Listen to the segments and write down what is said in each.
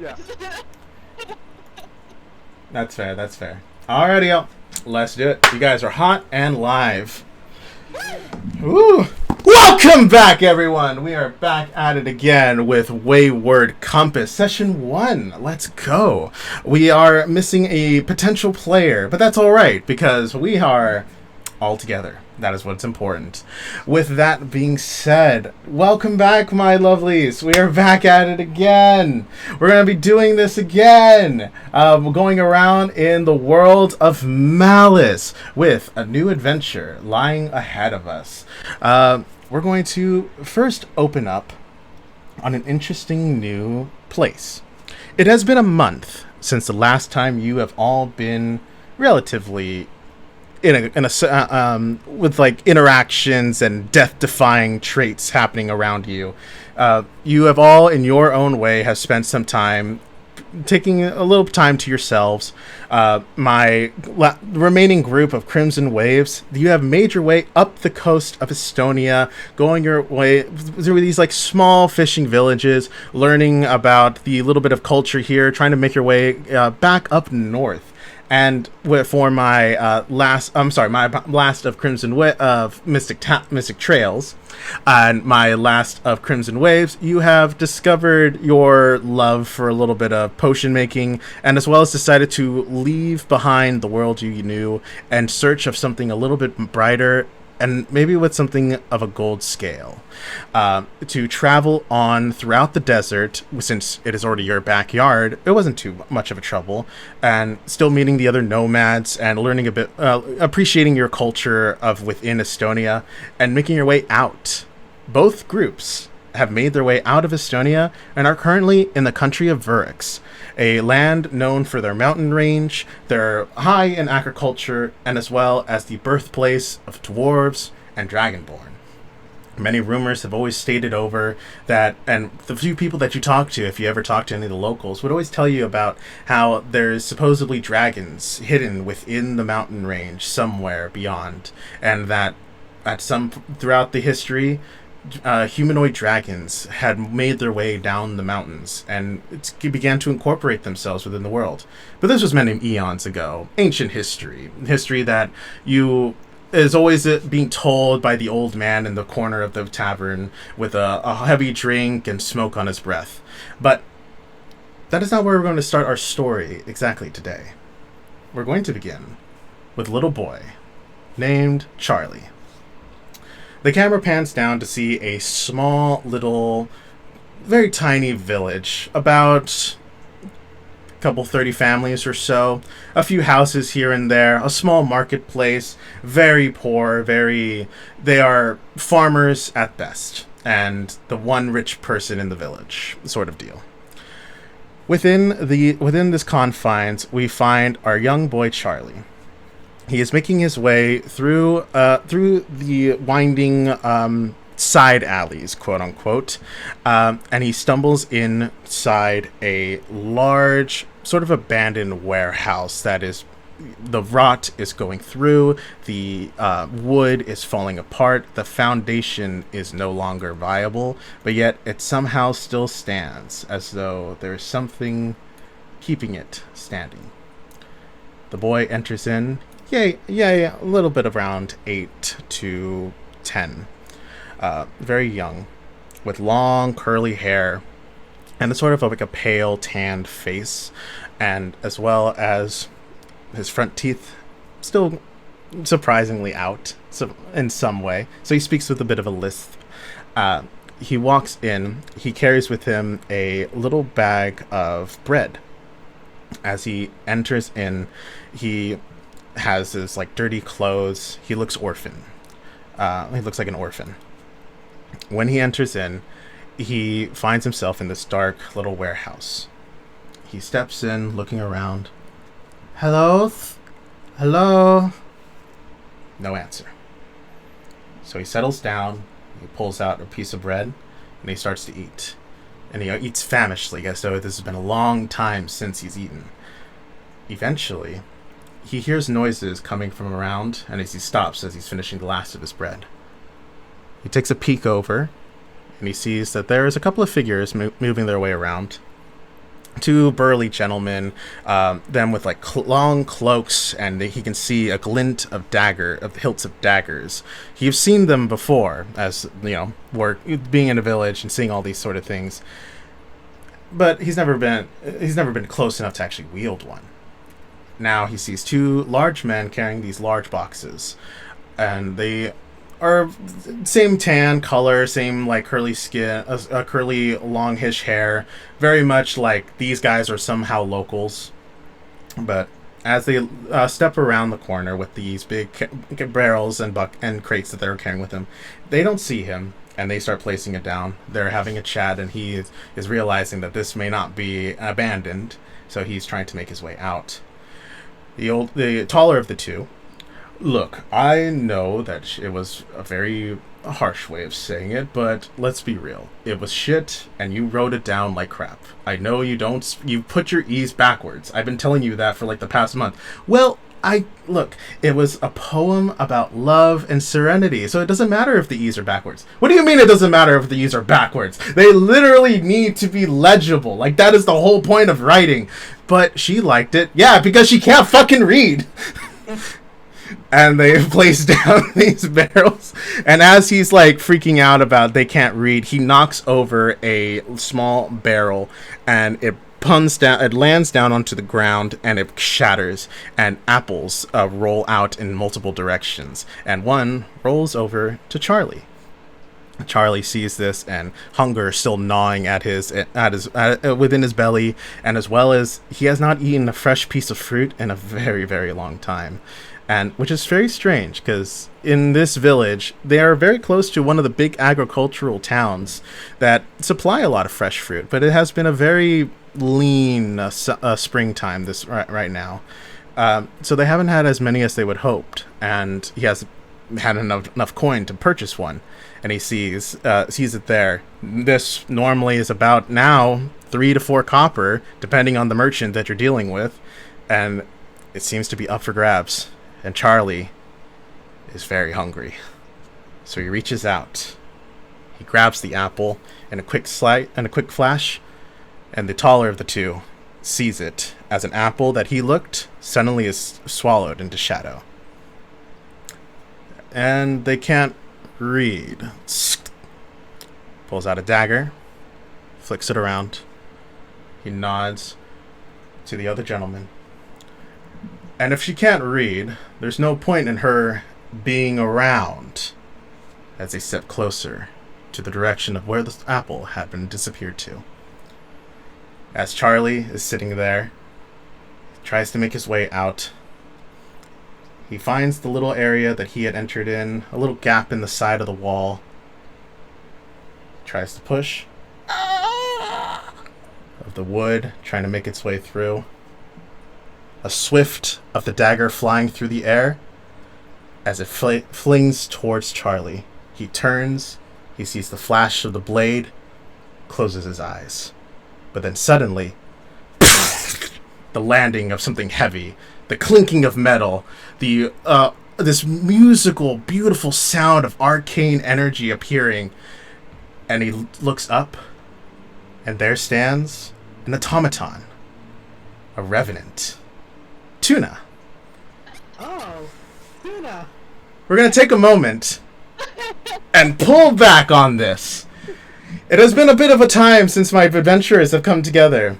Yeah. That's fair. That's fair. Alrighty, yo. Let's do it. You guys are hot and live. Woo! Welcome back, everyone. We are back at it again with Wayward Compass, Session 1. Let's go. We are missing a potential player, but that's alright because we are all together. That is what's important. With that being said, welcome back, my lovelies. We are back at it again. We're going to be doing this again. We're going around in the world of Malice with a new adventure lying ahead of us. We're going to first open up on an interesting new place. It has been a month since the last time you have all been relatively with like interactions and death-defying traits happening around you. You have all, in your own way, have spent some time taking a little time to yourselves. Remaining group of Crimson Waves, you have made your way up the coast of Estonia, going your way through these like small fishing villages, learning about the little bit of culture here, trying to make your way back up north. And for my last of Mystic Trails, and my last of Crimson Waves, you have discovered your love for a little bit of potion making, and as well as decided to leave behind the world you knew and search of something a little bit brighter and maybe with something of a gold scale, to travel on throughout the desert. Since it is already your backyard, it wasn't too much of a trouble, and still meeting the other nomads and learning a bit, appreciating your culture of within Estonia, and making your way out. Both groups have made their way out of Estonia and are currently in the country of Vurix, a land known for their mountain range, their high in agriculture, and as well as the birthplace of dwarves and dragonborn. Many rumors have always stated over that, and the few people that you talk to, if you ever talk to any of the locals, would always tell you about how there's supposedly dragons hidden within the mountain range somewhere beyond, and that at some throughout the history, humanoid dragons had made their way down the mountains and began to incorporate themselves within the world. But this was many eons ago. Ancient history that you is always being told by the old man in the corner of the tavern with a heavy drink and smoke on his breath. But that is not where we're going to start our story exactly today. We're going to begin with a little boy named Charlie. The camera pans down to see a small, little, very tiny village, about a couple 30 families or so, a few houses here and there, a small marketplace, very poor, they are farmers at best, and the one rich person in the village, sort of deal. Within this confines, we find our young boy Charlie. He is making his way through the winding side alleys, quote unquote, and he stumbles inside a large, sort of abandoned warehouse that is. The rot is going through, the wood is falling apart, the foundation is no longer viable, but yet it somehow still stands, as though there is something keeping it standing. The boy enters in. Yeah, a little bit around 8 to 10. Very young, with long curly hair, and a sort of like a pale tanned face, and as well as his front teeth still surprisingly out in some way. So he speaks with a bit of a lisp. He walks in. He carries with him a little bag of bread. As he enters in, he has his like dirty clothes. He looks orphan. He looks like an orphan. When he enters in, he finds himself in this dark little warehouse. He steps in, looking around. Hello? Hello? No answer. So he settles down, he pulls out a piece of bread, and he starts to eat. And he eats famishly, as though this has been a long time since he's eaten. Eventually, he hears noises coming from around, and as he stops as he's finishing the last of his bread. He takes a peek over, and he sees that there is a couple of figures moving their way around. two burly gentlemen, them with like long cloaks, and he can see a glint of hilts of daggers. He's seen them before, as you know, being in a village and seeing all these sort of things. But he's never been close enough to actually wield one. Now he sees two large men carrying these large boxes, and they are same tan color, same like curly skin, curly longish hair, very much like these guys are somehow locals. But as they step around the corner with these big barrels and crates that they're carrying with them, they don't see him, and they start placing it down. They're having a chat, and he is realizing that this may not be abandoned, so he's trying to make his way out. The taller of the two. Look, I know that it was a very harsh way of saying it, but let's be real. It was shit, and you wrote it down like crap. I know you put your E's backwards. I've been telling you that for like the past month. Well, it was a poem about love and serenity, so it doesn't matter if the E's are backwards. What do you mean it doesn't matter if the E's are backwards? They literally need to be legible. Like, that is the whole point of writing. But she liked it. Yeah, because she can't fucking read. And they place down these barrels. And as he's like freaking out about they can't read, he knocks over a small barrel, and it lands down onto the ground, and it shatters, and apples roll out in multiple directions, and one rolls over to Charlie. Charlie sees this, and hunger still gnawing at his within his belly, and as well as he has not eaten a fresh piece of fruit in a very, very long time. And which is very strange, because in this village, they are very close to one of the big agricultural towns that supply a lot of fresh fruit, but it has been a very lean springtime right now. So they haven't had as many as they would hoped, and he has had enough coin to purchase one, and he sees it there. This normally is about now 3 to 4 copper, depending on the merchant that you're dealing with, and it seems to be up for grabs. And Charlie is very hungry, so he reaches out. He grabs the apple in a quick flash, and the taller of the two sees it as an apple that he looked suddenly is swallowed into shadow. And they can't read. Pulls out a dagger, flicks it around. He nods to the other gentleman. And if she can't read, there's no point in her being around, as they step closer to the direction of where the apple had been disappeared to. As Charlie is sitting there, he tries to make his way out. He finds the little area that he had entered in, a little gap in the side of the wall. Tries to push of the wood, trying to make its way through. A swift of the dagger flying through the air as it flings towards Charlie. He turns, he sees the flash of the blade, closes his eyes. But then suddenly, the landing of something heavy, the clinking of metal, this musical, beautiful sound of arcane energy appearing, and he looks up, and there stands an automaton, a revenant. Tuna. Oh, Tuna. We're going to take a moment and pull back on this. It has been a bit of a time since my adventurers have come together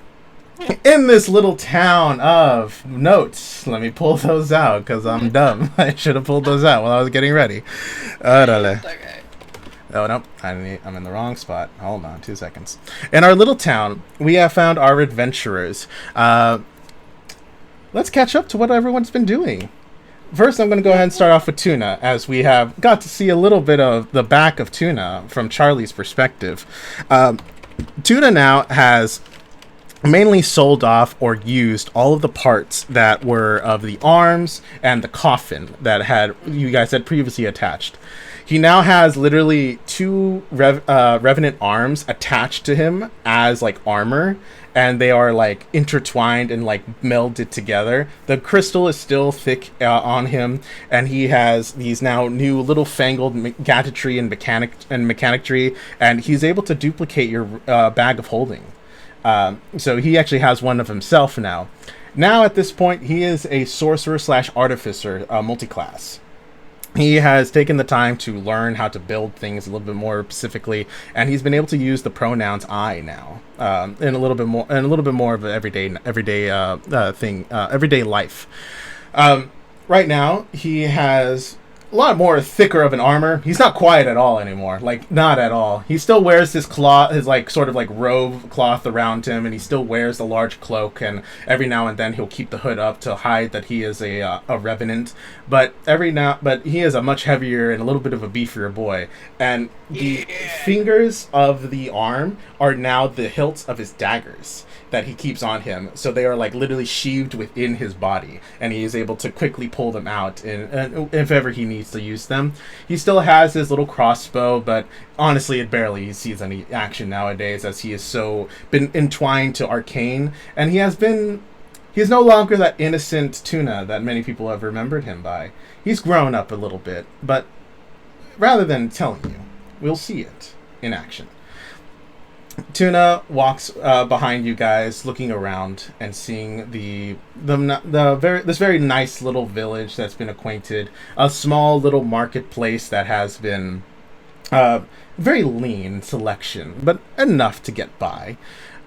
in this little town of notes. Let me pull those out, because I'm dumb. I should have pulled those out while I was getting ready. Okay. Oh, no. I'm in the wrong spot. Hold on 2 seconds. In our little town, we have found our adventurers. Let's catch up to what everyone's been doing. First, I'm going to go ahead and start off with Tuna, as we have got to see a little bit of the back of Tuna from Charlie's perspective. Tuna now has mainly sold off or used all of the parts that were of the arms and the coffin that you guys had previously attached. He now has literally 2 revenant arms attached to him as like armor, and they are like intertwined and like melded together. The crystal is still thick on him, and he has these now new little fangled gadgetry and mechanic tree, and he's able to duplicate your bag of holding. So he actually has one of himself now. Now at this point, he is a sorcerer slash artificer, multi-class. He has taken the time to learn how to build things a little bit more specifically, and he's been able to use the pronouns "I" now, in a little bit more of an everyday life. Right now, he has a lot more thicker of an armor. He's not quiet at all anymore. Like, not at all. He still wears his cloth, his like sort of like robe cloth around him, and he still wears the large cloak. And every now and then he'll keep the hood up to hide that he is a revenant. But he is a much heavier and a little bit of a beefier boy. And the fingers of the arm are now the hilts of his daggers that he keeps on him, so they are like literally sheathed within his body, and he is able to quickly pull them out if ever he needs to use them. He still has his little crossbow, but honestly it barely sees any action nowadays, as he is so been entwined to arcane, and he is no longer that innocent tuna that many people have remembered him by. He's grown up a little bit, but rather than telling you, we'll see it in action. Tuna walks behind you guys, looking around and seeing this very nice little village that's been acquainted, a small little marketplace that has been very lean selection, but enough to get by.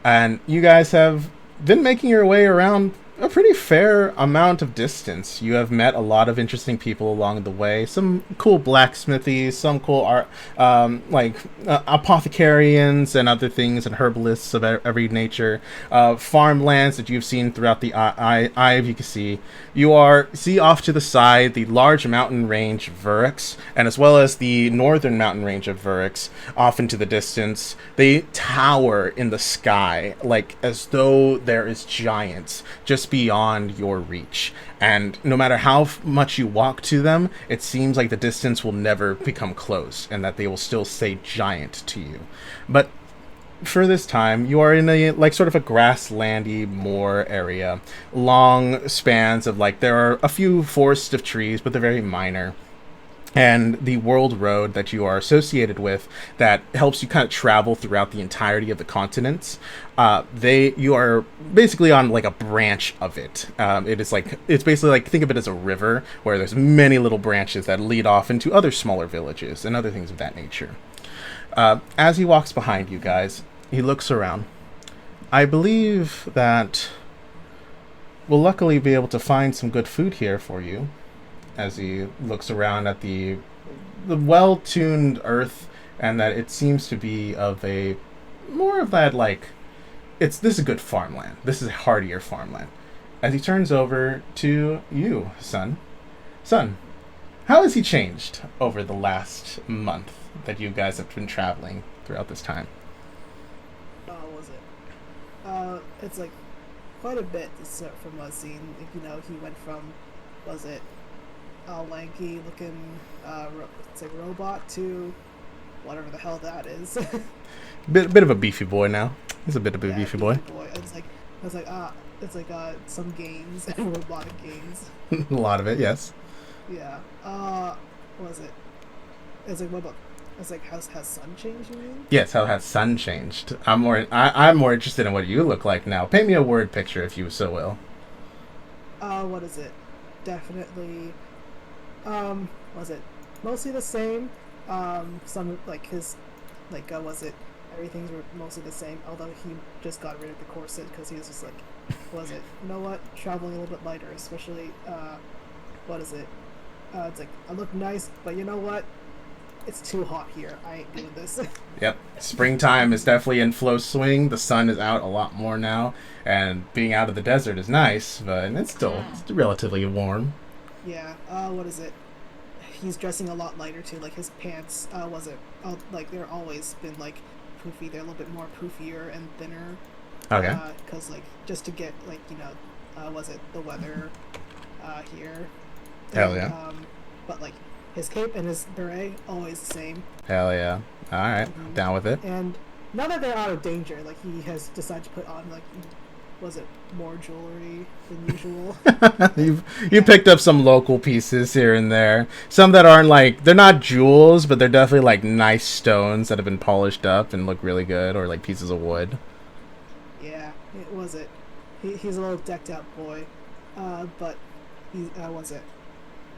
And you guys have been making your way around a pretty fair amount of distance. You have met a lot of interesting people along the way. Some cool blacksmithies, some cool art, apothecarians and other things, and herbalists of every nature. Farmlands that you've seen throughout the eye you can see. You see off to the side the large mountain range of Vurix, and as well as the northern mountain range of Vurix off into the distance. They tower in the sky like as though there is giants just beyond your reach, and no matter how much you walk to them, it seems like the distance will never become close, and that they will still stay giant to you. But for this time, you are in a like sort of a grasslandy moor area, long spans of there are a few forests of trees, but they're very minor. And the world road that you are associated with that helps you kind of travel throughout the entirety of the continents, you are basically on like a branch of it. It's basically like, think of it as a river where there's many little branches that lead off into other smaller villages and other things of that nature. As he walks behind you guys, he looks around. I believe that we'll luckily be able to find some good food here for you. As he looks around at the well-tuned earth, and that it seems to be of a more of that this is a good farmland. This is a hardier farmland. As he turns over to you, son, how has he changed over the last month that you guys have been traveling throughout this time? Was it? It's quite a bit from what I've seen. He went from, was it? Lanky looking robot to whatever the hell that is. bit of a beefy boy now. He's a bit of a beefy boy. It's some games, robotic games. A lot of it, yes. Yeah. What was it? It's what about? It's has sun changed? You mean? Yes. How has sun changed? I'm more interested in what you look like now. Paint me a word picture, if you so will. What is it? Definitely. Was it mostly the same? Some was it? Everything's mostly the same. Although he just got rid of the corset because he was just was it? You know what? Traveling a little bit lighter, especially. What is it? It's I look nice, but you know what? It's too hot here. I ain't doing this. Yep. Springtime is definitely in full swing. The sun is out a lot more now, and being out of the desert is nice, but it's relatively warm. Yeah, what is it? He's dressing a lot lighter too, his pants, they're always been poofy, they're a little bit more poofier and thinner. Okay. Cause just to get was it the weather, here. Hell yeah. But his cape and his beret, always the same. Hell yeah. Alright, down with it. And now that they're out of danger, he has decided to put on, was it more jewelry than usual? You picked up some local pieces here and there. Some that aren't they're not jewels, but they're definitely nice stones that have been polished up and look really good, or pieces of wood. Yeah, was it? He's a little decked out boy, but he was it?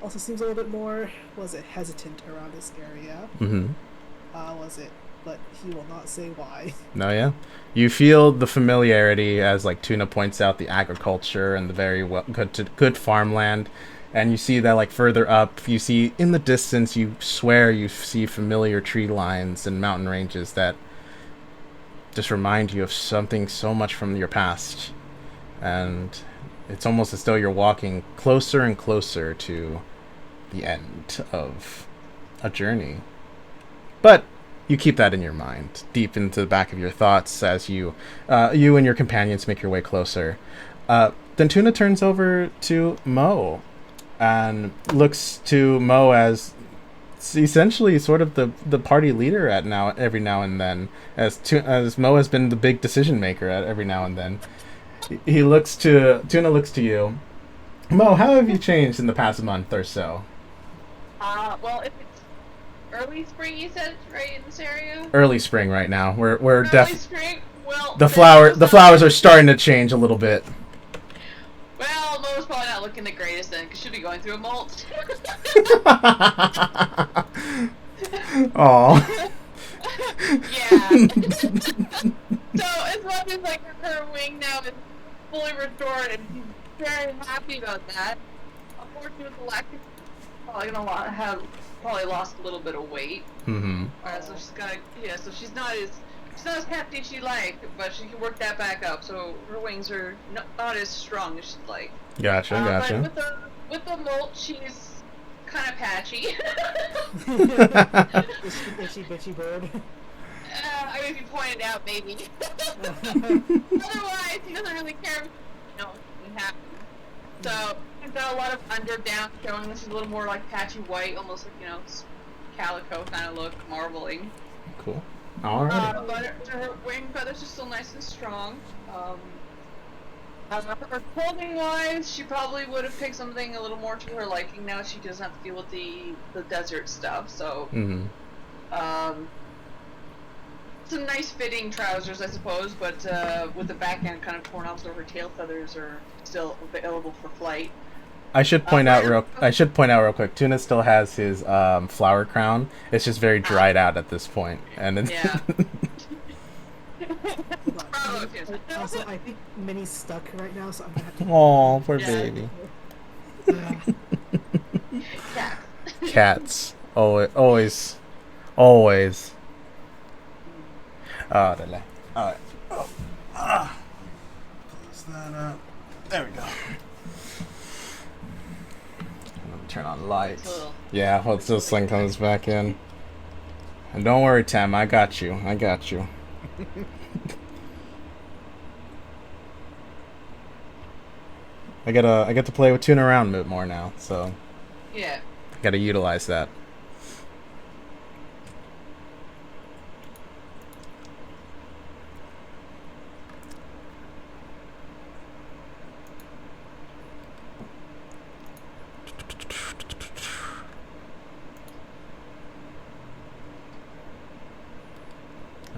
Also seems a little bit more hesitant around this area. Mm-hmm. Was it? But he will not say why. No, yeah. You feel the familiarity as like Tuna points out the agriculture and the very good farmland, and you see that like further up, you see in the distance, you swear you see familiar tree lines and mountain ranges that just remind you of something so much from your past, and it's almost as though you're walking closer and closer to the end of a journey. But you keep that in your mind, deep into the back of your thoughts as you and your companions make your way closer. Then Tuna turns over to Mo and looks to Mo as essentially sort of the party leader every now and then, as Mo has been the big decision maker at every now and then. Tuna looks to you. Mo, how have you changed in the past month or so? Well, if it's early spring, you said, right, in this area? Early spring right now. We're early spring? Well, the flowers are starting to change a little bit. Well, Mo's probably not looking the greatest then, because she'll be going through a molt. Aw. Yeah. So, as much as, like, her wing now is fully restored, and she's very happy about that, unfortunately, with the lactic, probably gonna have lost a little bit of weight. Mm-hmm. So she's got, so she's not as hefty as she'd like, but she can work that back up. So her wings are not as strong as she'd like. Gotcha. But with the molt, she's kind of patchy. Bitchy bird. I mean, if you point it out, maybe. Otherwise, he doesn't really care. She's happy. So she's got a lot of underdown showing. This is a little more like patchy white, almost like calico kind of look, marbling. Cool. All right. But her wing feathers are still nice and strong. For clothing wise, she probably would have picked something a little more to her liking. Now she doesn't have to deal with the desert stuff. So, some nice fitting trousers, I suppose, but with the back end kind of torn off, so her tail feathers are still available for flight. I should point out real quick. Tuna still has his flower crown. It's just very dried out at this point, and it's yeah. Also, I think Minnie's stuck right now, so I'm gonna have to. Oh, poor baby. Cats. Always. Oh, delay. All right. Close that up. There we go. Turn on lights. Yeah, once this thing comes back in. And don't worry, Tam, I got you. I get to play with Tuna around a bit more now, so yeah. I gotta utilize that.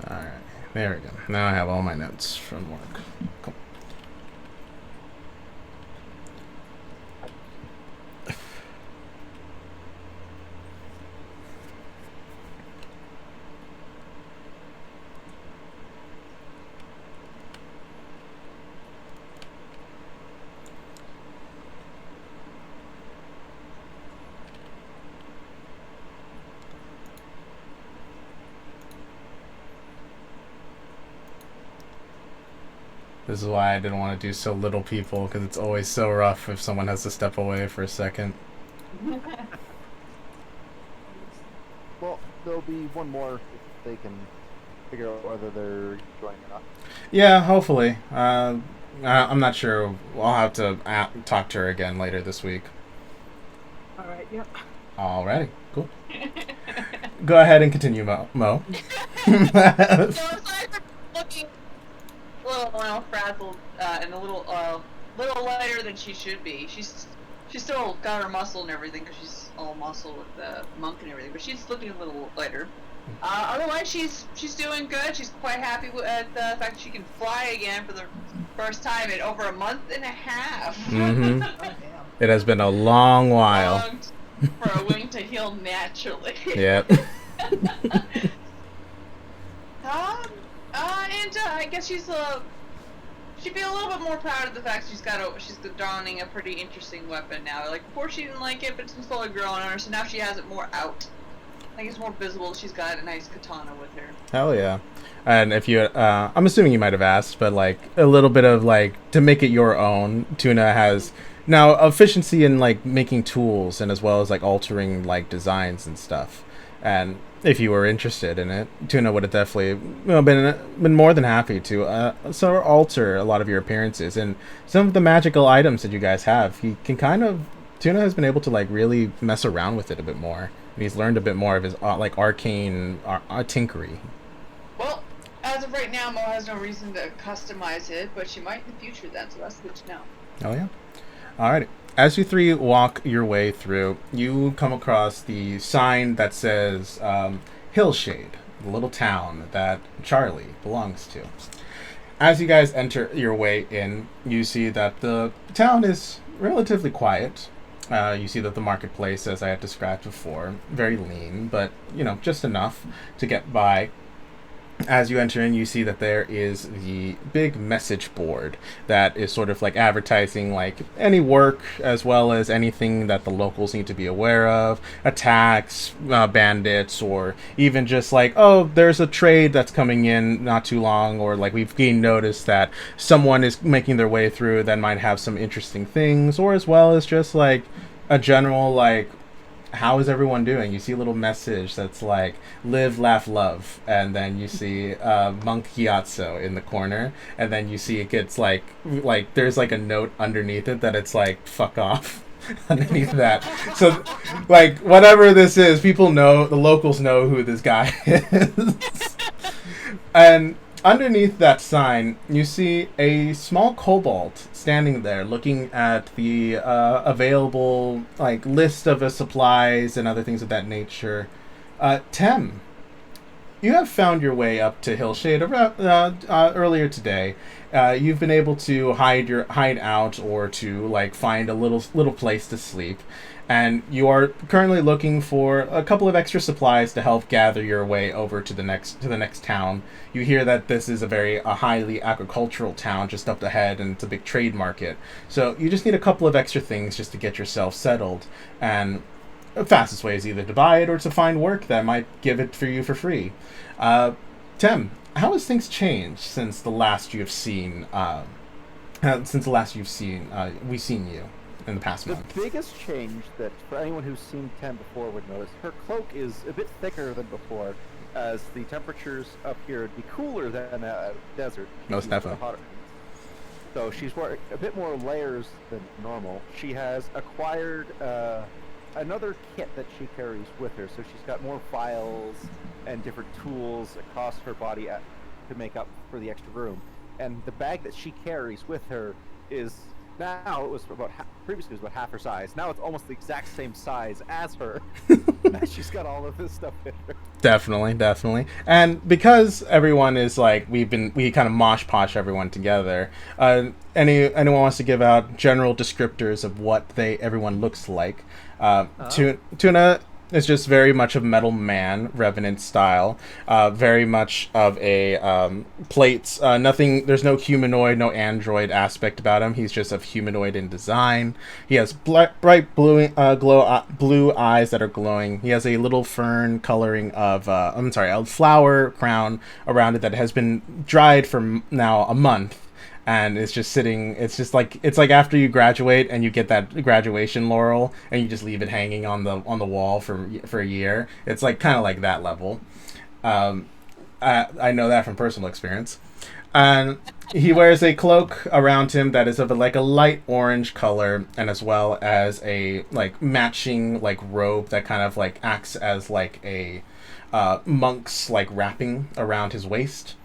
Alright, there we go. Now I have all my notes from work. Cool. This is why I didn't want to do so little people, because it's always so rough if someone has to step away for a second. Well, there'll be one more if they can figure out whether they're joining or not. Yeah, hopefully. I'm not sure. I'll have to talk to her again later this week. Alright, yep. Alrighty, cool. Go ahead and continue, Mo. So aside from looking a little frazzled and a little lighter than she should be, she's still got her muscle and everything because she's all muscle with the monk and everything, but she's looking a little lighter. Otherwise, she's doing good. She's quite happy with the fact that she can fly again for the First time in over a month and a half. Mm-hmm. Oh, damn. It has been a long while. For a wound to heal naturally. Yep. I guess she'd be a little bit more proud of the fact she's donning a pretty interesting weapon now. Like before she didn't like it, but it's been slowly growing on her, so now she has it more out. I think it's more visible. She's got a nice katana with her. Hell yeah. And if you, I'm assuming you might have asked, but like a little bit of like to make it your own. Tuna has now efficiency in like making tools and as well as like altering like designs and stuff. And if you were interested in it, Tuna would have definitely been more than happy to alter a lot of your appearances and some of the magical items that you guys have. He can Tuna has been able to like really mess around with it a bit more. And he's learned a bit more of his like arcane tinkery. Well, as of right now, Mo has no reason to customize it, but she might in the future then, so that's good to know. Oh yeah. Alright. As you three walk your way through, you come across the sign that says Hillshade, the little town that Charlie belongs to. As you guys enter your way in, you see that the town is relatively quiet. You see that the marketplace, as I had described before, very lean, but, just enough to get by. As you enter in, you see that there is the big message board that is sort of like advertising like any work as well as anything that the locals need to be aware of, attacks, bandits, or even just like, oh, there's a trade that's coming in not too long, or like we've gained notice that someone is making their way through that might have some interesting things, or as well as just like a general like, how is everyone doing? You see a little message that's like, live, laugh, love. And then you see Monk Gyatso in the corner. And then you see it gets like there's like a note underneath it that it's like, fuck off. Underneath that. So, like, whatever this is, people know, the locals know who this guy is. And underneath that sign, you see a small kobold standing there looking at the available like list of supplies and other things of that nature. Tem, you have found your way up to Hillshade earlier today. You've been able to hide out or to like find a little place to sleep. And you are currently looking for a couple of extra supplies to help gather your way over to the next town. You hear that this is a highly agricultural town just up ahead, and it's a big trade market. So you just need a couple of extra things just to get yourself settled. And the fastest way is either to buy it or to find work that might give it for you for free. Tem, how has things changed since the last you've seen? We've seen you in the past month. The biggest change that for anyone who's seen Tem before would notice, her cloak is a bit thicker than before, as the temperatures up here would be cooler than a desert. Most definitely. So she's wearing a bit more layers than normal. She has acquired another kit that she carries with her, so she's got more files and different tools across her body to make up for the extra room. And the bag that she carries with her is now, it was previously it was about half her size. Now it's almost the exact same size as her. She's got all of this stuff in her. Definitely. And because everyone is like, we kind of mosh posh everyone together. Anyone wants to give out general descriptors of what everyone looks like? Tuna is just very much of Metal Man, Revenant style. Very much of a plates. There's no humanoid, no android aspect about him. He's just of humanoid in design. He has bright blue eyes that are glowing. He has a little fern coloring of, a flower crown around it that has been dried for now a month. And it's just sitting. It's like after you graduate and you get that graduation laurel and you just leave it hanging on the wall for a year. It's like kind of like that level. I know that from personal experience. And he wears a cloak around him that is of a light orange color, and as well as a like matching like robe that kind of like acts as like a monk's like wrapping around his waist.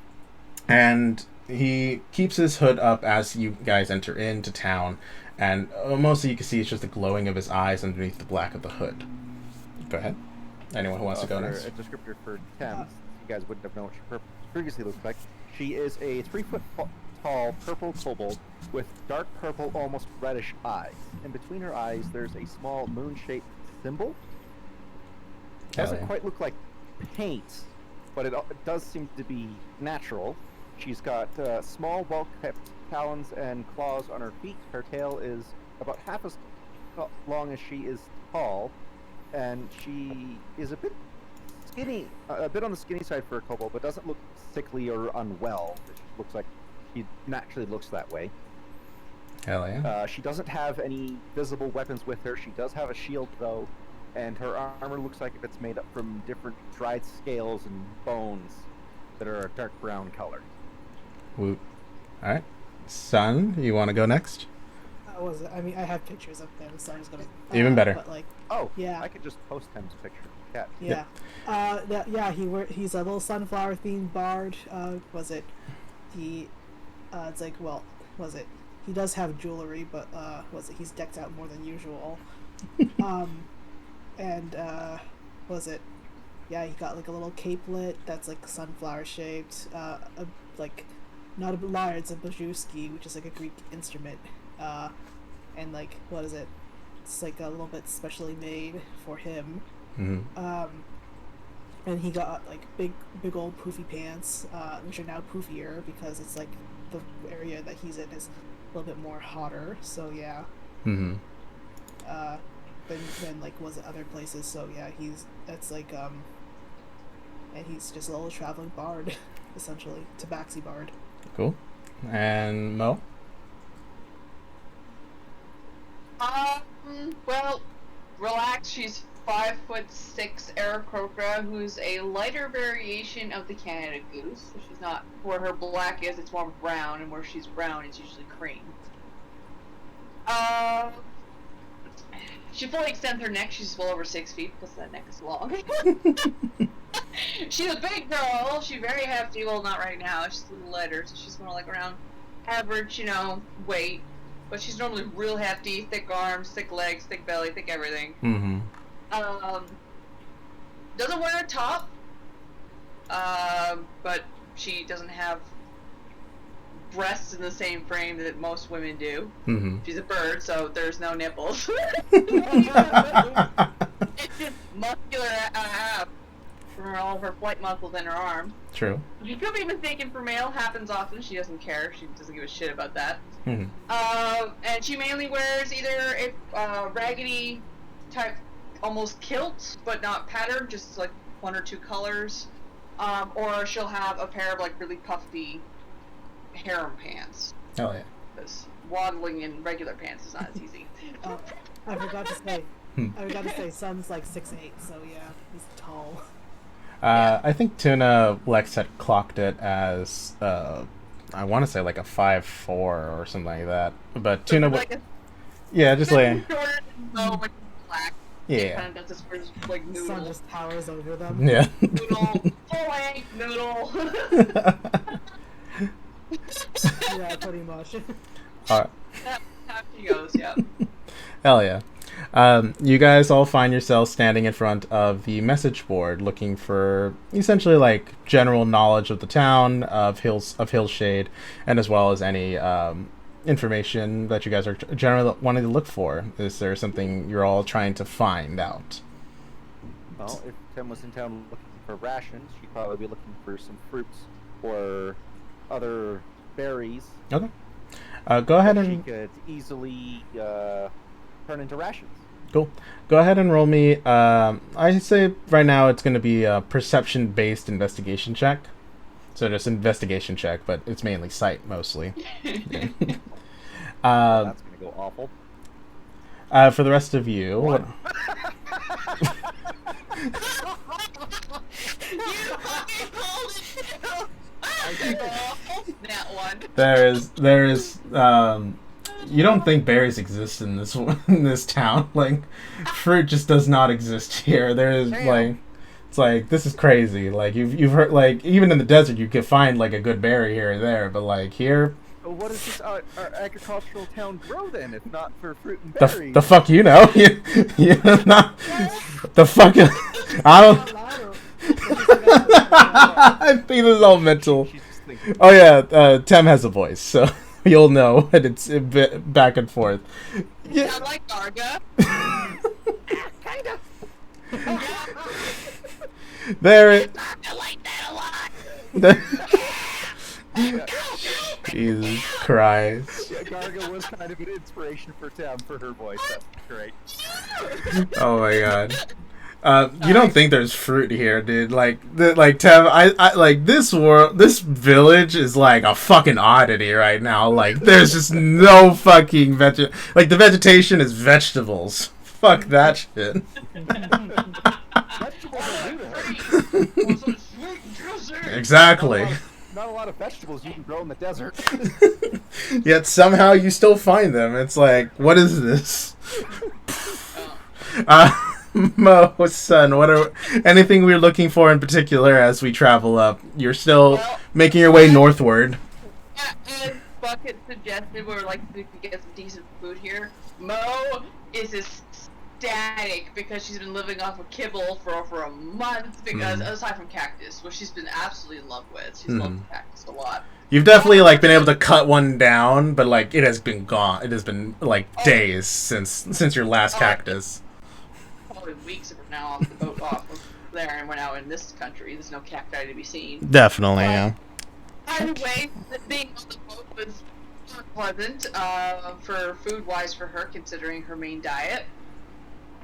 And he keeps his hood up as you guys enter into town, and mostly you can see it's just the glowing of his eyes underneath the black of the hood. Go ahead. Anyone who wants to go next? A descriptor for Tem, you guys wouldn't have known what she previously looked like. She is a 3 foot tall purple kobold with dark purple, almost reddish eyes. In between her eyes, there's a small moon-shaped symbol. Doesn't quite look like paint, but it does seem to be natural. She's got small, well-kept talons and claws on her feet. Her tail is about half as long as she is tall, and she is a bit skinny, a bit on the skinny side for a kobold, but doesn't look sickly or unwell. It looks like she naturally looks that way. Hell yeah. She doesn't have any visible weapons with her. She does have a shield, though, and her armor looks like it's made up from different dried scales and bones that are a dark brown color. Woot. All right. Sun, you want to go next? Was it? I mean, I have pictures up there, so I was gonna. Even better. But like, Oh, yeah. I could just post Tim's picture. Yeah. Yeah. Yeah. He's a little sunflower themed bard. Was it? It's like, well, was it? He does have jewelry, but was it? He's decked out more than usual. And was it? Yeah, he got like a little capelet that's like sunflower shaped. Like, not a lyre, it's a bajewski, which is like a Greek instrument. And like, what is it? It's like a little bit specially made for him. Mm-hmm. And he got like big old poofy pants, which are now poofier because it's like the area that he's in is a little bit more hotter. So yeah. Mm-hmm. Then like was it other places? So yeah, that's like and he's just a little traveling bard, essentially, tabaxi bard. Cool. And Mo? Well, relax. She's 5'6" Aarakocra, who's a lighter variation of the Canada Goose. So she's not where her black is; it's more brown, and where she's brown, it's usually cream. She fully extends her neck. She's well over 6 feet because that neck is long. She's a big girl. She's very hefty. Well, not right now. She's a little lighter, so she's more like around average, weight. But she's normally real hefty, thick arms, thick legs, thick belly, thick everything. Mm-hmm. Doesn't wear a top. But she doesn't have breasts in the same frame that most women do. Mm-hmm. She's a bird, so there's no nipples. It's just muscular from all of her flight muscles in her arm. True. She could be mistaken for male. Happens often. She doesn't care. She doesn't give a shit about that. Mm-hmm. And she mainly wears either a raggedy type, almost kilt, but not patterned, just like 1 or 2 colors. Or she'll have a pair of like really puffy harem pants. Oh yeah. Because waddling in regular pants is not as easy. I forgot to say, Sun's like 6'8", so yeah, he's tall. I think Tuna Lex had clocked it as I want to say like a 5'4" or something like that. But Tuna, just like shorter than Mo, but black. Yeah. Kind of does this first, like, noodle. Sun just towers over them. Yeah. Noodle. Full length noodle. Yeah, pretty much. Alright. That's how she goes, yeah. Hell yeah. You guys all find yourselves standing in front of the message board looking for essentially like general knowledge of the town, of Hillshade, and as well as any information that you guys are generally wanting to look for. Is there something you're all trying to find out? Well, if Tim was in town looking for rations, she'd probably be looking for some fruits or other berries. Okay. Go ahead She and could easily turn into rations. Cool. Go ahead and roll me. I say right now it's going to be a perception-based investigation check. So just investigation check, but it's mainly sight mostly. Yeah. That's going to go awful. For the rest of you, You fucking called it too! That one. there is you don't think berries exist in this town. Like, fruit just does not exist here. There is like, it's like, this is crazy. Like, you've heard, like, even in the desert you could find like a good berry here or there, but like here, Well, what does this our agricultural town grow then, if not for fruit and berries? the fuck you know? you not the fuck. I don't. I think this is all mental. She's just thinking. Oh yeah, Tem has a voice, so you'll know, and it's a bit back and forth. Yeah. Sound like Garga. Kind of. There. I like that a lot. Jesus Christ. Yeah, Garga was kind of an inspiration for Tem for her voice. That's great. Oh my god. You don't think there's fruit here, dude? Like Tev, I like this village is like a fucking oddity right now. Like, there's just no fucking like the vegetation is vegetables. Fuck that shit. Vegetables are new to her. Exactly. Not a lot of vegetables you can grow in the desert. Yet somehow you still find them. It's like, what is this? Mo, son, anything we're looking for in particular as we travel up? You're still making your way northward. Yeah, as Bucket suggested, we're like, we could get some decent food here. Mo is ecstatic because she's been living off of kibble for over a month, because aside from cactus, which she's been absolutely in love with. She's loved cactus a lot. You've definitely like been able to cut one down, but like it has been gone. It has been like days since your last cactus. Probably weeks if we're now off the boat off of there, and we're now in this country. There's no cacti to be seen. Definitely, yeah. Either way, being on the boat was pleasant for food-wise for her, considering her main diet.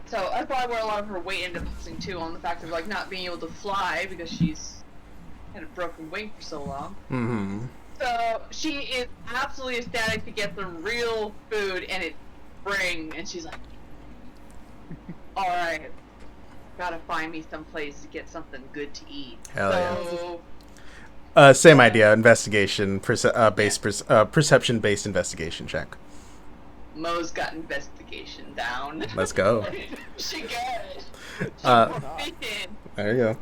So that's probably where a lot of her weight ended up missing too, on the fact of like not being able to fly because she's had a broken wing for so long. Mm-hmm. So she is absolutely ecstatic to get some real food, and it's spring, and she's like, "All right, gotta find me some place to get something good to eat." Hell so, yeah. Same idea. Investigation, perception-based investigation check. Mo's got investigation down. Let's go. She good. There you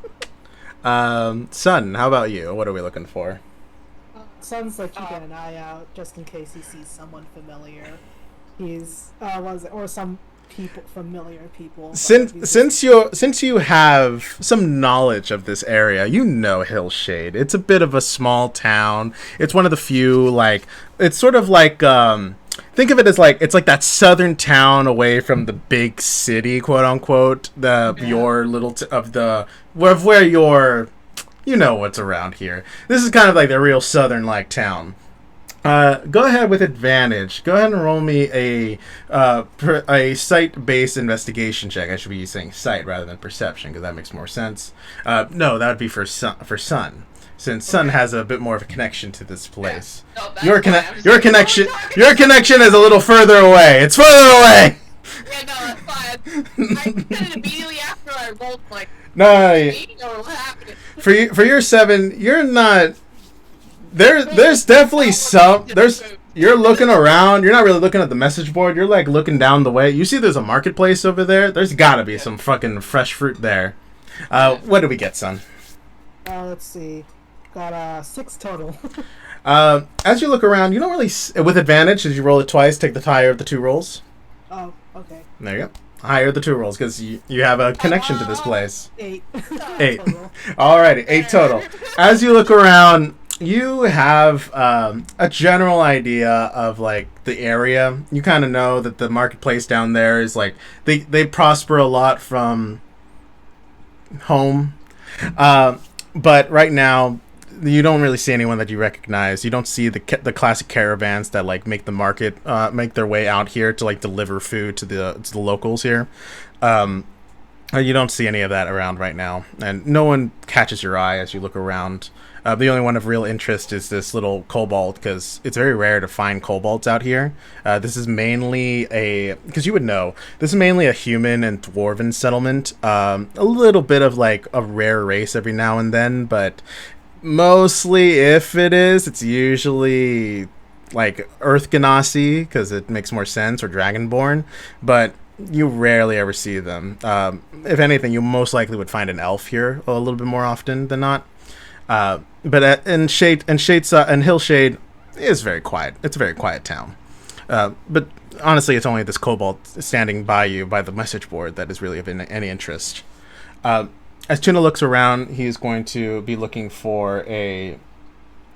go. Son, how about you? What are we looking for? Son's like keeping an eye out just in case he sees someone familiar. He's or some familiar people. Since you have some knowledge of this area, you know Hillshade. It's a bit of a small town. It's one of the few, like, it's sort of like think of it as like, it's like that southern town away from the big city, quote unquote. Your little where your, you know what's around here. This is kind of like the real southern like town. Go ahead with advantage. Go ahead and roll me a sight-based investigation check. I should be saying sight rather than perception because that makes more sense. No, that would be for Sun, since Sun has a bit more of a connection to this place. Yeah. No, your connection is a little further away. It's further away. Yeah, no, that's fine. I did it immediately after I rolled like. No, what happened? for your 7, you're not. There's definitely some. You're looking around. You're not really looking at the message board. You're like looking down the way. You see, there's a marketplace over there. There's got to be some fucking fresh fruit there. What did we get, son? Let's see. Got 6 total. As you look around, you don't really with advantage. As you roll it twice, take the higher of the 2 rolls. Oh, okay. There you go. Higher the 2 rolls because you have a connection to this place. 8. 8. Alrighty, 8 total. As you look around, you have a general idea of like the area. You kind of know that the marketplace down there is like they prosper a lot from home, but right now you don't really see anyone that you recognize. You don't see the classic caravans that like make the market make their way out here to like deliver food to the locals here. You don't see any of that around right now, and no one catches your eye as you look around. The only one of real interest is this little kobold, because it's very rare to find kobolds out here. This is mainly because you would know, this is mainly a human and dwarven settlement. A little bit of like a rare race every now and then, but mostly if it is, it's usually like Earth Ganassi, because it makes more sense, or Dragonborn, but you rarely ever see them. If anything, you most likely would find an elf here a little bit more often than not. But Hillshade is very quiet. It's a very quiet town. But honestly, it's only this kobold standing by you by the message board that is really of any interest. As Tuna looks around, he's going to be looking for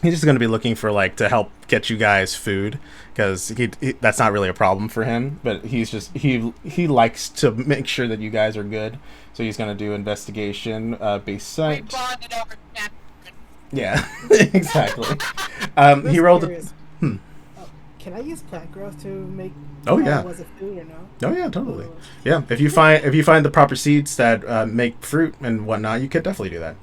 He's just going to be looking for like to help get you guys food because that's not really a problem for him. But he's just he likes to make sure that you guys are good. So he's going to do investigation based sight. We bonded over that. Yeah, exactly. I'm He rolled. curious. Can I use plant growth to make? Oh, yeah. Was it food or no? Oh yeah, totally. Yeah, if you find the proper seeds that make fruit and whatnot, you could definitely do that.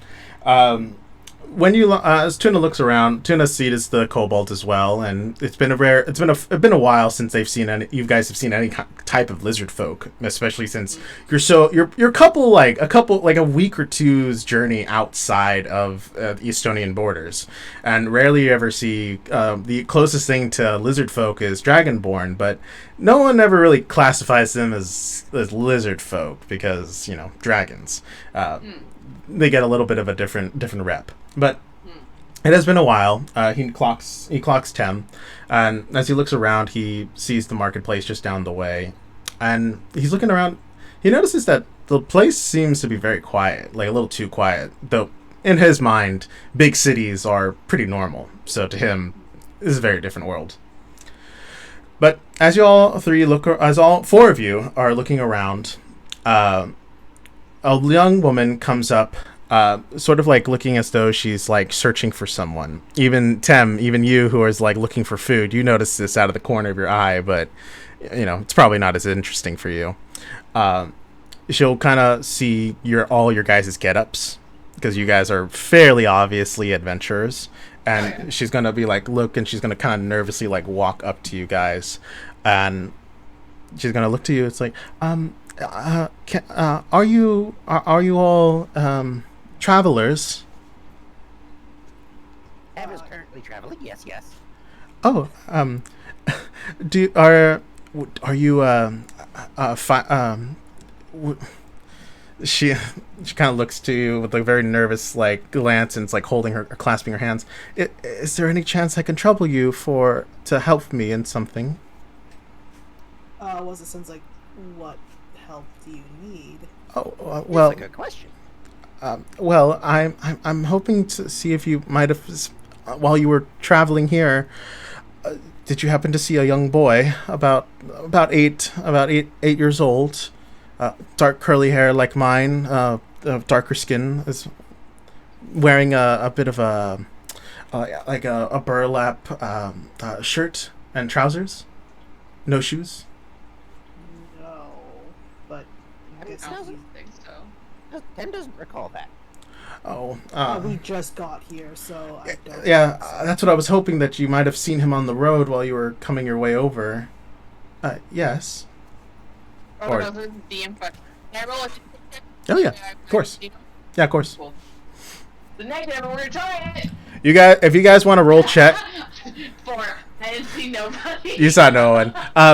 When you as Tuna looks around, Tuna sees the kobold as well, and it's been a while since you guys have seen any type of lizard folk, especially since you're a couple like a week or two's journey outside of the Estonian borders, and rarely you ever see the closest thing to lizard folk is dragonborn, but no one ever really classifies them as lizard folk because dragons. They get a little bit of a different rep. But it has been a while. He clocks 10, and as he looks around, he sees the marketplace just down the way, and he's looking around. He notices that the place seems to be very quiet, like a little too quiet. Though in his mind, big cities are pretty normal. So to him, this is a very different world. But as all four of you are looking around, a young woman comes up. Sort of like looking as though she's like searching for someone. Even you who is like looking for food, you notice this out of the corner of your eye, but it's probably not as interesting for you. She'll kind of see all your guys' get-ups because you guys are fairly obviously adventurers, and she's gonna be like look, and she's gonna kind of nervously like walk up to you guys, and she's gonna look to you. It's like are you all travelers? Em is currently traveling. Yes. Oh, are you she kind of looks to you with a very nervous like glance, and it's like clasping her hands. Is there any chance I can trouble you to help me in something? Was it since like what help do you need? Oh, well. That's a good question. Well, I'm hoping to see if you might have, while you were traveling here, did you happen to see a young boy about 8 years old, dark curly hair like mine, darker skin, is wearing a bit of a burlap shirt and trousers, no shoes? No, but I I guess don't think so. Em doesn't recall that. Oh, we just got here, so I don't. yeah, that's what I was hoping, that you might have seen him on the road while you were coming your way over. Yes. Oh, Or- no, the DM question. Can I roll a Oh yeah, of course. Yeah, of course. Cool. The negative, we're gonna try it! If you guys want to roll check, 4. I didn't see nobody. you saw no one.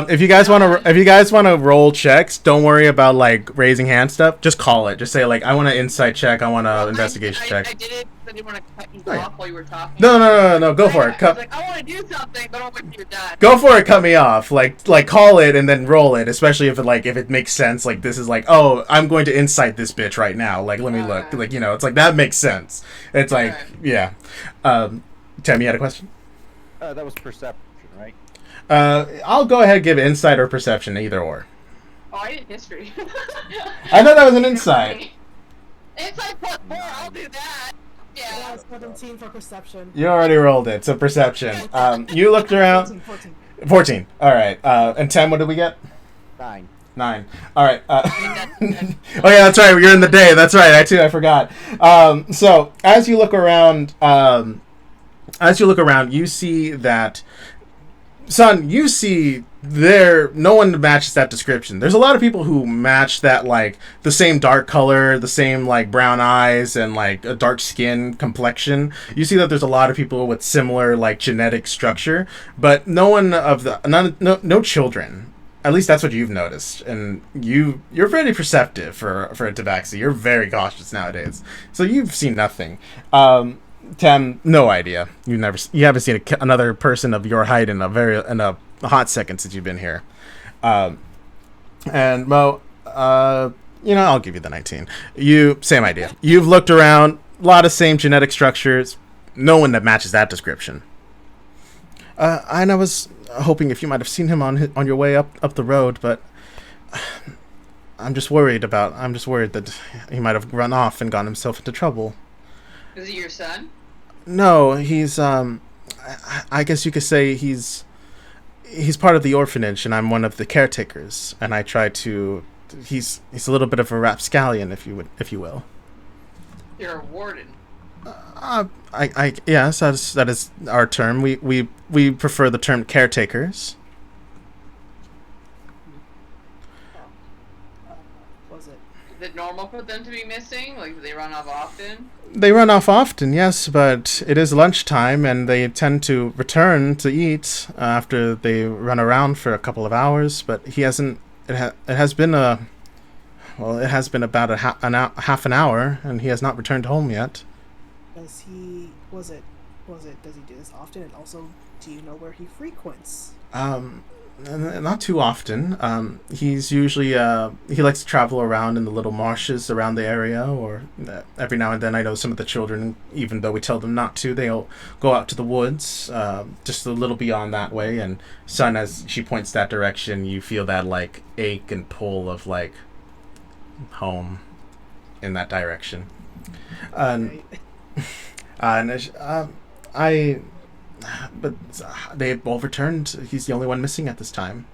If you guys want to roll checks, don't worry about like raising hand stuff. Just call it. Just say like, I want an insight check. I want an investigation check. I did it. I didn't want to cut you Oh, yeah. off while you were talking. No. Go for it. I was like, I want to do something, but I don't think you're done. Go for it. Cut me off. Like call it and then roll it. Especially if it makes sense. Like this is like, oh, I'm going to insight this bitch right now. Like let me look. Like it's like that makes sense. It's like yeah. Tim, you had a question? That was perception, right? I'll go ahead and give insight or perception, either or. Oh, I did history. I thought that was an insight. Insight +4, I'll do that. Yeah. 17 for perception. You already rolled it, so perception. You looked around. 14. All right. And 10, what did we get? 9. 9. All right. I Oh yeah, that's right. You're in the day. That's right. I forgot. So as you look around, you see that, son, you see no one matches that description. There's a lot of people who match that, like the same dark color, the same like brown eyes, and like a dark skin complexion. You see that there's a lot of people with similar like genetic structure, but no children. At least that's what you've noticed, and you're very perceptive for a tabaxi. You're very cautious nowadays, so you've seen nothing. Tem, no idea. You haven't seen another person of your height in a hot second since you've been here. And Mo, I'll give you the 19. Same idea. You've looked around, a lot of same genetic structures. no one that matches that description. And I was hoping if you might have seen him on your way up the road, but I'm just worried that he might have run off and gotten himself into trouble. Is he your son? No, he's I guess you could say he's part of the orphanage, and I'm one of the caretakers, and I try to. He's a little bit of a rapscallion, if you will. You're a warden. Yes, that is our term. We prefer the term caretakers. Was it? Is it normal for them to be missing? Like, do they run off often? They run off often, yes, but it is lunchtime, and they tend to return to eat after they run around for a couple of hours. But he hasn't. It has been about half an hour, and he has not returned home yet. Does he? Was it? Does he do this often? And also, do you know where he frequents? Not too often. He's usually he likes to travel around in the little marshes around the area, or every now and then I know some of the children, even though we tell them not to, they'll go out to the woods, just a little beyond that way. And son, as she points that direction, you feel that like ache and pull of like home in that direction. But they've all returned. He's the only one missing at this time.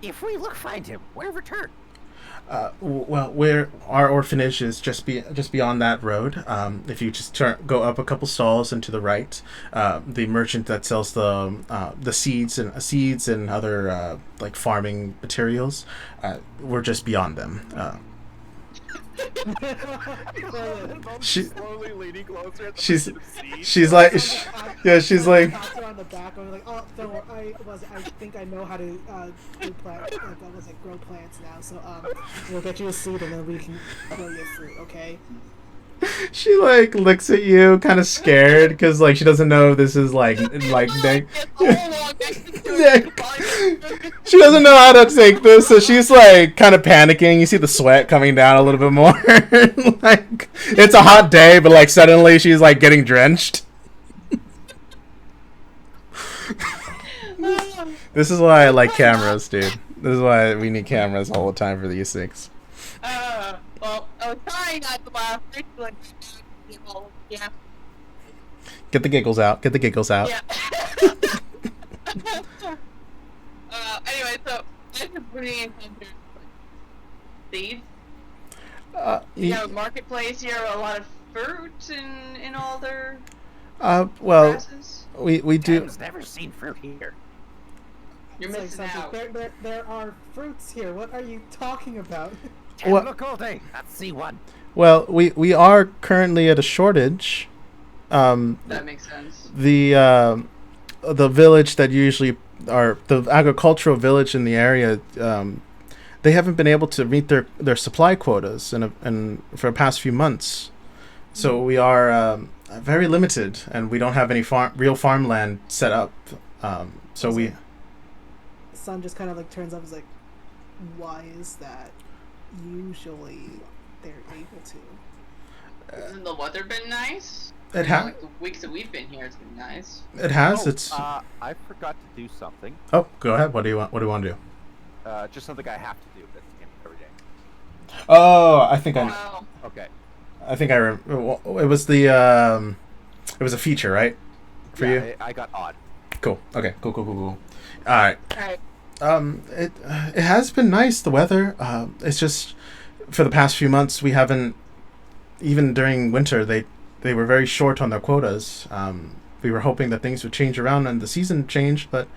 If we find him, where return? Well, our orphanage is just beyond that road. If you just go up a couple stalls and to the right, the merchant that sells the seeds and other like farming materials, we're just beyond them. Slowly leaning closer. She's like, yeah, she's like. Around the back, I'm like, oh, don't worry, I think I know how to grow plants now. So we'll get you a seed and then we can grow your fruit, okay? She like looks at you, kind of scared, because like she doesn't know this is like she doesn't know how to take this, so she's like kind of panicking. You see the sweat coming down a little bit more. Like it's a hot day, but like suddenly she's like getting drenched. This is why I like cameras, dude. This is why we need cameras all the time for these things. Well, I was trying not to laugh. Yeah. Get the giggles out. Get the giggles out. Yeah. Anyway, so I just bringing in seeds. You have a marketplace here, a lot of fruit in all their well, grasses. we do. I've never seen fruit here. You're missing out. There are fruits here. What are you talking about? Well- Look all day. Let's see one. Well, we are currently at a shortage. That makes sense. The village that usually are the agricultural village in the area, they haven't been able to meet their supply quotas and for the past few months. So we are very limited, and we don't have any real farmland set up. So we. The sun just kind of like turns up. Is like, why is that? Usually, they're able to. Hasn't the weather been nice? It has. Like the weeks that we've been here, it's been nice. It has. Oh, It's. I forgot to do something. Oh, go ahead. What do you want? What do you want to do? Just something I have to do at the end of every day. Oh, I think I. Wow. Okay. I think I. It was the. It was a feature, right? For Yeah, you. I got odd. Cool. Okay. Cool. All right. Alright. It has been nice, the weather. It's just for the past few months we haven't, even during winter they were very short on their quotas. We were hoping that things would change around and the season changed, but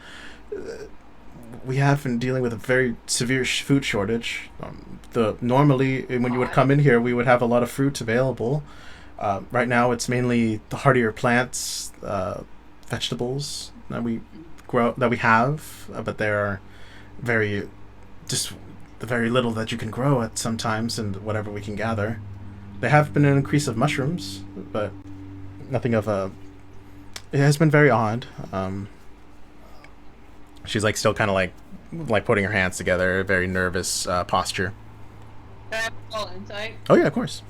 we have been dealing with a very severe food shortage. Normally when you would come in here we would have a lot of fruit available. Right now it's mainly the hardier plants, vegetables that we have, but there are just the very little that you can grow at sometimes and whatever we can gather. There have been an increase of mushrooms, but nothing of a. It has been very odd. She's like still kind of like putting her hands together, a very nervous posture. Can I have a little insight? Oh yeah, of course.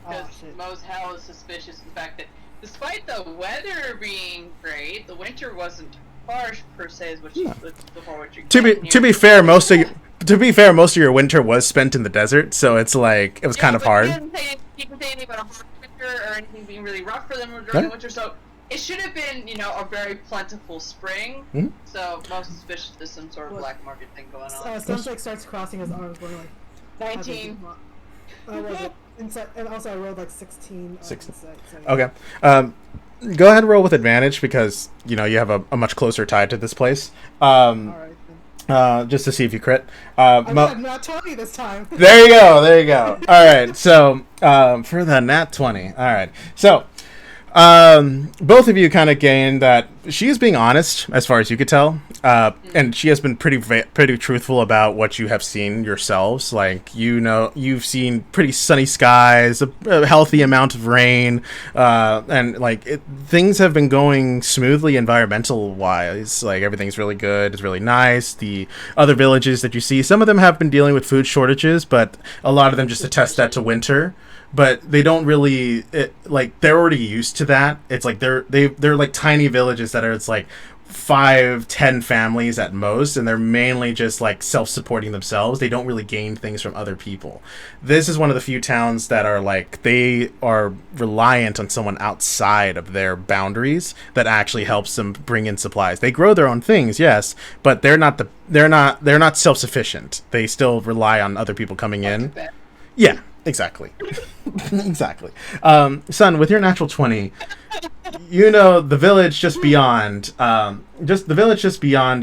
Because shit. Mo's hell is suspicious of the fact that despite the weather being great, the winter wasn't harsh per se, as what you before what you're To be fair, most of your winter was spent in the desert, so it's like it was kind of hard. He didn't say anything about a hard winter or anything being really rough for them during the winter, so it should have been, a very plentiful spring. Mm-hmm. So most suspicious there's some sort of black market thing going on. Sounds like starts crossing his arms, going like 19. And also I rolled like 16. 16. So Okay. Go ahead and roll with advantage because you have a much closer tie to this place. All right. Just to see if you crit. I'm not 20 this time. There you go. All right. So for the nat 20. All right. So both of you kind of gained that she is being honest as far as you could tell, and she has been pretty truthful about what you have seen yourselves. Like you've seen pretty sunny skies, a healthy amount of rain, and things have been going smoothly environmental wise. Like everything's really good, it's really nice. The other villages that you see, some of them have been dealing with food shortages, but a lot of them just attest that to winter. But they don't really they're already used to that. It's like they're like tiny villages that are it's like 5-10 families at most, and they're mainly just like self-supporting themselves. They don't really gain things from other people. This is one of the few towns that are like they are reliant on someone outside of their boundaries that actually helps them bring in supplies. They grow their own things, yes, but they're not self-sufficient. They still rely on other people coming in. Yeah. Exactly. Exactly. Son, with your natural 20, the village just beyond,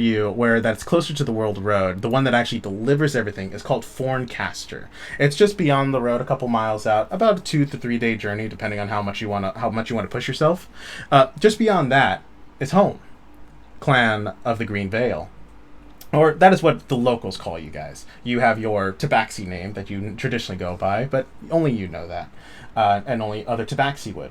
you, where that's closer to the World Road, the one that actually delivers everything, is called Forncaster. It's just beyond the road, a couple miles out, about a 2 to 3 day journey, depending on how much you want to push yourself. Just beyond that is home, Clan of the Green Vale. Or that is what the locals call you guys. You have your tabaxi name that you traditionally go by, but only you know that. And only other tabaxi would.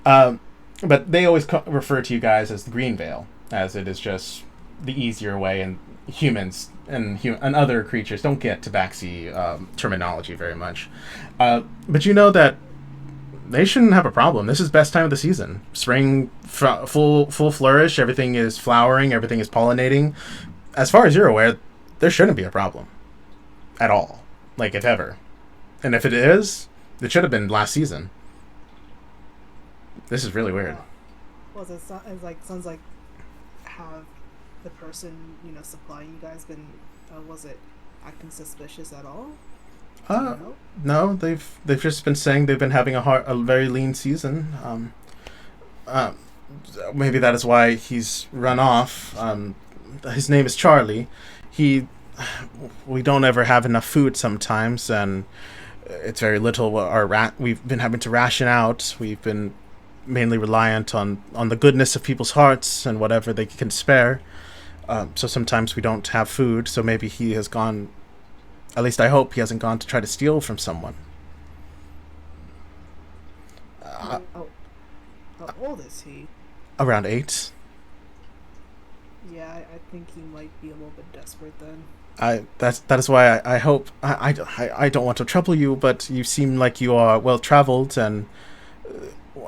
But they always refer to you guys as the Green Vale, as it is just the easier way, and humans and other creatures don't get tabaxi terminology very much. But you know that they shouldn't have a problem. This is best time of the season. Spring, full flourish, everything is flowering, everything is pollinating. As far as you're aware, there shouldn't be a problem at all, like if ever. And if it is, it should have been last season. This is really weird. Sounds like have the person supplying you guys been acting suspicious at all? No, they've just been saying they've been having a very lean season. Maybe that is why he's run off. His name is Charlie. We don't ever have enough food sometimes, and it's very little. We've been having to ration out. We've been mainly reliant on the goodness of people's hearts and whatever they can spare. So sometimes we don't have food. So maybe he has gone. At least I hope he hasn't gone to try to steal from someone. How old is he? Around 8. Yeah, I think he might be a little bit desperate then. That is why I hope I don't want to trouble you, but you seem like you are well traveled, and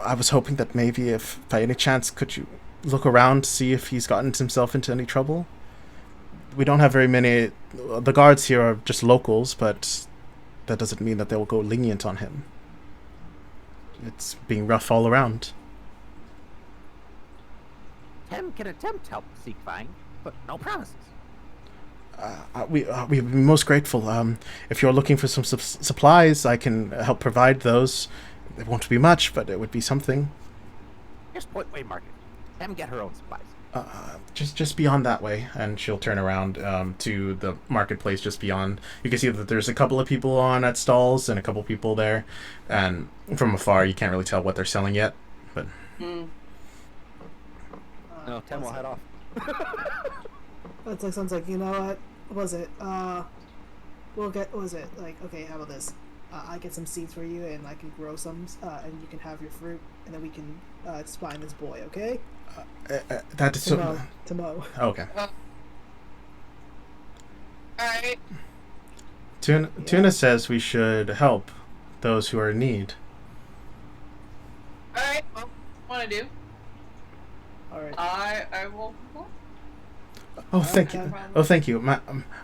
I was hoping that maybe if by any chance could you look around to see if he's gotten himself into any trouble. We don't have very many. The guards here are just locals, but that doesn't mean that they will go lenient on him. It's being rough all around. Tem can attempt help seek find, but no promises. We'd be most grateful. If you're looking for some supplies, I can help provide those. It won't be much, but it would be something. Just point way market. Tem get her own supplies. Just beyond that way, and she'll turn around to the marketplace just beyond. You can see that there's a couple of people at stalls and a couple of people there, and from afar you can't really tell what they're selling yet. But no, Tem will head off. Sounds like what was it? We'll get. What was it like? Okay, how about this? I get some seeds for you, and I can grow some, and you can have your fruit, and then we can find this boy. Okay? That is to mow. Okay. Alright. Tuna says we should help those who are in need. Alright, well, I want want to do, All right. I will. Oh, thank you. Oh, thank you.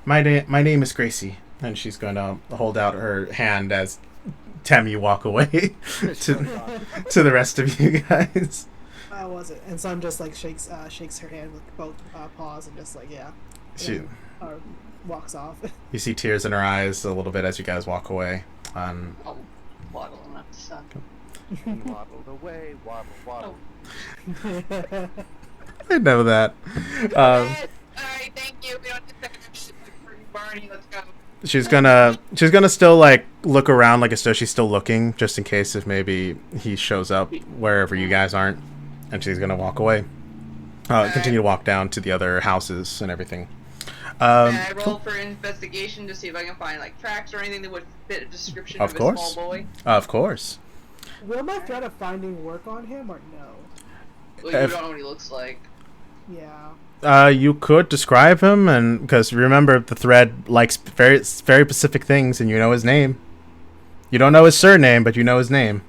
My name is Gracie, and she's going to hold out her hand as Tammy walk away to the rest of you guys. How was it? And Sun just like shakes her hand with both paws and just like She, walks off. you see tears in her eyes a little bit as you guys walk away. I'll waddle enough to Sun. He waddled away, waddle. I know that. Alright, thank you. We don't have to Barney, let's go. She's gonna still like look around like as though she's still looking, just in case if maybe he shows up wherever you guys aren't, and she's gonna walk away. Continue to walk down to the other houses and everything. Can I roll for investigation to see if I can find like tracks or anything that would fit a description of a small boy? Of course. Will my threat of finding work on him or no? Well, you don't know what he looks like. Yeah. You could describe him, and because remember the thread likes very specific things, and you know his name. You don't know his surname, but you know his name.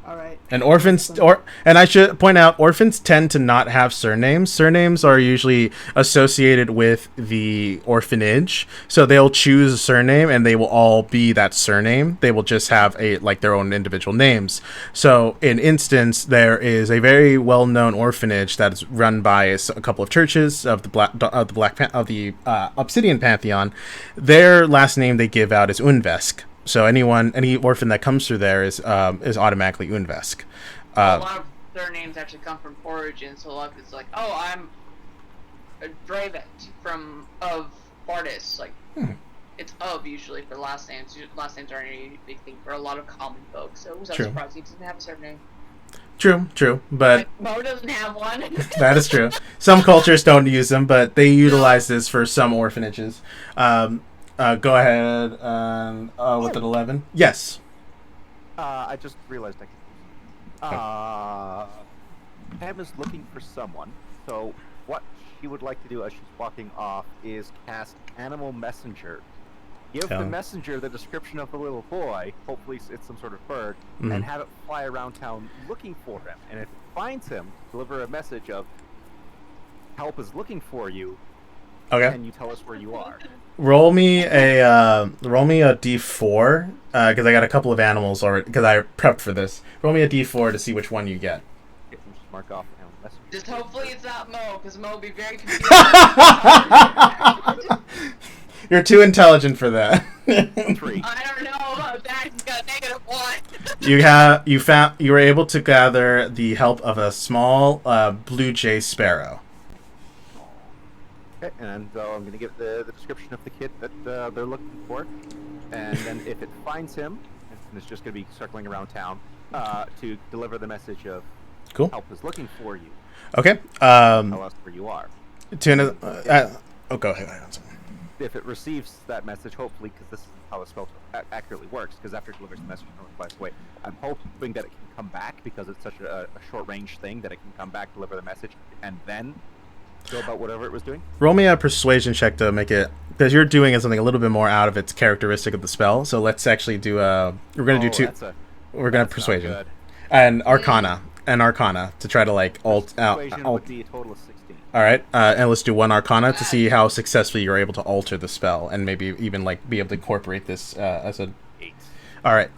All right. And and I should point out, orphans tend to not have surnames. Surnames are usually associated with the orphanage, so they'll choose a surname, and they will all be that surname. They will just have their own individual names. So, in instance, there is a very well-known orphanage that is run by a couple of churches of the Obsidian Pantheon. Their last name they give out is Unvesk. So any orphan that comes through there is automatically Unvesk. A lot of their names actually come from origin, so a lot of it's like, oh, I'm a Dravet of Bardis. Like, it's of usually for last names. Last names aren't any big thing for a lot of common folks, so it was surprised he doesn't have a surname. True, but Mo doesn't have one. that is true. Some cultures don't use them, but they utilize this for some orphanages. Go ahead with an 11. Yes. I just realized Pam is looking for someone, so what she would like to do as she's walking off is cast Animal Messenger. Give the messenger the description of the little boy, hopefully it's some sort of bird, and have it fly around town looking for him. And if it finds him, deliver a message of help is looking for you. Okay. And you tell us where you are. Roll me a d4 because I got a couple of animals already because I prepped for this. Roll me a d4 to see which one you get. Just mark off Animal Messenger. Just hopefully it's not Mo, because Mo will be very confused. You're too intelligent for that. 3. I don't know about that. He's got a -1. You were able to gather the help of a small blue jay sparrow. Okay, and I'm going to give the description of the kid that they're looking for, and then if it finds him, and it's just going to be circling around town, to deliver the message of cool. Help is looking for you. Okay. Tell us where you are. Tuna. Go ahead. If it receives that message, hopefully, because this is how a spell accurately works, because after it delivers the message, no one flies away. I'm hoping that it can come back, because it's such a short-range thing, that it can come back, deliver the message, and then go about whatever it was doing. Roll me a persuasion check to make it, because you're doing something a little bit more out of its characteristic of the spell. So let's actually do we're going to do 2. We're going to persuasion and arcana to try to like persuasion would be a total of 16. All right, and let's do 1 arcana to see how successfully you're able to alter the spell and maybe even like be able to incorporate this as a 8. All right.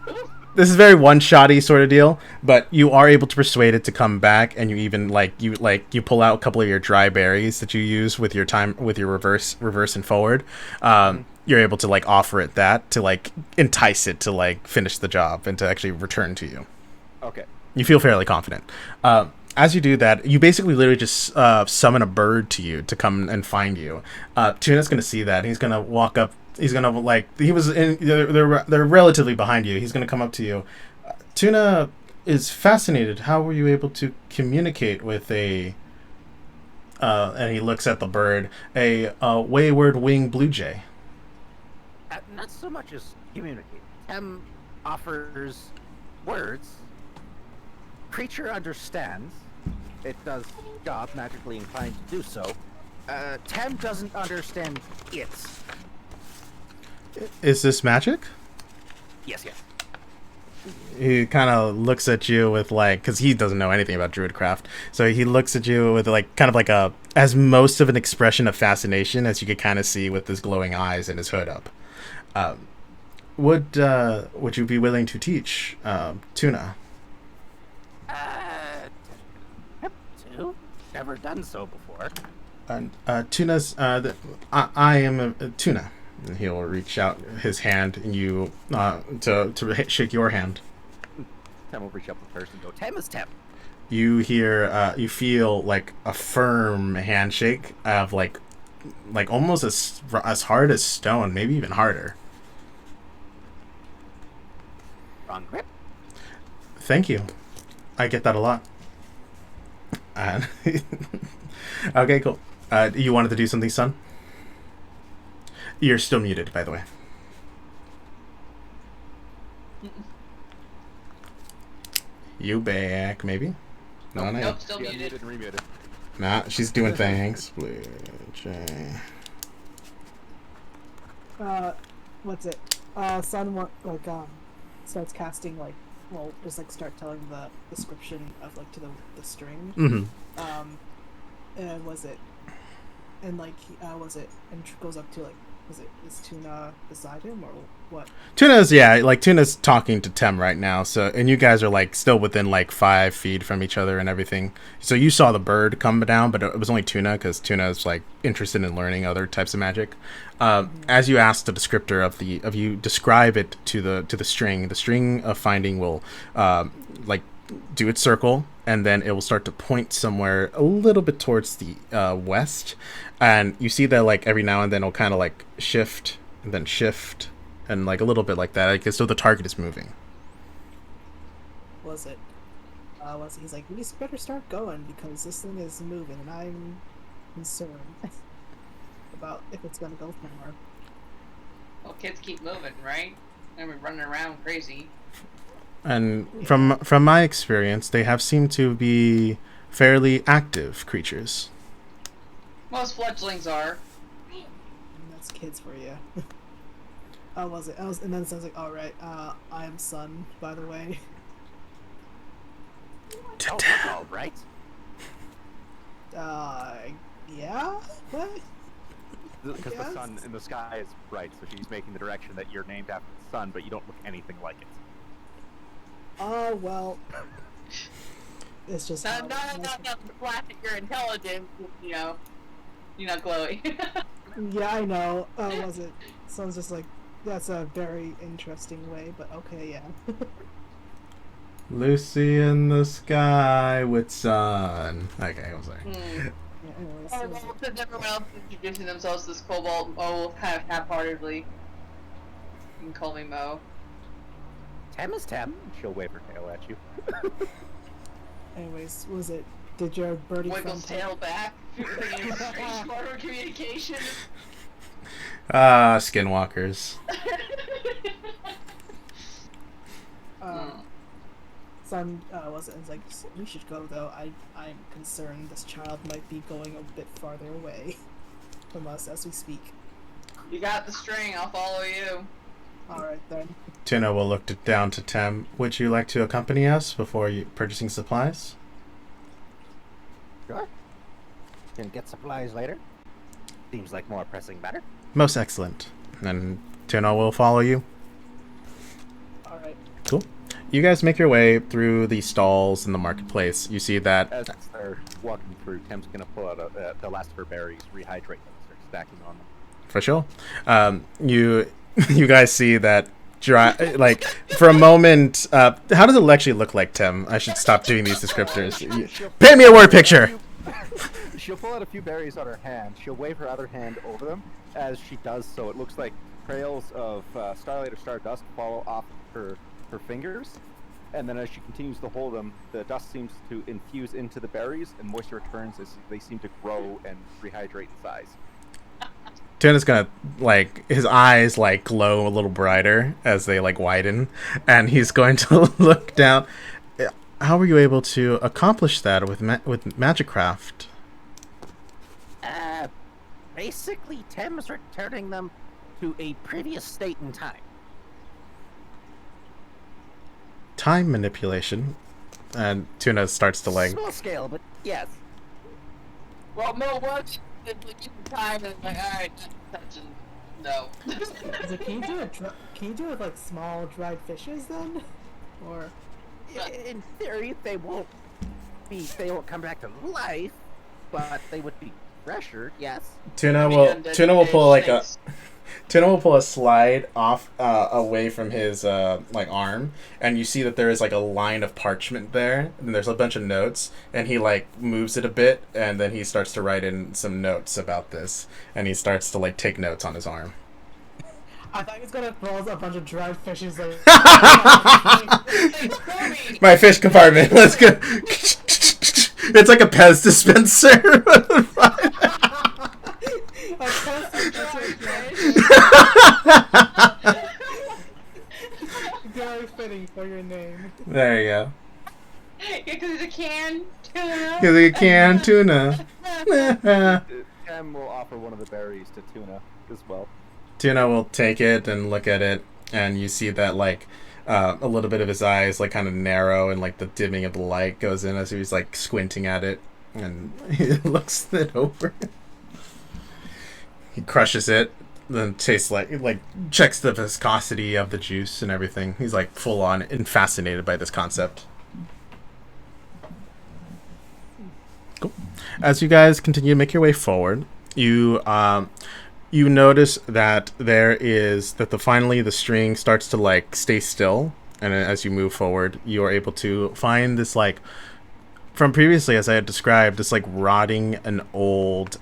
This is very one-shotty sort of deal, but you are able to persuade it to come back, and you even you pull out a couple of your dry berries that you use with your reverse and forward. You're able to like offer it that to like entice it to like finish the job and to actually return to you. Okay. You feel fairly confident. As you do that, you basically literally just summon a bird to you to come and find you. Tuna's going to see that. He's going to walk up. He's going to, they're relatively behind you. He's going to come up to you. Tuna is fascinated. How were you able to communicate with and he looks at the bird, a wayward winged blue jay? Not so much as communicate. Tem offers words. Creature understands. It does job, magically inclined to do so. Tem doesn't understand it. Is this magic? Yes. he kind of looks at you with like, because he doesn't know anything about druidcraft, so he looks at you with like kind of like a as most of an expression of fascination as you could kind of see with his glowing eyes and his hood up. Would you be willing to teach Tuna? Have to. Never done so before. Tuna's. I am a Tuna. And he'll reach out his hand and you to shake your hand. Tem will reach up with hers and go, Tem is Tem. You hear, you feel like a firm handshake of like almost as hard as stone, maybe even harder. Wrong grip. Thank you. I get that a lot. Okay, cool. You wanted to do something, son? You're still muted, by the way. You back, maybe? No, no. Nope, still yeah, muted. muted and remuted. Nah, she's doing things. What's it? Sun starts casting like, well, just like start telling the description of like to the string. Mm-hmm. And was it? And like, was it? And goes up to like, is Tuna beside him or what? Tuna's talking to Tem right now. So, and you guys are like still within like 5 feet from each other and everything. So you saw the bird come down, but it was only Tuna because Tuna is like interested in learning other types of magic. As you ask the descriptor of you describe it to the string of finding will like do its circle, and then it will start to point somewhere a little bit towards the west, and you see that like every now and then it'll kind of like shift and then shift and like a little bit like that, like, so the target is moving. Was it? He's like, we better start going because this thing is moving and I'm concerned about if it's gonna go somewhere. Well, kids keep moving, right? And we're running around crazy. And from my experience, they have seemed to be fairly active creatures. Most fledglings are. And that's kids for you. And then it sounds like, all right, I am Sun, by the way. Oh, that's all right. Yeah? What? Because the Yes. sun in the sky is bright, so she's making the direction that you're named after the sun, but you don't look anything like it. Well, it's just. Not flash at your intelligence, you know. You're not glowing. Yeah, I know. Was it? Sounds just like that's a very interesting way, but okay, yeah. Lucy in the sky with sun. Okay, I'm sorry. Yeah, anyways, Since everyone else is introducing themselves as Cobalt, Mo will kind of half-heartedly. You can call me Mo. Tem is Tem. She'll wave her tail at you. anyways, was it? Did your birdie Wiggles friend tail back. Smarter communication. Skinwalkers. Son, was it? It's like, we should go though. I'm concerned this child might be going a bit farther away from us as we speak. You got the string, I'll follow you. Alright then. Tuna will look down to Tem. Would you like to accompany us before purchasing supplies? Sure. Can get supplies later. Seems like more pressing matter. Most excellent. And Tuna will follow you. Alright. Cool. You guys make your way through the stalls in the marketplace. You see that As they're walking through, Tem's gonna pull out the last of her berries, rehydrate them, start stacking on them. for sure. You guys see that like for a moment. How does it actually look like, Tim? I should stop doing these descriptors. Paint me a word picture. She'll pull out a few berries on her hand. She'll wave her other hand over them. As she does so, it looks like trails of starlight or stardust fall off her fingers. And then as she continues to hold them, the dust seems to infuse into the berries, and moisture returns as they seem to grow and rehydrate in size. Tuna's gonna, like, his eyes, like, glow a little brighter as they, like, widen, and he's going to look down. How were you able to accomplish that with Magicraft? Basically, Tim's returning them to a previous state in time. time manipulation. And Tuna starts to like. Small scale, but yes. Well, Mo works. It's like you can time and like, all right, touching. No. So can you do it? Can you do it with like small dried fishes then, or? In theory, they won't come back to life, but they would be fresher. Yes. Tuna will pull like a. Tuna will pull a slide off away from his like arm, and you see that there is like a line of parchment there, and there's a bunch of notes, and he like moves it a bit, and then he starts to write in some notes about this, and he starts to like take notes on his arm. I thought he was gonna pull a bunch of dried fishes like. My fish compartment. Let's go. It's like a Pez dispenser. Very fitting for your name. There you go. Yeah, because it's a canned tuna. Because a canned tuna. Tem will offer one of the berries to Tuna as well. Tuna will take it and look at it, and you see that like a little bit of his eyes like kind of narrow, and like the dimming of the light goes in as he's like squinting at it, and he looks it over. He crushes it, then tastes like checks the viscosity of the juice and everything. He's like full on and fascinated by this concept. Cool. As you guys continue to make your way forward, you notice that finally the string starts to like stay still, and as you move forward, you are able to find this like from previously, as I had described, this like rotting an old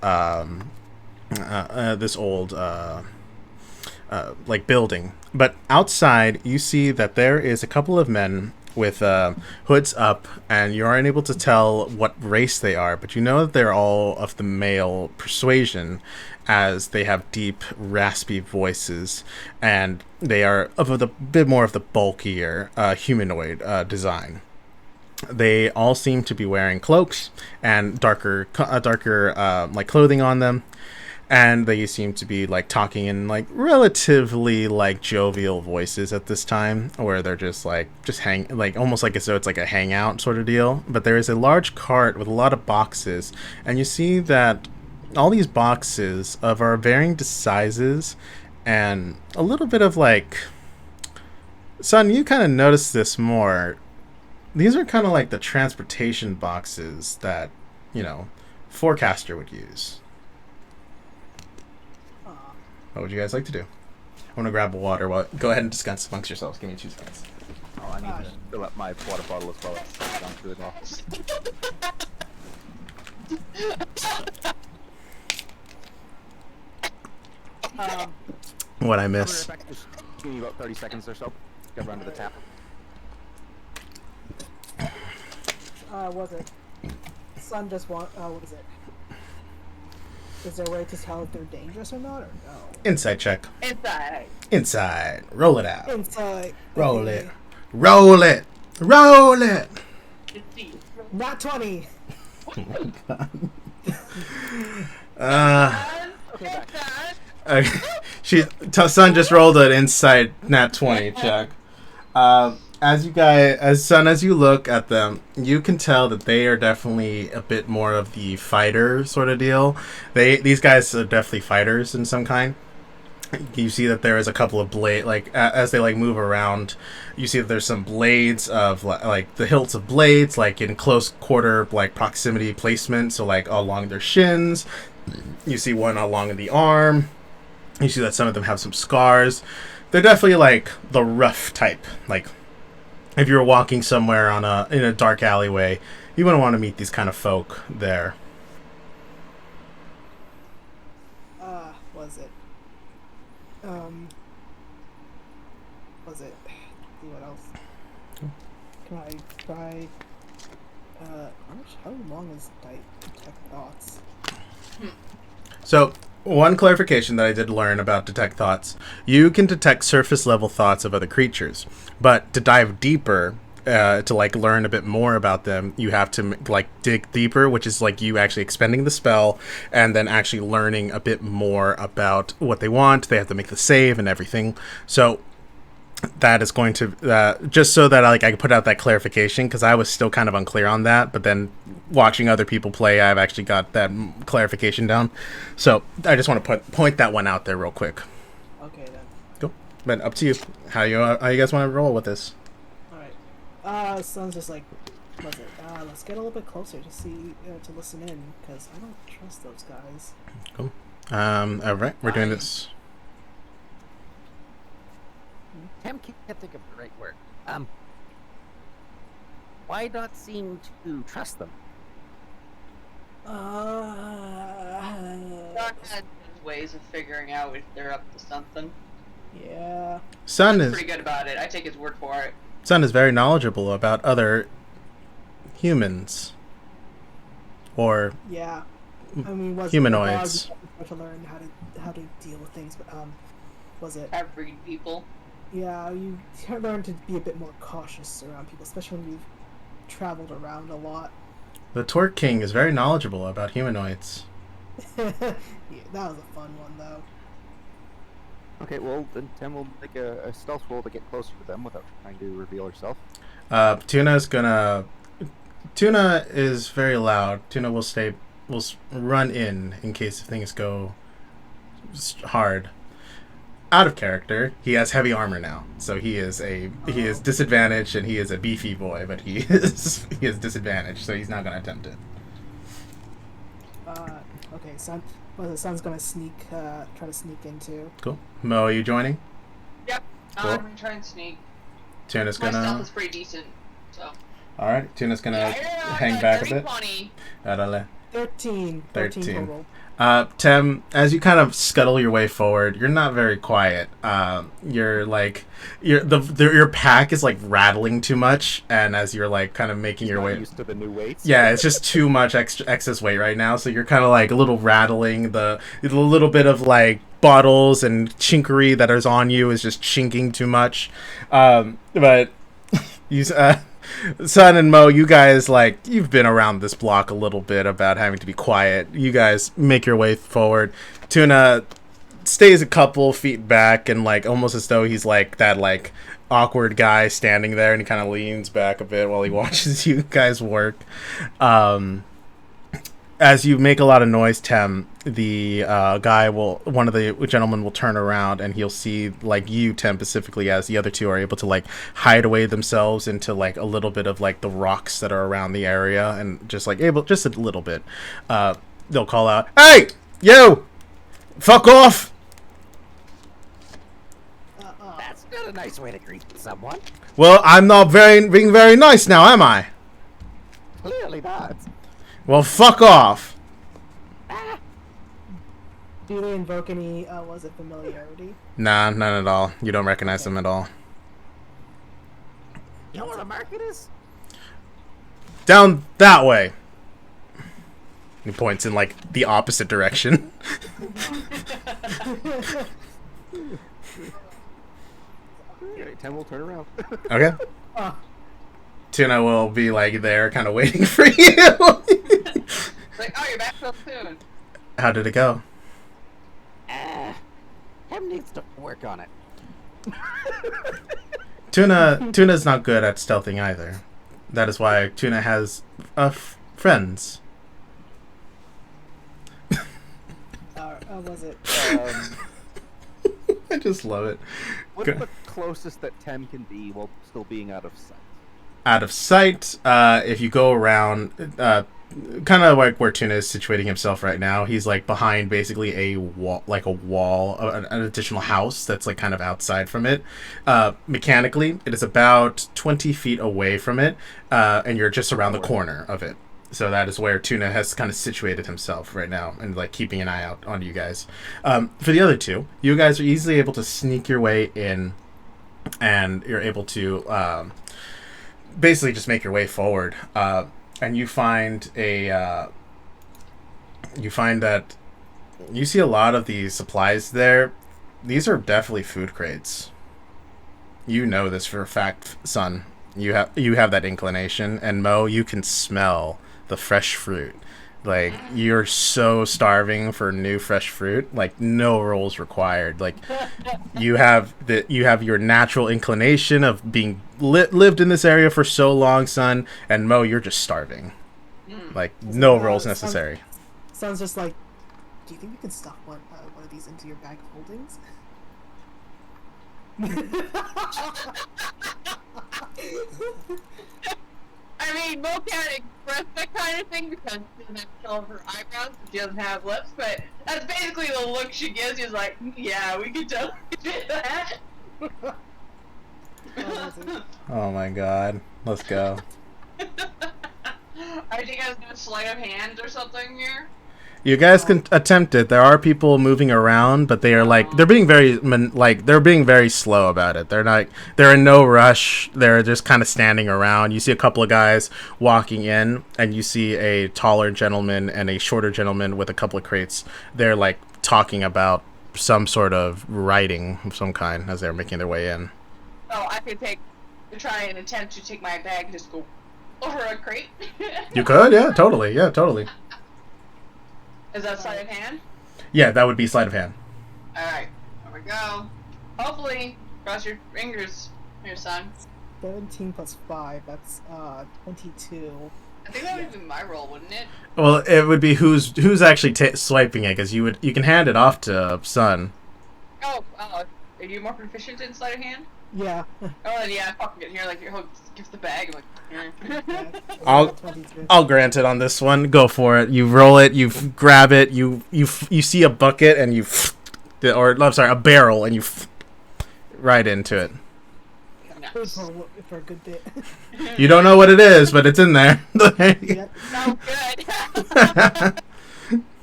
like building. But outside, you see that there is a couple of men with hoods up, and you aren't able to tell what race they are, but you know that they're all of the male persuasion, as they have deep, raspy voices, and they are of a bit more of the bulkier humanoid design. They all seem to be wearing cloaks and darker like clothing on them, and they seem to be like talking in like relatively like jovial voices at this time, where they're just hang like almost like as though it's like a hangout sort of deal. But there is a large cart with a lot of boxes, and you see that all these boxes are varying sizes, and a little bit of like, son, you kind of notice this more. These are kind of like the transportation boxes that, Forecaster would use. What would you guys like to do? I want to grab a water. Go ahead and discuss amongst yourselves. Give me 2 seconds. Oh, I need to fill up my water bottle as well. It's gone through it all. What I miss? Just give me about 30 seconds or so. Get around to the tap. Was it? Sun just what is it? Is there a way to tell if they're dangerous or not, or no? Inside check. Inside. Inside. Roll it out. Inside. Roll it. Roll it. Roll it. Not 20. Oh my god. Sun just rolled an inside nat 20 check. As you look at them, you can tell that they are definitely a bit more of the fighter sort of deal. These guys are definitely fighters in some kind. You see that there is a couple of blade, like as they like move around, you see that there's some blades of like the hilts of blades, like in close quarter like proximity placement. So like along their shins, you see one along the arm. You see that some of them have some scars. They're definitely like the rough type, like. If you were walking somewhere in a dark alleyway, you wouldn't want to meet these kind of folk there. Was it? Was it? What else? Can I try? How long is detect thoughts? So, one clarification that I did learn about detect thoughts: you can detect surface level thoughts of other creatures, but to dive deeper, to like learn a bit more about them, you have to like dig deeper, which is like you actually expending the spell and then actually learning a bit more about what they want. They have to make the save and everything. So that is going to just so that I can put out that clarification, because I was still kind of unclear on that, but then watching other people play, I've actually got that clarification down. So I just want to point that one out there real quick. Okay then. Cool. But up to you. How you guys want to roll with this? All right. Son's just like, what's it? Let's get a little bit closer to see to listen in, because I don't trust those guys. Cool. All right, we're doing this. Tim can't think of the right word. Why not seem to trust them? Doc had ways of figuring out if they're up to something. Yeah. Son He's is pretty good about it. I take his word for it. Son is very knowledgeable about other humans, or Yeah. I mean, was humanoids. to learn how to deal with things, but was it? Have breed people. Yeah, you learn to be a bit more cautious around people, especially when you've traveled around a lot. The Twerk King is very knowledgeable about humanoids. Yeah, that was a fun one though. Okay, well then Tem will make a stealth roll to get closer to them without trying to reveal herself. Tuna is very loud. Tuna will run in case things go hard. Out of character, he has heavy armor now, so he is disadvantaged, and he is a beefy boy, but he is disadvantaged, so he's not going to attempt it. Okay, Son's gonna try to sneak into. Cool. Mo, are you joining? Yep. Cool. I'm gonna try and sneak. Tuna's My stealth gonna. is pretty decent, so. All right, Tuna's gonna Yeah, hang back a bit. 20. Árale. 13 total. Tem, as you kind of scuttle your way forward, you're not very quiet. Your pack is like rattling too much, and as you're like kind of making your way Used to the new weights. yeah, it's just too much excess weight right now, so you're kind of like a little rattling. The little bit of like bottles and chinkery that is on you is just chinking too much. But you Son and Mo, you guys, like, you've been around this block a little bit about having to be quiet. You guys make your way forward. Tuna stays a couple feet back, and like almost as though he's like that like awkward guy standing there, and he kind of leans back a bit while he watches you guys work. As you make a lot of noise, Tem, the one of the gentlemen will turn around, and he'll see like you, Tem, specifically, as the other two are able to like hide away themselves into like a little bit of like the rocks that are around the area, and just a little bit. They'll call out, "Hey, you! Fuck off!" That's not a nice way to greet someone. Well, I'm not being very nice now, am I? Clearly not. Well, fuck off. Do they invoke any, familiarity? Nah, none at all. You don't recognize them at all. You know where the market is? Down that way. He points in like the opposite direction. Okay, Tem will turn around. Okay. Tuna will be like there, kind of waiting for you. Like, oh, you're back so soon. How did it go? Tim needs to work on it. Tuna's not good at stealthing either. That is why Tuna has friends. Was it? I just love it. What's the closest that Tem can be while still being out of sight? Out of sight, if you go around, kind of like where Tuna is situating himself right now, he's like behind basically a wall, an additional house that's like kind of outside from it. Mechanically, it is about 20 feet away from it, and you're just around the corner of it. So that is where Tuna has kind of situated himself right now, and like keeping an eye out on you guys. For the other two, you guys are easily able to sneak your way in, and you're able to basically just make your way forward. And you find that you see a lot of these supplies there. These are definitely food crates. You know this for a fact, Son. You have that inclination, and Mo, you can smell the fresh fruit Like, you're so starving for new fresh fruit. Like, no rolls required. Like, you have your natural inclination of being lived in this area for so long, son. And Mo, you're just starving. Like, no rolls necessary. Sounds just like. Do you think we can stuff one of these into your bag of holdings? I mean, Mo can't express that kind of thing because she doesn't have to of her eyebrows and she doesn't have lips, but that's basically the look she gives. She's like, yeah, we could totally do that. Oh my god. Let's go. I think I was doing sleight of hand or something here. You guys can attempt it. There are people moving around, but they are they're being very slow about it. They're in no rush. They're just kind of standing around. You see a couple of guys walking in, and you see a taller gentleman and a shorter gentleman with a couple of crates. They're like talking about some sort of writing of some kind as they're making their way in. Oh, I could try and attempt to take my bag and just go over a crate. You could, yeah, totally. Is that sleight of hand? Yeah, that would be sleight of hand. Alright, here we go. Hopefully, cross your fingers, here, son. 17 plus 5, that's 22. I think that would be my roll, wouldn't it? Well, it would be who's actually swiping it, because you can hand it off to Sun. Oh, are you more proficient in sleight of hand? Yeah. Oh, then yeah, fucking get here, like, give the bag, I'm like, I'll grant it on this one. Go for it. You roll it. You grab it. You see a bucket and you, a barrel and you right into it. Nice. For a good bit. You don't know what it is, but it's in there. Yep. Sounds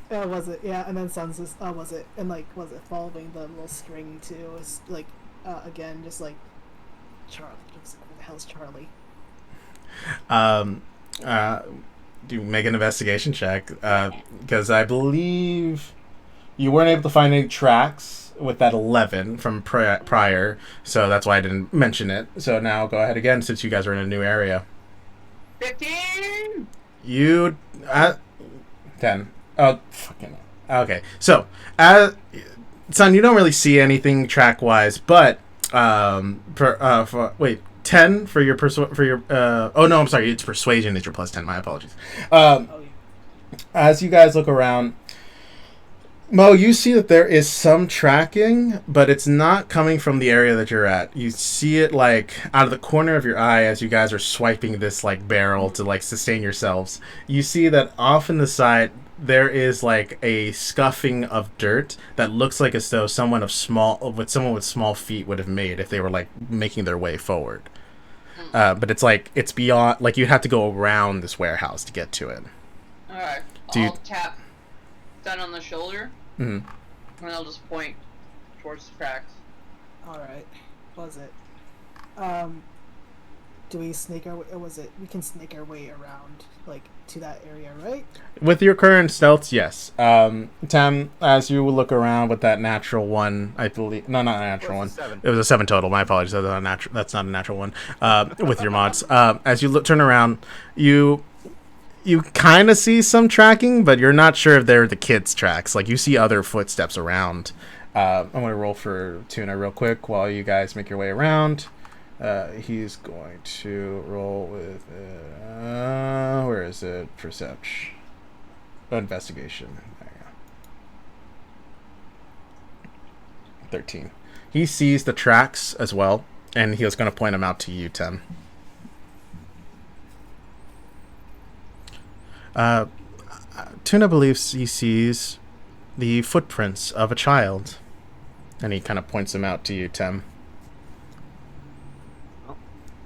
good. Was it? Yeah, and then Sun's just, was it? And like, was it following the little string too? It was like, again, just like, Charlie. Who the hell's Charlie? Do make an investigation check, because I believe you weren't able to find any tracks with that 11 from prior, so that's why I didn't mention it. So now go ahead again, since you guys are in a new area. 15! You 10. Oh, fucking okay. So, son, you don't really see anything track wise, but 10 for your oh no, I'm sorry, it's persuasion is your plus 10. My apologies. As you guys look around, Mo, you see that there is some tracking, but it's not coming from the area that you're at. You see it like out of the corner of your eye as you guys are swiping this like barrel to like sustain yourselves. You see that off in the side there is like a scuffing of dirt that looks like as though someone with small feet would have made if they were like making their way forward. But it's beyond, like you have to go around this warehouse to get to it. Alright, I'll tap Sun on the shoulder, and I'll just point towards the tracks. Alright, was it? Do we sneak our way, or was it, we can sneak our way around, like, to that area, right? With your current stealth, yes. Tam, as you look around with that natural one, I believe, no, not a natural one. It was a 7 total. My apologies. That's not a natural one. With your mods, as you turn around, you kind of see some tracking, but you're not sure if they're the kids' tracks. Like, you see other footsteps around. I'm gonna roll for Tuna real quick while you guys make your way around. He's going to roll with where is it? Perception. Investigation. There you go. 13. He sees the tracks as well, and he was going to point them out to you, Tim. Tuna believes he sees the footprints of a child, and he kind of points them out to you, Tim.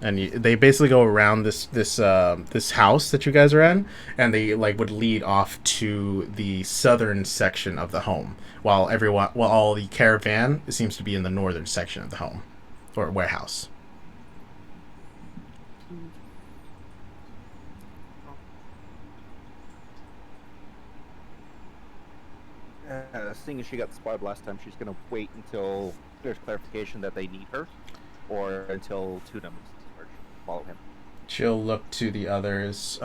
And they basically go around this house that you guys are in, and they like would lead off to the southern section of the home, while all the caravan seems to be in the northern section of the home or warehouse. Seeing as she got spotted last time, she's gonna wait until there's clarification that they need her, or until Tuna follow him. She'll look to the others.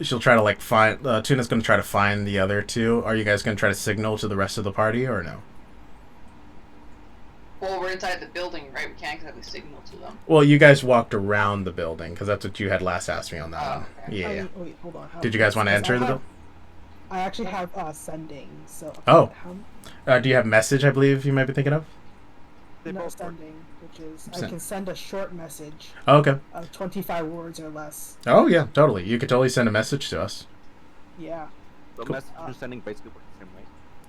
she'll try to like find. Tuna's gonna try to find the other two. Are you guys gonna try to signal to the rest of the party or no? Well, we're inside the building, right? We can't exactly signal to them. Well, you guys walked around the building because that's what you had last asked me on that one. Okay. Yeah. Wait, hold on. Did you guys want to enter the building? I actually have sending. So. Oh. Do you have message? I believe you might be thinking of. No, sending, which is I Send. can send a short message. Oh, okay. Of 25 words or less. Oh yeah, totally. You could totally send a message to us. Yeah. The Cool. message sending basically works the same way.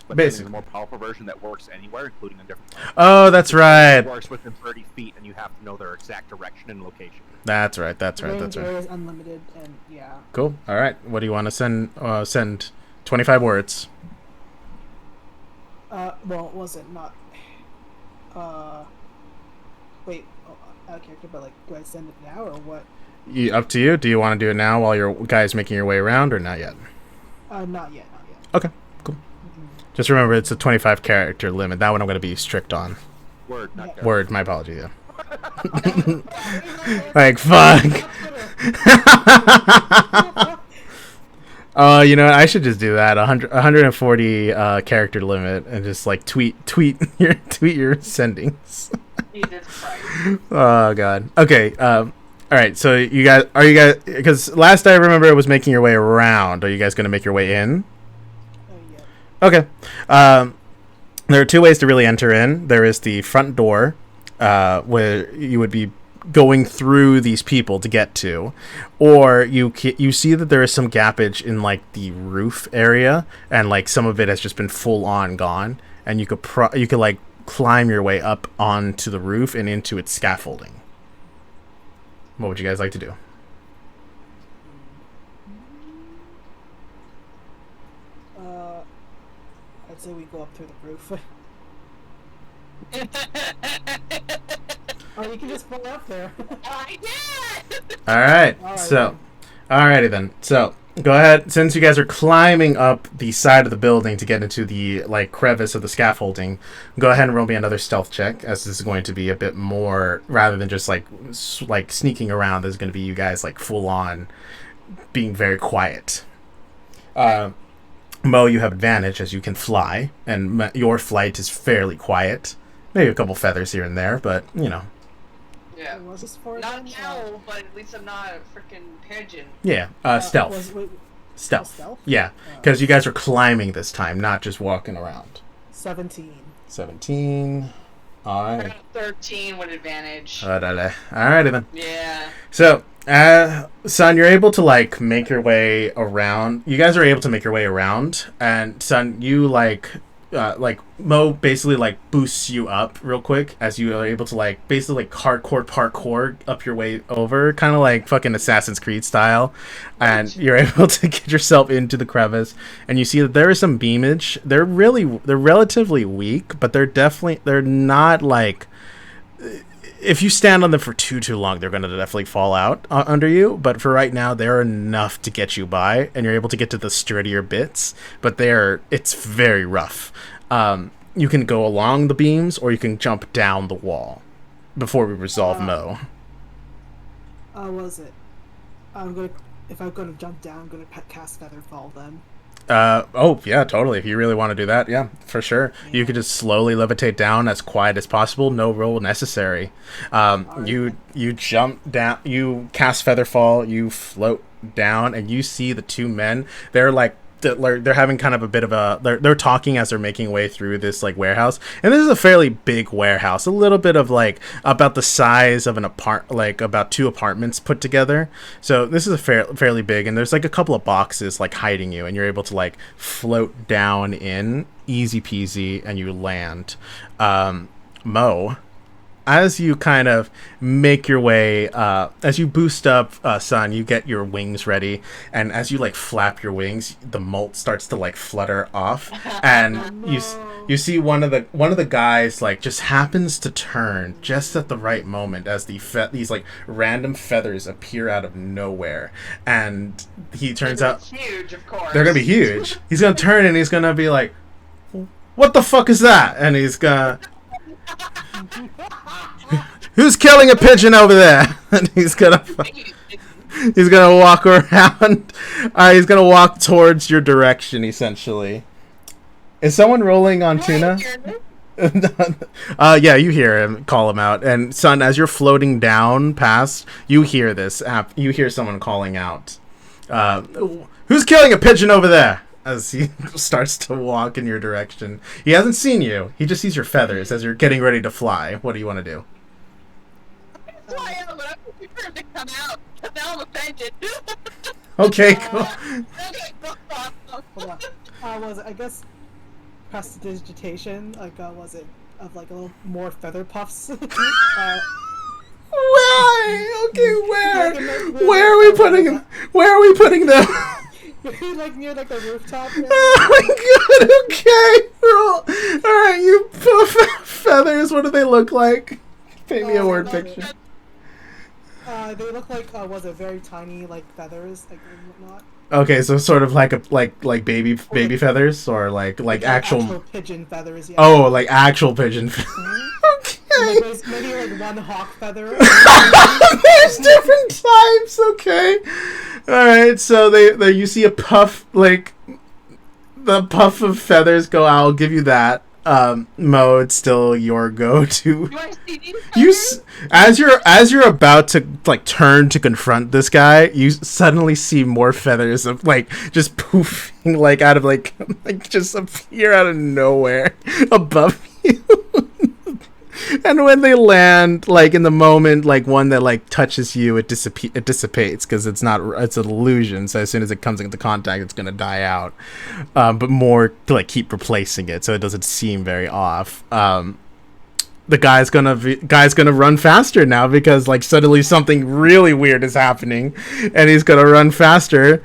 But Basically. there's a more powerful version that works anywhere, including on different planets. Oh, that's right. It works within 30 feet, and you have to know their exact direction and location. That's right. That's right. That's Range right. is unlimited, and yeah. Cool. All right. What do you want to send? Send 25 words. Well, was it not? Wait, out of character, but like, do I send it now or what? Up to you. Do you want to do it now while your guys making your way around, or not yet? Not yet. Okay. Cool. Just remember, it's a 25 character limit. That one I'm going to be strict on. Word, not Yeah. character. Word. My apology. Yeah. Like fuck. You know what? I should just do that. 140 character limit, and just like tweet your sendings. Jesus Christ. Oh god. Okay. All right. So you guys because last I remember it was making your way around. Are you guys going to make your way in? Yeah. Okay. There are two ways to really enter in. There is the front door, where you would be going through these people to get to, or you see that there is some gappage in like the roof area, and like some of it has just been full on gone, and you could like climb your way up onto the roof and into its scaffolding. What would you guys like to do? I'd say we go up through the roof. Oh, you can just fly up there. I did! All right. Alright, So, alrighty then. So, go ahead. Since you guys are climbing up the side of the building to get into the like crevice of the scaffolding, go ahead and roll me another stealth check, as this is going to be a bit more rather than just like sneaking around. There's going to be you guys like full on being very quiet. Mo, you have advantage as you can fly, and your flight is fairly quiet. Maybe a couple feathers here and there, but you know. Yeah. What was this for? Not again? now, but at least I'm not a freaking pigeon. Yeah. Stealth. Wait, Stealth. stealth? Yeah, because you guys are climbing this time, not just walking around. 17. 17. All I right. got 13 with advantage. Alrighty then. Yeah. So, son, you're able to like make your way around. You guys are able to make your way around, and son, you like Mo basically like boosts you up real quick as you are able to like basically like hardcore parkour up your way over, kind of like fucking Assassin's Creed style, and you're able to get yourself into the crevice, and you see that there is some beamage. They're relatively weak, but they're not like. If you stand on them for too long, they're going to definitely fall out under you. But for right now, they're enough to get you by, and you're able to get to the sturdier bits. But it's very rough. You can go along the beams, or you can jump down the wall before we resolve Mo. What is it? If I'm gonna jump down, I'm gonna cast Featherfall then. Oh yeah, totally. If you really want to do that, yeah, for sure. Yeah. You could just slowly levitate down as quiet as possible. No roll necessary. You jump down. You cast Featherfall. You float down, and you see the two men. They're having kind of a bit of a. They're talking as they're making way through this like warehouse, and this is a fairly big warehouse. A little bit of like about the size of about 2 apartments put together. So this is fairly big, and there's like a couple of boxes like hiding you, and you're able to like float down in easy peasy, and you land. Mo, as you kind of make your way, as you boost up, son, you get your wings ready, and as you like flap your wings, the molt starts to like flutter off, and you see one of the guys like just happens to turn just at the right moment as these like random feathers appear out of nowhere, and he turns out huge, of course. they're gonna be huge. He's gonna turn and he's gonna be like, "What the fuck is that?" And he's gonna. Who's killing a pigeon over there? And he's gonna. He's gonna walk around. He's gonna walk towards your direction, essentially. Is someone rolling on Tuna? Yeah, you hear him call him out. And son, as you're floating down past, you hear this. You hear someone calling out. Who's killing a pigeon over there? As he starts to walk in your direction. He hasn't seen you. He just sees your feathers as you're getting ready to fly. What do you want to do? Fly out, but I'm waiting for him to come out. Because now I'm offended. Okay, cool. Hold on. Was it, I guess prestidigitation, like was it of like a little more feather puffs? Why? Okay, where are we putting him? Where are we putting them? Like near like the rooftop. Oh my god, okay. Alright, you puff feathers, what do they look like? Paint me a word picture. They look like was it very tiny like feathers, like and whatnot. Okay, so sort of like baby feathers, or like actual pigeon feathers. Yeah. Oh, like actual pigeon feathers. Okay. Like, maybe like one hawk feather. There's different types. Okay. All right. So they you see a puff, like the puff of feathers go out. I'll give you that. Mo, it's still your go-to. Do I see these As you're about to like turn to confront this guy, you suddenly see more feathers of like just poofing like out of like just appear out of nowhere above you. And when they land, like in the moment, like one that like touches you, it dissipates because it's an illusion. So as soon as it comes into contact, it's gonna die out. But more to like keep replacing it, so it doesn't seem very off. The guy's gonna run faster now because like suddenly something really weird is happening, and he's gonna run faster.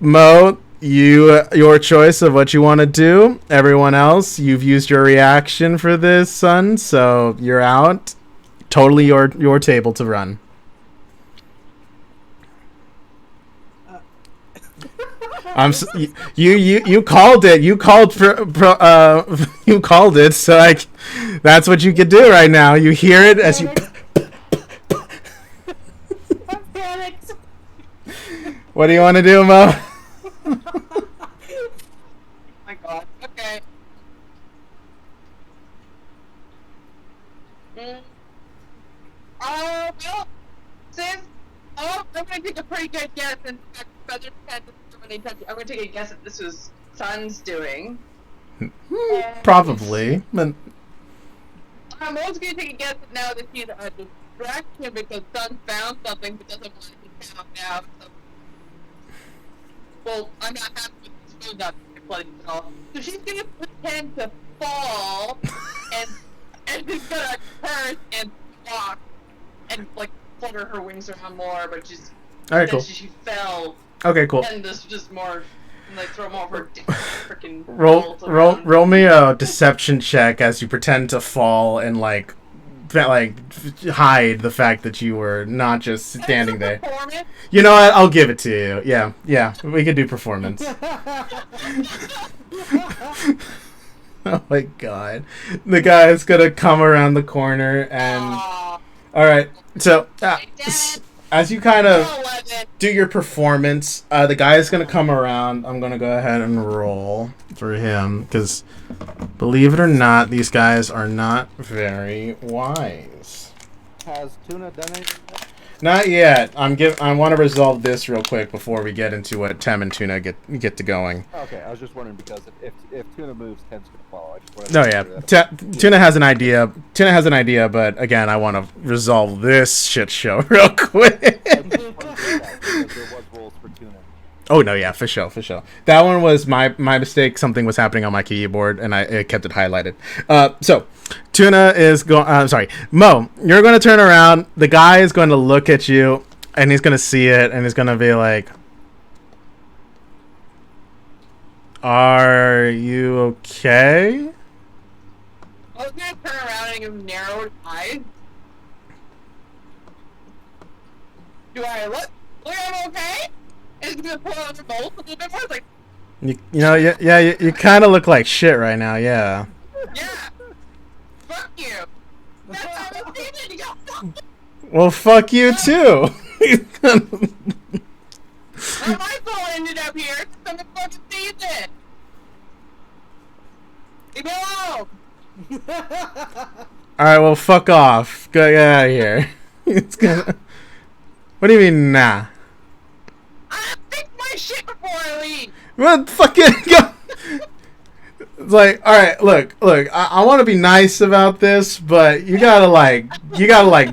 Mo, your choice of what you want to do. Everyone else, you've used your reaction for this, son, so you're out. Totally your table to run. You called it. You called you called it. So that's what you could do right now. You hear it as you. I'm panicked. What do you want to do, Mo? Oh my god. Okay. Well, since I'm gonna take a pretty good guess, and feather I'm gonna take a guess that this was Sun's doing. Probably, but I'm also gonna take a guess that now that she's a distraction because Sun found something but doesn't want to count now. So, well, I'm not happy with this food not flooding at all. So she's gonna pretend to fall and she's gonna curse and walk and like flutter her wings around more, but she's alright, cool. she fell. Okay, cool. And this just more like throw more of her freaking roll me a deception check as you pretend to fall and like hide the fact that you were not just standing there. You know what? I'll give it to you. Yeah, we could do performance. Oh my god, the guy is gonna come around the corner and. All right, so as you kind of do your performance, the guy is gonna come around. I'm gonna go ahead and roll for him because, believe it or not, these guys are not very wise. Has Tuna done anything yet? Not yet. I want to resolve this real quick before we get into what Tem and Tuna get to going. Okay, I was just wondering because if Tuna moves, Tem's gonna follow. I just wanted No, to yeah. Tuna has an idea. Tuna has an idea, but again, I want to resolve this shit show real quick. I just wanted to say that because there was rules for Tuna. Oh no, yeah, for sure. That one was my mistake. Something was happening on my keyboard, and I kept it highlighted. So Tuna is going. Sorry, Mo. You're going to turn around. The guy is going to look at you, and he's going to see it, and he's going to be like, "Are you okay?" I was gonna turn around and give narrowed eyes. Do I look I'm okay? Is gonna pull out the bolt a little bit more? Like, You know, yeah, you kind of look like shit right now, yeah. yeah. Fuck you. That's how I was thinking. You go, fuck. Well, fuck you too. ended up here. I'm the fucking season. Leave me alone. All right, well, fuck off. Get out of here. It's gonna. What do you mean, nah? I fix my shit before I leave. What fucking go? It's like, all right, look. I want to be nice about this, but you gotta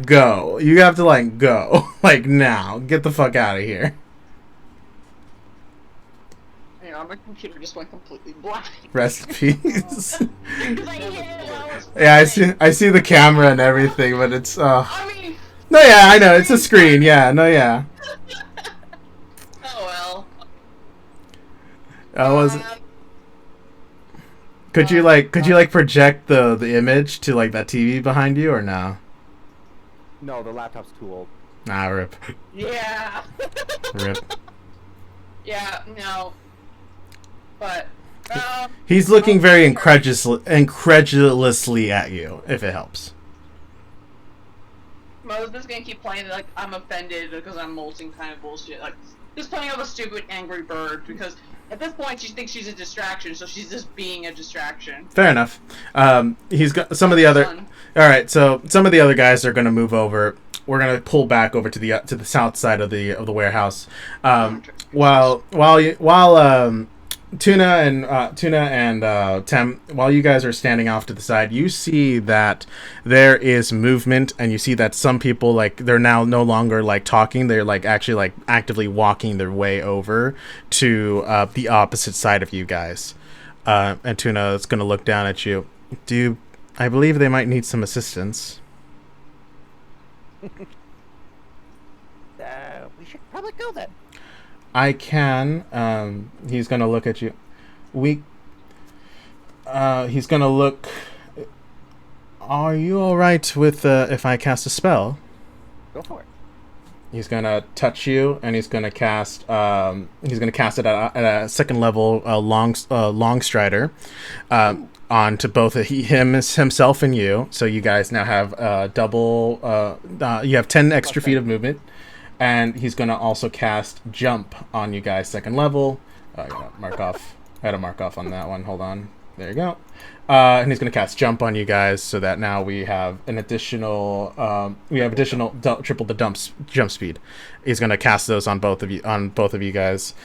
go. You have to go, like now. Get the fuck out of here. You know, my computer just went completely black. Rest in peace. Because I hit it while I was Yeah, I see the camera and everything, but it's I mean, no, yeah, I know it's a screen. Yeah, no, yeah. oh well. I wasn't. Could you project the image to that TV behind you or no? No, the laptop's too old. Nah, rip. Yeah. Rip. Yeah, no. But He's looking very incredulously at you, if it helps. Moses gonna keep playing like I'm offended because I'm molting kind of bullshit. Like just playing up a stupid angry bird because at this point she thinks she's a distraction, so she's just being a distraction. Fair enough. He's got some of the other. All right, so some of the other guys are going to move over. We're going to pull back over to the south side of the warehouse. While Tuna and Tem, while you guys are standing off to the side, you see that there is movement, and you see that some people they're now no longer talking. They're actually actively walking their way over to the opposite side of you guys. And Tuna is going to look down at you. I believe they might need some assistance. We should probably go then. I can. He's gonna look at you. He's gonna look. Are you all right with if I cast a spell? Go for it. He's gonna touch you, and he's gonna cast. He's gonna cast it at a second level long strider, onto both himself and you. So you guys now have double. You have 10 extra feet of movement. And he's going to also cast Jump on you guys, second level. I had to mark off on that one. Hold on. There you go. And he's going to cast Jump on you guys so that now we have an additional... triple the jump speed. He's going to cast those on both of you guys.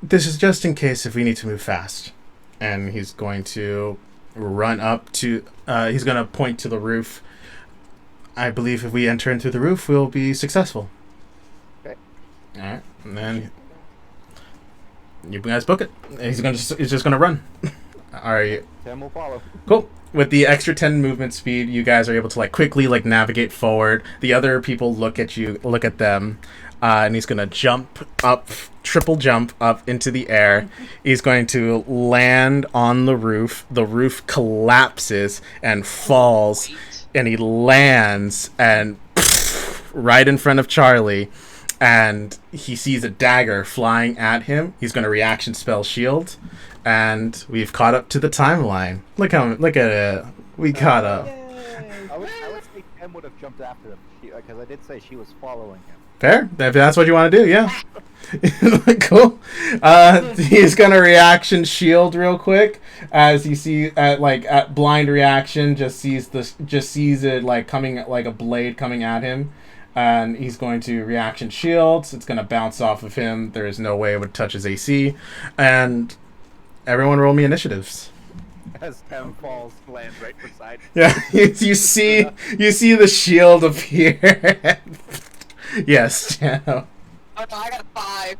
This is just in case if we need to move fast. And he's going to run up to... he's going to point to the roof. I believe if we enter into the roof, we'll be successful. All right, and then you guys book it. He's just gonna run. All right. 10 will follow. Cool. With the extra 10 movement speed, you guys are able to quickly navigate forward. The other people look at them, and he's gonna jump up, triple jump up into the air. He's going to land on the roof. The roof collapses and falls, and he lands and right in front of Charlie. And he sees a dagger flying at him. He's going to reaction spell shield. And we've caught up to the timeline. Look at it. We caught up. I would say Em would have jumped after him, because I did say she was following him. Fair. If that's what you want to do, yeah. Cool. He's going to reaction shield real quick. As you see, at blind reaction, just sees it coming, like a blade coming at him. And he's going to reaction shields. It's going to bounce off of him. There is no way it would touch his AC. And everyone roll me initiatives. As Tem falls, lands right beside him. Yeah, you see the shield appear. Yes, Jano. Oh no, I got 5.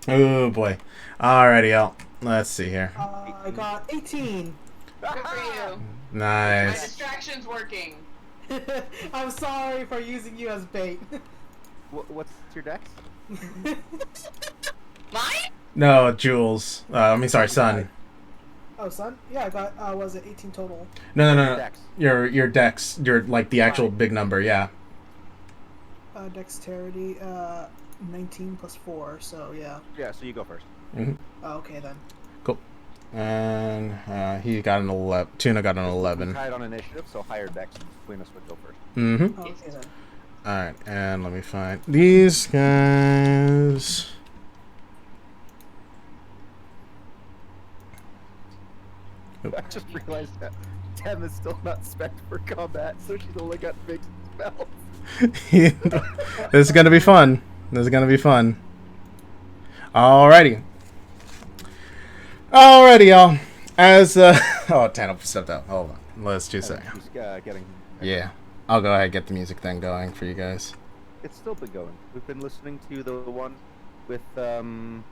Oh boy. Alrighty, let's see here. I got 18. Good for you. My Nice. distraction's working. I'm sorry for using you as bait. What's your dex? Mine? No, Jules. Sorry, Sun. Oh, son? Yeah, I got, was it 18 total? No. Dex. Your dex. Your the actual big number. Yeah. Dexterity, 19 plus 4, so yeah. Yeah, so you go first. Mm-hmm. Oh, okay then. Cool. And he got an 11. Tuna got an 11. Tied on initiative, so higher dex. Between us would go first. Mm-hmm. Oh, okay then. All right, and let me find these guys. I just realized that Tem is still not spec for combat, so she's only got big spells. This is gonna be fun. This is gonna be fun. Alrighty, y'all. As oh, Tana stepped out. Hold on. Let's just say. She's getting. Yeah, I'll go ahead and get the music thing going for you guys. It's still been going. We've been listening to the one with Land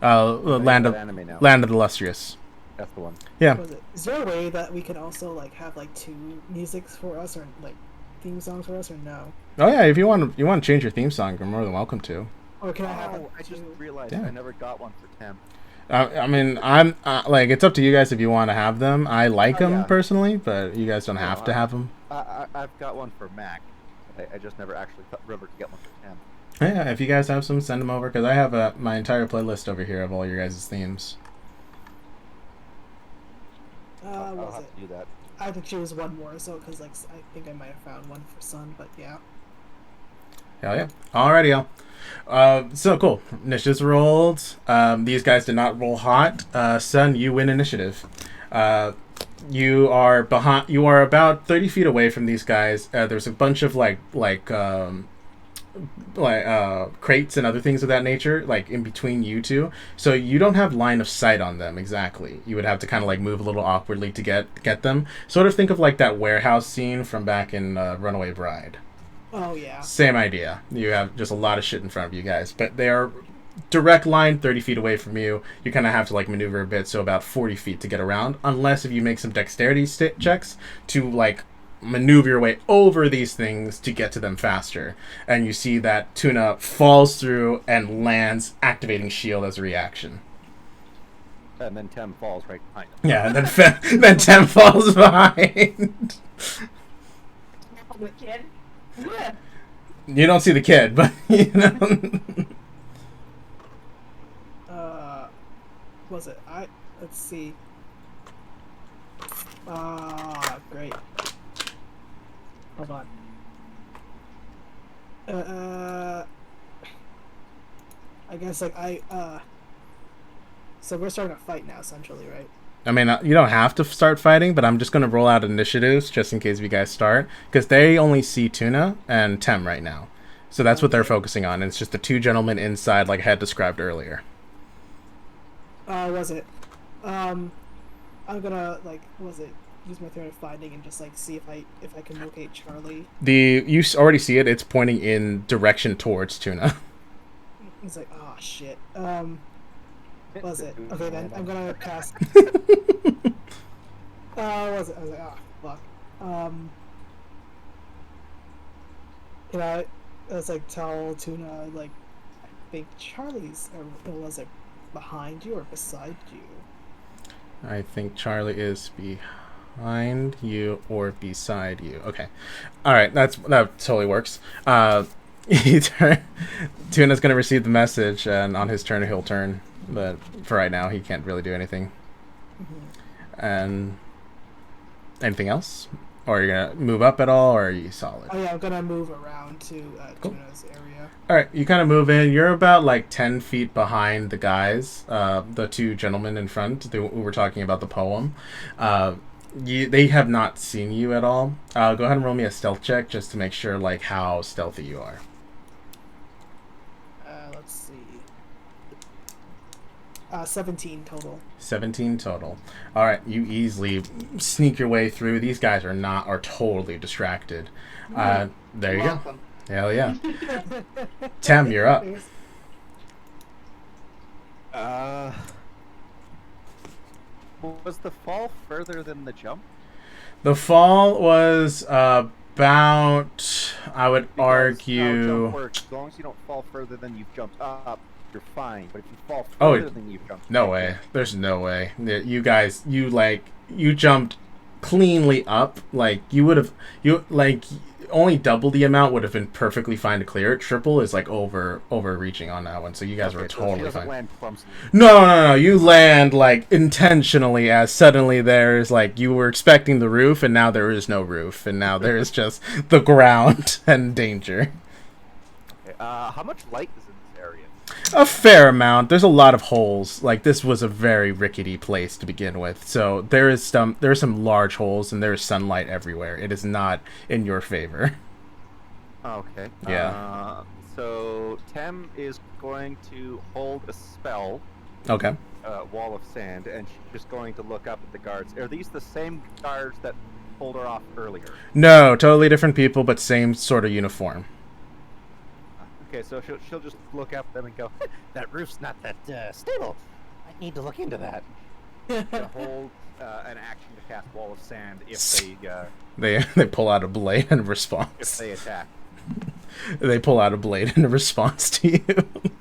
of anime now. Land of the Lustrous. That's the one. Yeah. Is there a way that we can also like have like 2 musics for us, or like theme songs for us, or no? Oh yeah, if you want to change your theme song, you're more than welcome to. Or can I have? Oh, I just realized Yeah. I never got one for Tem. I mean, I'm like, it's up to you guys if you want to have them. I like them yeah. personally, but you guys don't have to have them. I've got one for Mac. I just never actually remembered to get one for Tem. Yeah, if you guys have some, send them over, because I have my entire playlist over here of all your guys' themes. I'll Was have it? to do that. I have to choose one more, so because like I think I might have found one for Sun, but yeah. Hell yeah. Alrighty, y'all. So cool. Initiatives rolled. These guys did not roll hot. Sun, you win initiative. You are behind. You are about 30 feet away from these guys. There's a bunch of crates and other things of that nature, like in between you two. So you don't have line of sight on them exactly. You would have to kind of like move a little awkwardly to get them. Sort of think of like that warehouse scene from back in Runaway Bride. Oh yeah. Same idea. You have just a lot of shit in front of you guys, but they are direct line 30 feet away from you. You kind of have to like maneuver a bit, so about 40 feet to get around, unless if you make some dexterity checks to like maneuver your way over these things to get to them faster. And you see that Tuna falls through and lands, activating shield as a reaction. And then Tem falls right behind him. Yeah, and then Tem falls behind. The kid. You don't see the kid, but you know. Was it? Let's see. Great. Hold on. I guess like so we're starting a fight now, essentially, right? I mean, you don't have to start fighting, but I'm just going to roll out initiatives just in case you guys start, because they only see Tuna and Tem right now. So that's what they're focusing on. And it's just the 2 gentlemen inside, like I had described earlier. Was it? I'm gonna use my turn of finding and just like see if I can locate Charlie. You already see it. It's pointing in direction towards Tuna. He's like, oh shit. Was it? Okay, then I'm gonna cast. Was it? I was like, oh fuck. Can I? Let's like tell Tuna like, I think Charlie's, or was it behind you or beside you? I think Charlie is behind you or beside you. Okay. All right. That totally works. Tuna's going to receive the message, and on his turn, he'll turn. But for right now, he can't really do anything. Mm-hmm. And anything else? Or are you going to move up at all, or are you solid? Oh yeah, I'm gonna move around to Cool. Tuna's area. All right, you kind of move in. You're about like 10 feet behind the guys, the 2 gentlemen in front who were talking about the poem. They have not seen you at all. Go ahead and roll me a stealth check just to make sure like how stealthy you are. Let's see. 17 total. 17 total. All right, you easily sneak your way through. These guys are totally distracted. There you go. Welcome. Hell yeah. Tem, you're up. Was the fall further than the jump? The fall was about, I would Because how argue. jump works, as long as you don't fall further than you've jumped up, you're fine. But if you fall Oh, further than you've jumped, No way. There's no way. You guys, you jumped cleanly up. Like, only double the amount would have been perfectly fine to clear it. Triple is like overreaching on that one. So you guys were so she totally doesn't fine. land clumsily. No. You land like intentionally, as suddenly there's like you were expecting the roof, and now there is no roof, and now there is just the ground and danger. Okay, how much light is in this area? A fair amount. There's a lot of holes. Like, this was a very rickety place to begin with. So there are some large holes, and there is sunlight everywhere. It is not in your favor. Okay. Yeah. So Tem is going to hold a spell, Okay. wall of sand, and she's just going to look up at the guards. Are these the same guards that pulled her off earlier? No, totally different people, but same sort of uniform. Okay, so she'll just look up at them and go, That roof's not that stable. I need to look into that. to hold an action to cast wall of sand if They pull out a blade in response. they attack. They pull out a blade in response to you.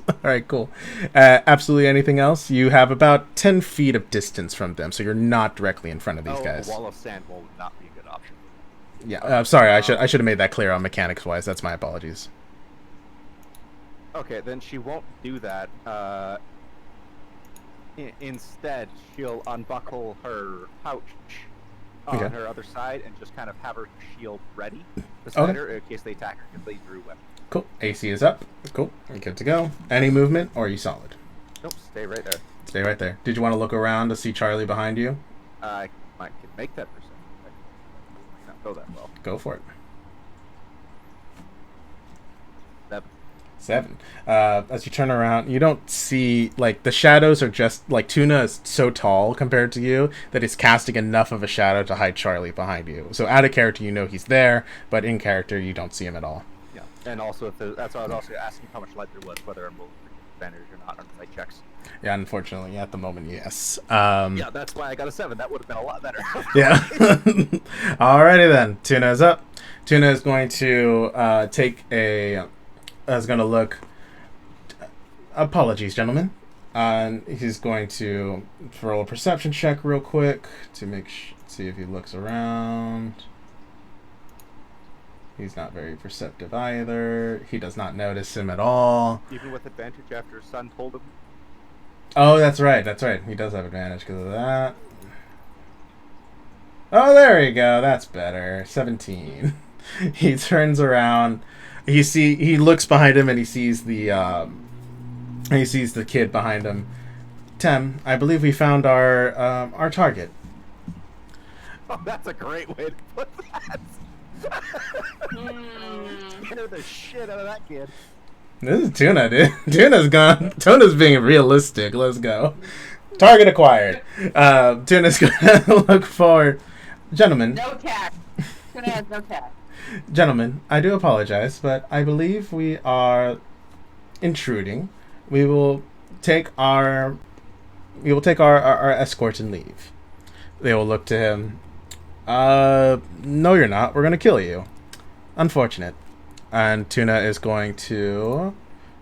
All right, cool. Absolutely anything else? You have about 10 feet of distance from them, so you're not directly in front of these guys. The wall of sand will not be a good option. Yeah, sorry, I should have made that clear on mechanics-wise. That's my apologies. Okay, then she won't do that. Instead, she'll unbuckle her pouch on Okay. her other side and just kind of have her shield ready beside her in case they attack her because they drew weapons. Cool. AC is up. Cool. You're good to go. Any movement, or are you solid? Nope, stay right there. Stay right there. Did you want to look around to see Charlie behind you? I can make that percent. Might not go that well. Go for it. 7. 7. As you turn around, you don't see, like, the shadows are just, like, Tuna is so tall compared to you that it's casting enough of a shadow to hide Charlie behind you. So out of character, you know he's there, but in character, you don't see him at all. Yeah, and also that's why I was also asking how much light there was, whether I'm rolling advantage or not on light checks. Yeah, unfortunately, at the moment, yes. Yeah, that's why I got a 7. That would have been a lot better. Yeah. Alrighty then. Tuna is up. Tuna is going to take a... is going to look... Apologies, gentlemen. He's going to roll a perception check real quick to see if he looks around. He's not very perceptive either. He does not notice him at all. Even with advantage after his son told him. Oh, that's right. That's right. He does have advantage because of that. Oh, there you go. That's better. 17. He turns around. He looks behind him and he sees the kid behind him. Tem, I believe we found our target. Oh, that's a great way to put that. Scare the shit out of that kid. This is Tuna, dude. Tuna's gone. Tuna's being realistic. Let's go. Target acquired. Tuna's gonna look forward. Gentlemen. No tact. Tuna has no tact. Gentlemen, I do apologize, but I believe we are intruding. We will take our escort and leave. They will look to him. No, you're not. We're gonna kill you. Unfortunate. And Tuna is going to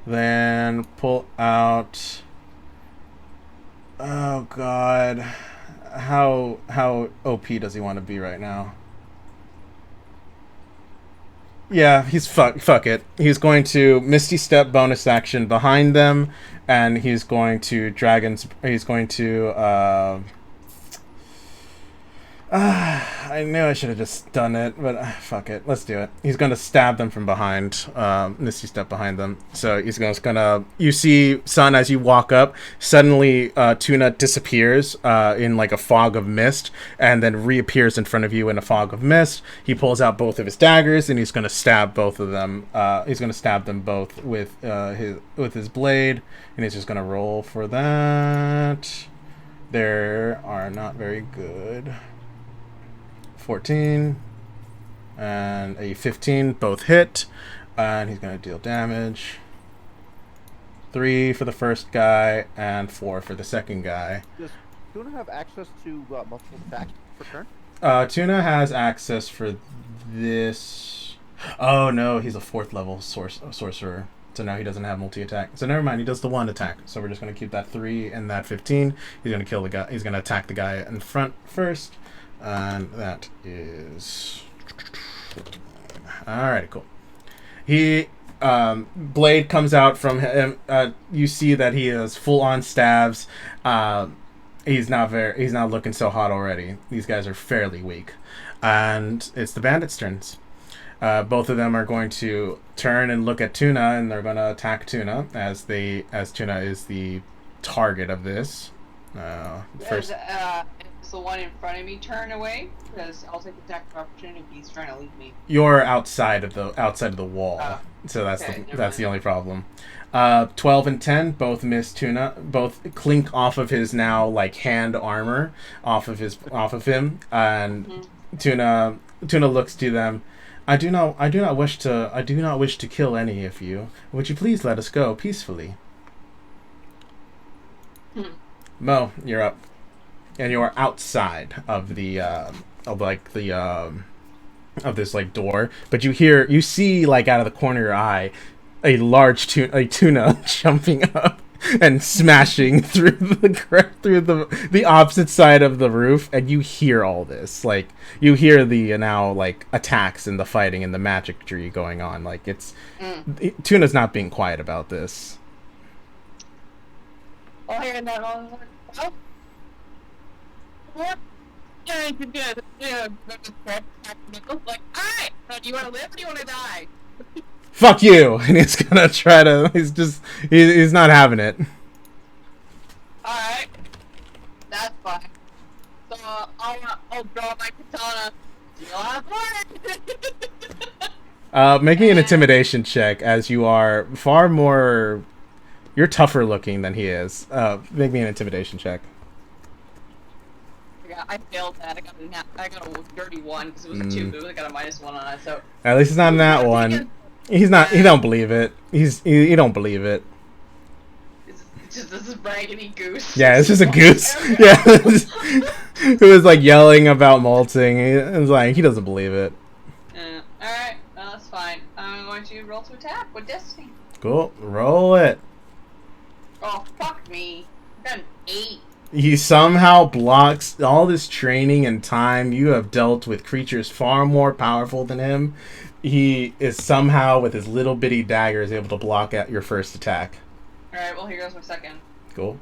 then pull out. Oh God, how OP does he want to be right now? Yeah, he's fuck it. He's going to Misty Step bonus action behind them, and he's going to I knew I should have just done it, but fuck it. Let's do it. He's going to stab them from behind, Misty Step behind them. So he's gonna you see, Sun, as you walk up, suddenly Tuna disappears in like a fog of mist, and then reappears in front of you in a fog of mist. He pulls out both of his daggers, and he's going to stab both of them. He's going to stab them both with his blade, and he's just going to roll for that. They are not very good. 14 and a 15 both hit, and he's going to deal damage. 3 for the first guy and 4 for the second guy. Does Tuna have access to multiple attacks per turn? Tuna has access for this. Oh no, he's a 4th level sorcerer, so now he doesn't have multi-attack. So never mind, he does the 1 attack. So we're just going to keep that 3 and that 15. He's going to kill the guy. He's going to attack the guy in front first. And that is... Alright, cool. He, blade comes out from him. You see that he has full-on stabs. He's not looking so hot already. These guys are fairly weak. And it's the bandits' turns. Both of them are going to turn and look at Tuna, and they're going to attack Tuna as Tuna is the target of this. First, Does the one in front of me turn away? Because I'll take attack of opportunity if he's trying to leave me. you're outside of the wall, so that's the only problem. 12 and 10 both miss Tuna, both clink off of his now like hand armor off of him, and Tuna looks to them. I do not wish to kill any of you. Would you please let us go peacefully? Mo, you're up, and you're outside of the of this like door, but you see like out of the corner of your eye a large tuna jumping up and smashing through the opposite side of the roof, and you hear all this. Like, you hear the now like attacks and the fighting and the magicry going on. Like, Tuna's not being quiet about this. I'll hear that all. Well, what? Yeah, you did. Yeah, like, alright, do you want to live or do you want to die? Fuck you! And he's gonna try to. He's not having it. Alright, that's fine. So I'll draw my katana. You'll have fun. Make me an intimidation check, as you are far more. You're tougher looking than he is. Make me an intimidation check. Yeah, I failed that. I got a dirty 1 because it was a 2, but I got a -1 on it. So at least it's not in that one. He's not. He don't believe it. He don't believe it. It's just this is raggedy goose. Yeah, it's just a goose. Yeah, who was like yelling about molting. It's like he doesn't believe it. All right, well, that's fine. I'm going to roll to attack with Destiny. Cool. Roll it. Oh, fuck me. I've done 8. He somehow blocks all this training and time. You have dealt with creatures far more powerful than him. He is somehow, with his little bitty dagger, is able to block out your first attack. Alright, well, here goes my second. Cool.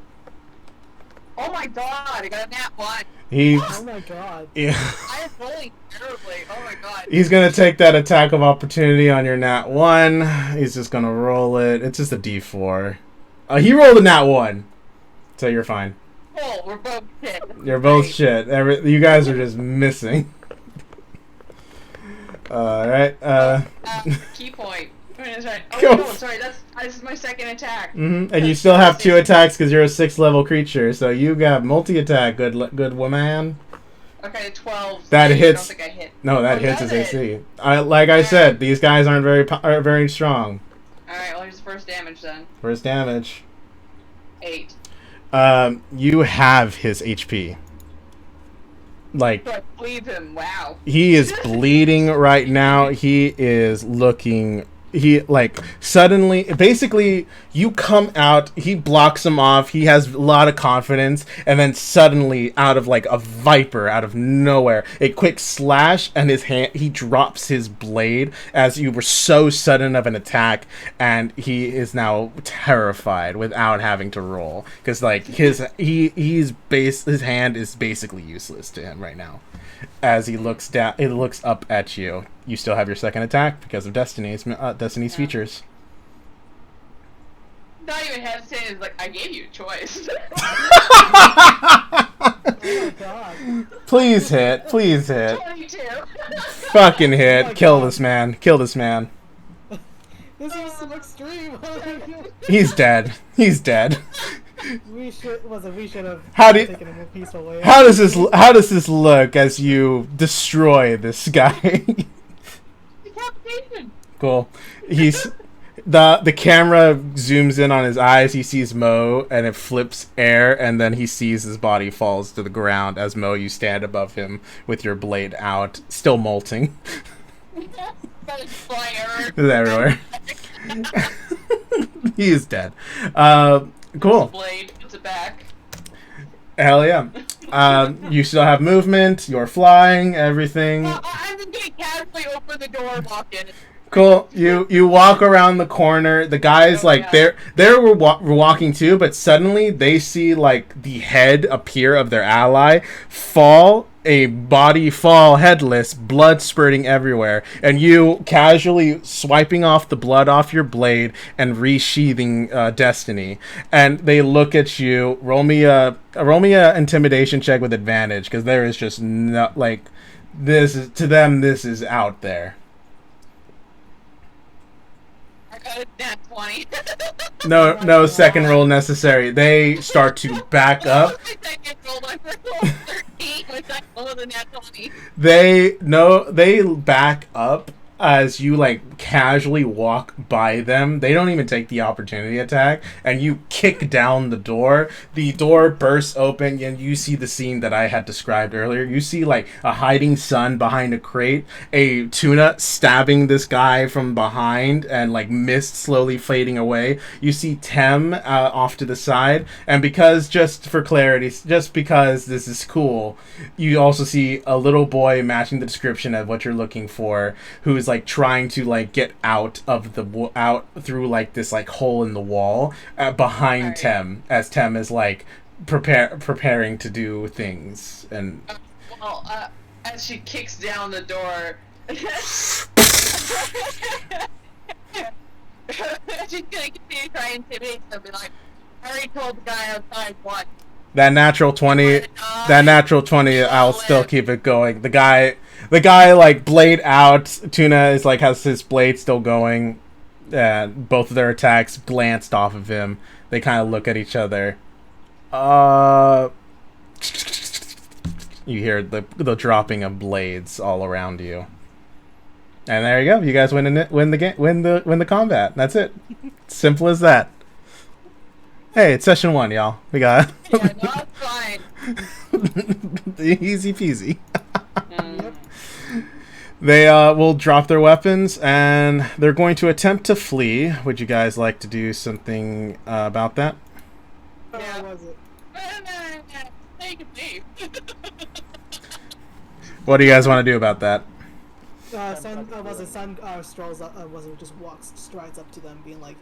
Oh my god, I got a nat 1. Oh my god. Yeah. I am rolling terribly. Oh my god. He's going to take that attack of opportunity on your nat 1. He's just going to roll it. It's just a d4. He rolled a nat 1. So you're fine. Oh, we're both shit. You're both shit. You guys are just missing. Alright. Key point. Right. Oh, Go. no, sorry, this is my second attack. And you still have 2 attacks because you're a 6th level creature, so you got multi-attack, good woman. Okay, 12. That hits. I don't think I hit. No, that hits does his it? AC. I said, these guys aren't very strong. Alright, well, here's the first damage then. First damage. 8. You have his HP. Like, So I bleed him, wow. he is bleeding right now. He is looking. He, like, suddenly, basically, you come out, he blocks him off, he has a lot of confidence, and then suddenly, out of, like, a viper, out of nowhere, a quick slash, and his hand, he drops his blade, as you were so sudden of an attack, and he is now terrified without having to roll, because, like, his hand is basically useless to him right now. As he looks down, it looks up at you. You still have your second attack because of Destiny's features. Not even hesitating, it's like, I gave you a choice. Oh my god. Please hit. 22. Fucking hit. Oh my Kill God. this man. Kill this man. This is some extreme. He's dead. He's dead. We should have How do you- taken him a peaceful way. How does this look as you destroy this guy? Decapitation. Cool. He's the camera zooms in on his eyes. He sees Mo, and it flips air, and then he sees his body falls to the ground as Mo, you stand above him with your blade out, still molting. Got his flying arrow. It's everywhere. He is dead. Cool. Blade, puts it back. Hell yeah. You still have movement. You're flying. Everything. I'm just gonna casually open the door and walk in. Cool. You walk around the corner. The guys we're walking too, but suddenly they see like the head appear of their ally fall, a body fall headless, blood spurting everywhere, and you casually swiping off the blood off your blade and resheathing Destiny. And they look at you. Roll me a intimidation check with advantage, because there is just no like this is to them. This is out there. I got a nat 20. No second roll necessary. They start to back up. They back up as you like casually walk by them. They don't even take the opportunity attack, and you kick down the door. The door bursts open, and you see the scene that I had described earlier. You see like a hiding sun behind a crate, a tuna stabbing this guy from behind, and like mist slowly fading away. You see Tem off to the side, and because just for clarity, just because this is cool, you also see a little boy matching the description of what you're looking for, who's like trying to like get out of the out through like this like hole in the wall behind right. Tem, as Tem is like preparing to do things. And as she kicks down the door, she's gonna continue to try and intimidate them, be like, I already told the guy outside what. That natural 20, I'll still keep it going. The guy like blade out. Tuna is like has his blade still going. Both of their attacks glanced off of him. They kind of look at each other. You hear the dropping of blades all around you. And there you go. You guys win the combat. That's it. Simple as that. Hey, it's session 1, y'all. We got Yeah, no, it's fine. easy peasy. They will drop their weapons, and they're going to attempt to flee. Would you guys like to do something about that? Yeah. What was it? They can leave. What do you guys want to do about that? Sun strolls up, just strides up to them, being like,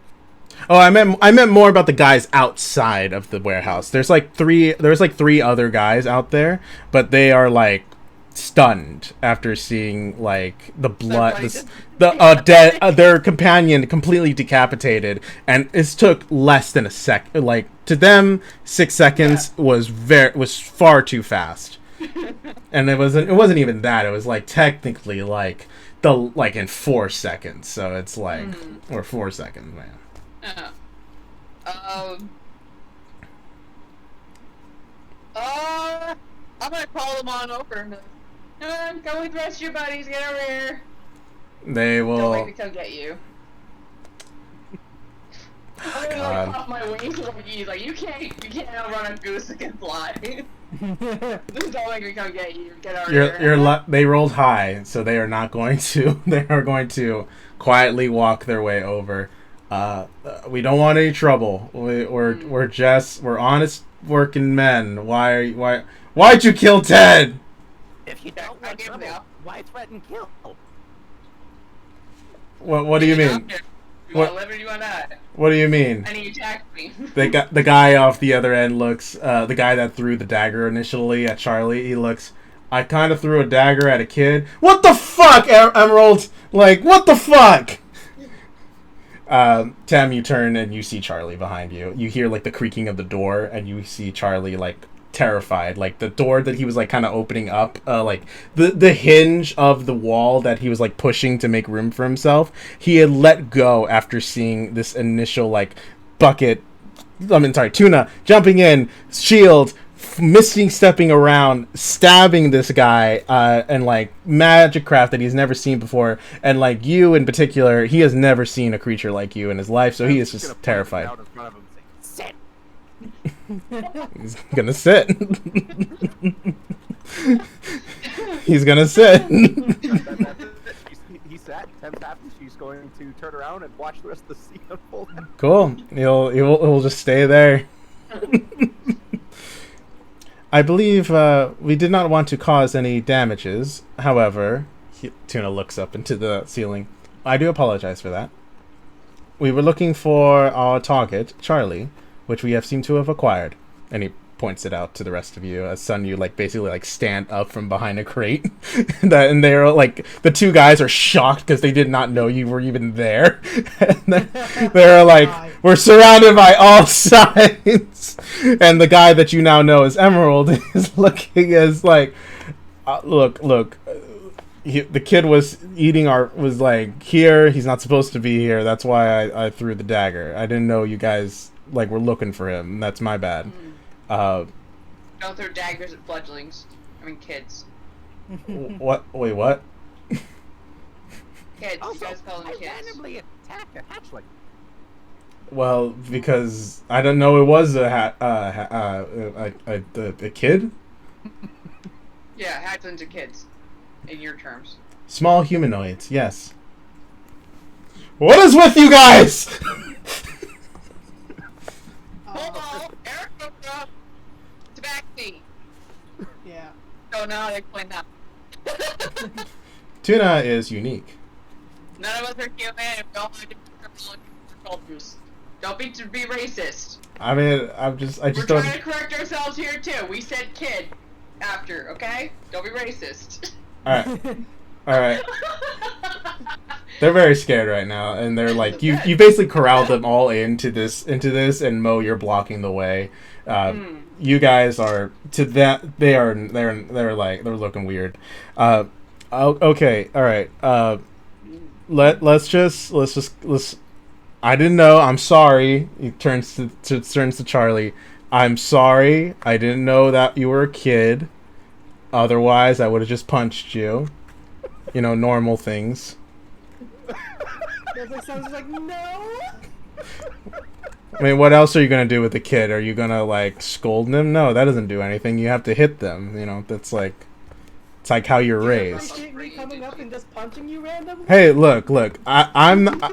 Oh, I meant more about the guys outside of the warehouse. There's like three other guys out there, but they are like stunned after seeing like the blood, their companion completely decapitated, and it took less than a sec. Like to them, 6 seconds was far too fast, and it wasn't even that. It was like technically like in 4 seconds. So it's like or 4 seconds, man. I'm gonna call them on over and come on, go with the rest of your buddies, get over here. They will. Don't make me come get you. I'm gonna like pop my wings like he's like, you can't outrun a goose that can fly. Just don't make me come get you. Get over here. They rolled high, so they are not going to. They are going to quietly walk their way over. We don't want any trouble. We're honest working men. Why'd you kill Ted? If you don't want trouble, why threaten kill? What do you mean? You want to live or you want to die? What do you mean? And he attacked me. The guy off the other end looks. The guy that threw the dagger initially at Charlie. He looks. I kind of threw a dagger at a kid. What the fuck, Emerald? Like what the fuck? Tem, you turn and you see Charlie behind you. You hear like the creaking of the door, and you see Charlie like terrified. Like the door that he was like kind of opening up, like the hinge of the wall that he was like pushing to make room for himself, he had let go after seeing this initial like tuna jumping in, shield, stepping around, stabbing this guy, and like magic craft that he's never seen before, and like you in particular, he has never seen a creature like you in his life, so he is just terrified. Sit. He's gonna sit. He's gonna sit. He sat. Tem's happy. She's going to turn around and watch the rest of the scene unfold. Cool. He'll just stay there. I believe we did not want to cause any damages. However, Tuna looks up into the ceiling. I do apologize for that. We were looking for our target, Charlie, which we have seemed to have acquired. And he points it out to the rest of you. As son, you like basically like stand up from behind a crate, and they're like the two guys are shocked because they did not know you were even there. And they're like, we're surrounded by all sides, and the guy that you now know as Emerald is looking as like, look. The kid was like here. He's not supposed to be here. That's why I threw the dagger. I didn't know you guys like were looking for him. That's my bad. Don't throw daggers at fledglings. I mean kids. What? Wait, what? Kids. Also, You guys call them I kids. randomly attacked a hatchling. Well, because I don't know. It was a kid. Yeah, hatchlings are kids. In your terms. Small humanoids. Yes. What is with you guys? Hold on, Eric, tabaxi. Yeah. Oh, now I explain that. Tuna is unique. None of us are human. And we all have different cultures. Don't be racist. I mean, I just We're don't. trying to correct ourselves here too. We said kid after, okay? Don't be racist. All right. They're very scared right now, and they're like, you basically corralled them all into this, and Mo, you're blocking the way. You guys are to that. They're looking weird. Okay, all right. Let's. I didn't know. I'm sorry. He turns to Charlie. I'm sorry. I didn't know that you were a kid. Otherwise, I would have just punched you. You know, normal things. Sounds like no. I mean, what else are you gonna do with the kid? Are you gonna like scold them? No, that doesn't do anything. You have to hit them. You know, that's like, it's like how you're raised. Appreciate me coming up and just punching you randomly. Hey, look. I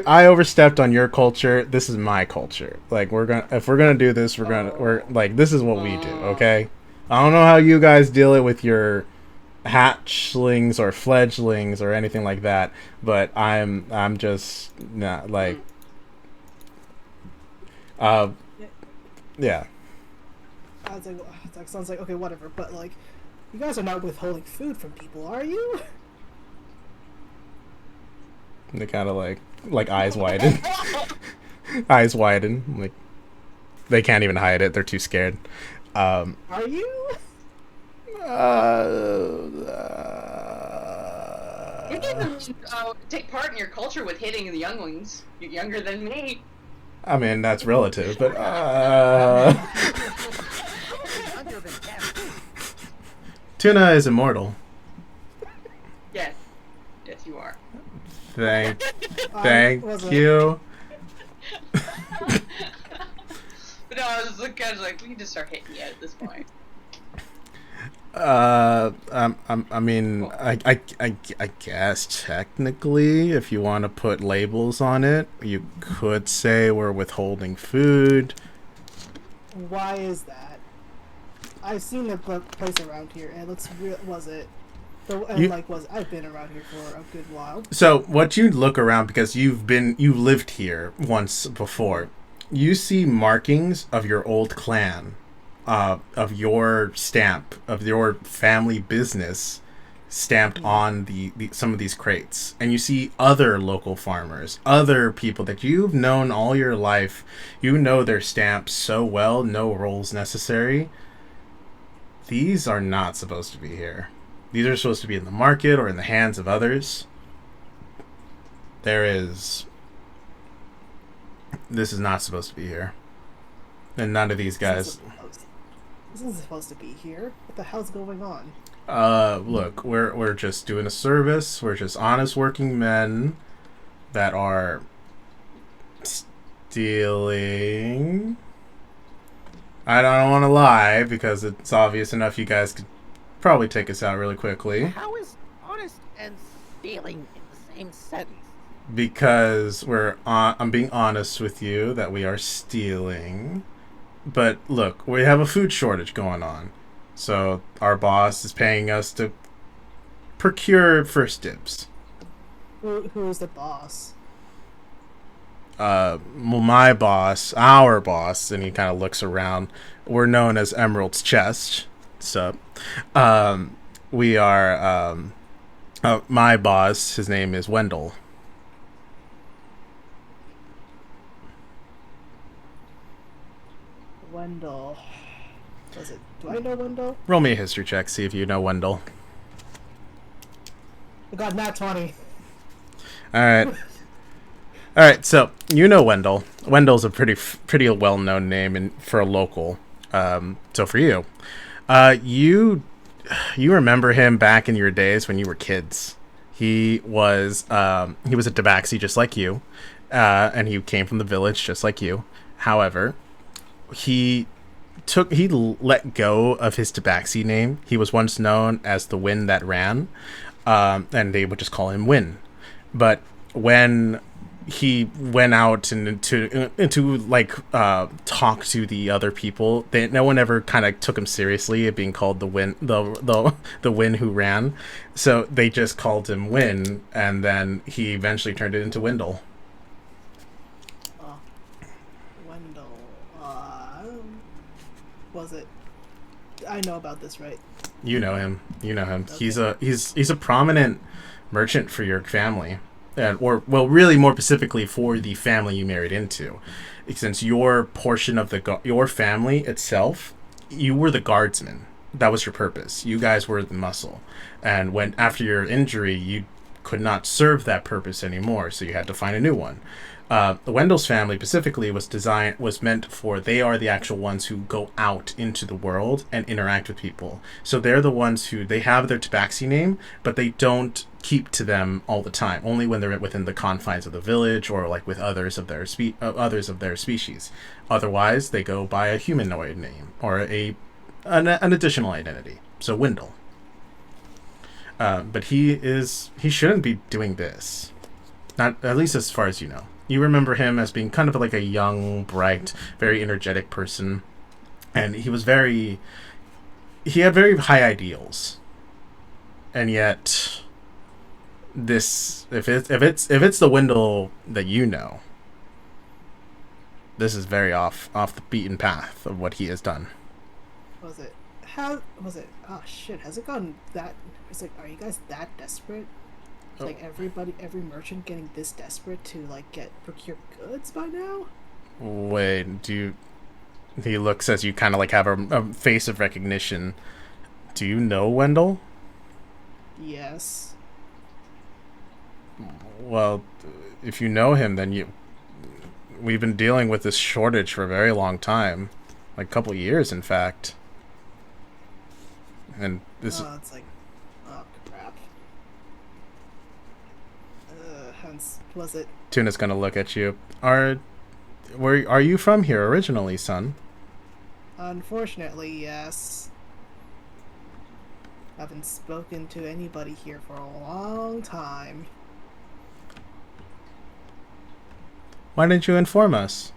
overstepped on your culture. This is my culture. Like, if we're gonna do this, we're like, this is what we do. Okay. I don't know how you guys deal it with your hatchlings or fledglings or anything like that, but I'm just not like, yeah. I was like, well, that sounds like okay, whatever. But like, you guys are not withholding food from people, are you? They kind of like eyes widen, eyes widen, like they can't even hide it. They're too scared. Are you? We didn't take part in your culture with hitting the younglings. You're younger than me. I mean, that's relative, but Under the tent. Tuna is immortal. Yes. Yes, you are. Thank Was it? you. But no, I was just kind of like, we can just start hitting you at this point. I mean, I guess technically, if you want to put labels on it, you could say we're withholding food. Why is that? I've seen the place around here, and was it? I've been around here for a good while. So, what you look around, because you lived here once before, you see markings of your old clan, of your stamp, of your family business stamped on the some of these crates. And you see other local farmers, other people that you've known all your life. You know their stamps so well, no roles necessary. These are not supposed to be here. These are supposed to be in the market or in the hands of others. This is not supposed to be here. And none of these guys... This isn't supposed to be here. What the hell's going on? Look, we're just doing a service. We're just honest working men that are stealing. I don't want to lie because it's obvious enough you guys could probably take us out really quickly. How is honest and stealing in the same sentence? Because I'm being honest with you that we are stealing. But look, we have a food shortage going on. So our boss is paying us to procure first dibs. Who's the boss? My boss, our boss, and he kind of looks around. We're known as Emerald's Chest. So, we are, my boss, his name is Wendell. Wendell. Was it? Do I know Wendell? Roll me a history check, see if you know Wendell. I got nat 20. Alright, so you know Wendell. Wendell's a pretty well-known name for a local. So for you, you remember him back in your days when you were kids. He was a tabaxi just like you, and he came from the village just like you. However, he let go of his tabaxi name. He was once known as the Wind That Ran, and they would just call him Win. But when he went out and into like talk to the other people, no one ever kind of took him seriously at being called the Win, the Win who ran. So they just called him Win, and then he eventually turned it into Wendell. Wendell. Was it? I know about this, right? You know him. Okay. He's a prominent merchant for your family. Or really more specifically for the family you married into, since your portion of your family itself, you were the guardsman. That was your purpose. You guys were the muscle, and when after your injury, you could not serve that purpose anymore, so you had to find a new one. Wendell's family specifically was meant for, they are the actual ones who go out into the world and interact with people. So they're the ones who, they have their tabaxi name, but they don't keep to them all the time. Only when they're within the confines of the village or like with others of their species. Otherwise, they go by a humanoid name or an additional identity. So Wendell. But he shouldn't be doing this. Not at least as far as you know. You remember him as being kind of like a young, bright, very energetic person, and he had very high ideals. And yet, if it's the Wendell that you know, this is very off the beaten path of what he has done. Was it? Oh shit! Has it gone that? It's like, are you guys that desperate? Like every merchant getting this desperate to like procure goods by now? Wait, he looks as you kind of like have a face of recognition. Do you know Wendell? Yes. Well, if you know him, then we've been dealing with this shortage for a very long time, like a couple of years, in fact. And this. It's like, oh crap. Hence, was it? Tuna's gonna look at you. Are you from here originally, son? Unfortunately, yes. I haven't spoken to anybody here for a long time. Why didn't you inform us?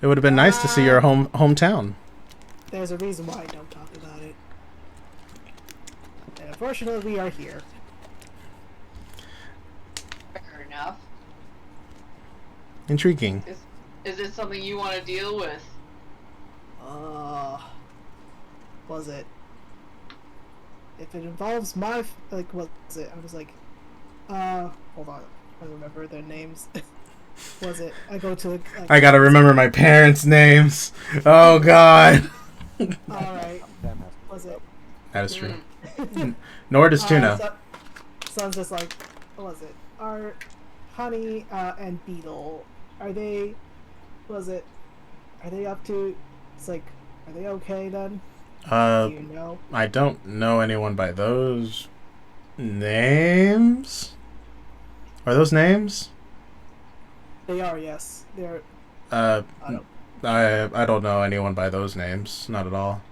It would have been nice to see your hometown. There's a reason why I don't talk about it. And unfortunately, we are here. Fair enough. Intriguing. Is it something you want to deal with? Was it? If it involves my what was it? I was like, hold on, I remember their names. Was it? I go to. I gotta remember my parents' names. Oh God. All right. Was it? That is true. Nor does Tuna. So I was just like, what was it? Are Honey and Beetle? Are they? Was it? Are they up to? It's like, are they okay then? Do you know? I don't know anyone by those names. Are those names? They are, yes. They're. I don't know anyone by those names. Not at all.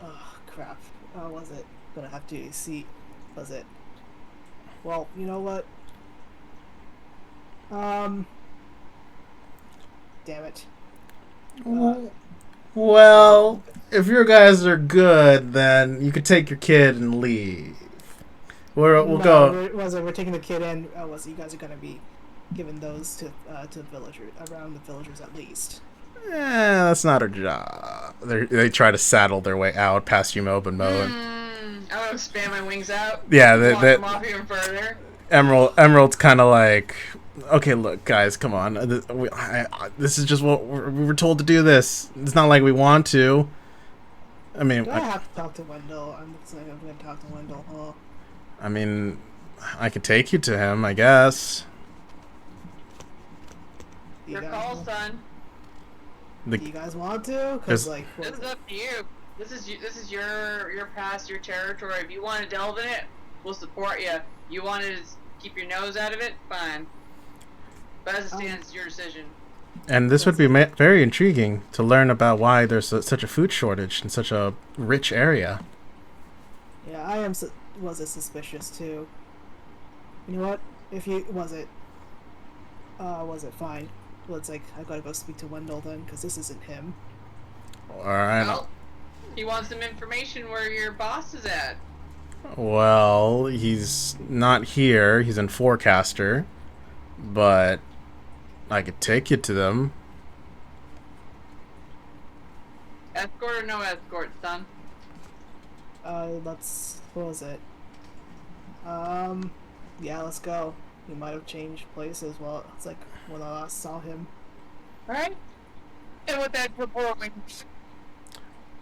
Oh crap! Was it? Gonna have to see. Was it? Well, you know what? Damn it. Well, if your guys are good, then you could take your kid and leave. We'll go. We're taking the kid in. You guys are gonna be giving those to villagers around the villagers at least. That's not our job. They try to saddle their way out past you, Mob and Mo. I'm gonna expand my wings out. Yeah, Block them off even further. Emerald's kind of like, okay, look, guys, come on. This is just what we were told to do. This. It's not like we want to. I mean, Do I have to talk to Wendell? I'm gonna talk to Wendell. Huh? I mean, I could take you to him, I guess. Your call, son. Do you guys want to? Cause like, this is up to you. This is your past, your territory. If you want to delve in it, we'll support you. You want to keep your nose out of it? Fine. But as it stands, it's your decision. And this would be very intriguing to learn about why there's such a food shortage in such a rich area. Yeah, I am. Was it suspicious too? You know what? If you was it fine? Well, it's like I gotta go speak to Wendell then, because this isn't him. All right. Well, he wants some information where your boss is at. Well, he's not here. He's in Forecaster, but I could take you to them. Escort or no escort, son? What was it? Yeah, let's go. He might have changed places. Well, it's like when I last saw him. Alright. And with that report,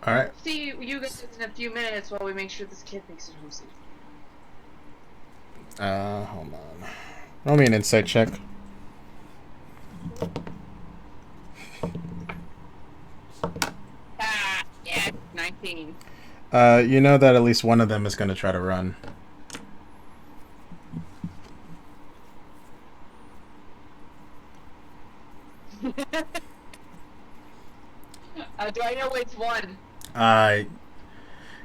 All right. see you guys in a few minutes while we make sure this kid makes it home safe. Hold on. Roll me an insight check. Yeah, 19. You know that at least one of them is going to try to run. Do I know which one?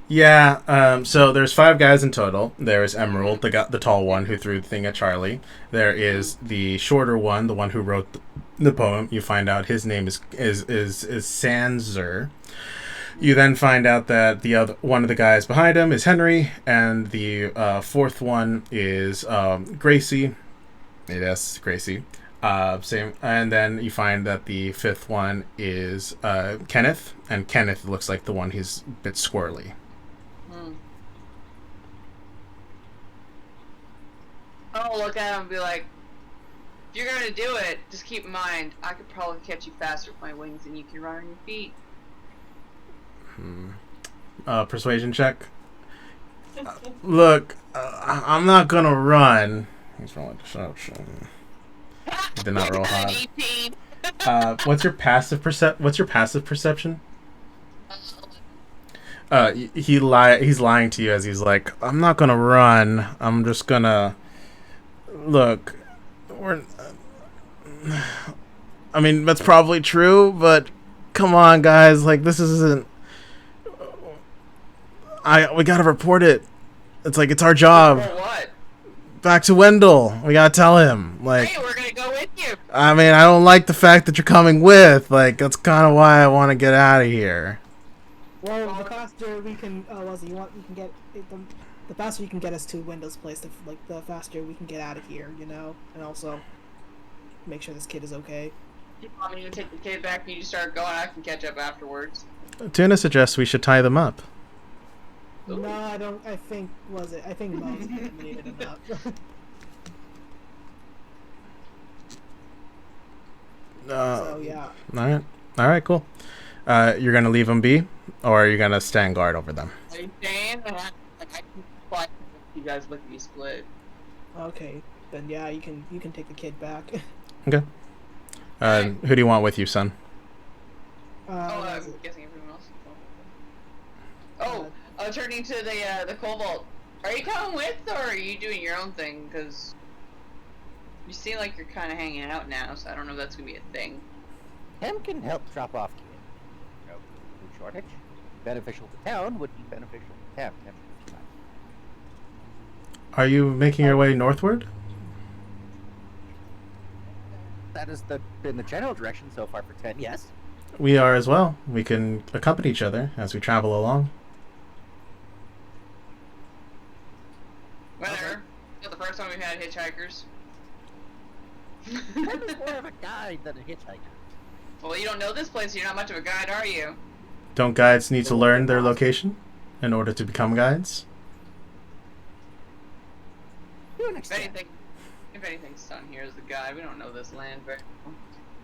Yeah. So there's 5 guys in total. There's Emerald, the tall one who threw the thing at Charlie. There is the shorter one, the one who wrote the poem. You find out his name is Sanzer. You then find out that the other one of the guys behind him is Henry, and the 4th one is Gracie. Yes, Gracie. Same, and then you find that the 5th one is Kenneth, and Kenneth looks like the one who's a bit squirrely. I'll look at him and be like, if you're gonna do it, just keep in mind, I could probably catch you faster with my wings than you can run on your feet. Persuasion check. Look, I'm not gonna run. He's rolling deception. He did not roll high. What's your passive perception? He's lying to you as he's like, I'm not gonna run. I'm just gonna look. I mean, that's probably true, but come on, guys. Like, this isn't. We gotta report it. It's like it's our job. For what? Back to Wendell. We gotta tell him. Like, hey, we're gonna go with you. I mean, I don't like the fact that you're coming with. Like, that's kind of why I want to get out of here. Well, the faster we can, the faster you can get us to Wendell's place, the faster we can get out of here, you know, and also make sure this kid is okay. You want me to take the kid back and you start going? I can catch up afterwards. Tuna suggests we should tie them up. Ooh. No, I don't. I think Mom's eliminated him up. So yeah. All right, cool. You're gonna leave them be, or are you gonna stand guard over them? Are you saying that I can fight you guys with me split? Okay, then yeah, you can take the kid back. Okay. Who do you want with you, son? I'm guessing everyone else. Turning to the Cobalt. Are you coming with, or are you doing your own thing? Because you seem like you're kind of hanging out now, so I don't know if that's gonna be a thing. Tim can help drop off kids. No food shortage. Beneficial to town would be beneficial to town. Are you making your way northward? That has been the general direction so far for 10, yes. We are as well. We can accompany each other as we travel along. Whether first time we've had hitchhikers. Tim is more of a guide than a hitchhiker. Well, you don't know this place, so you're not much of a guide, are you? Don't guides need to learn their location in order to become guides? To an If extent. anything, son here is the guide. We don't know this land very well.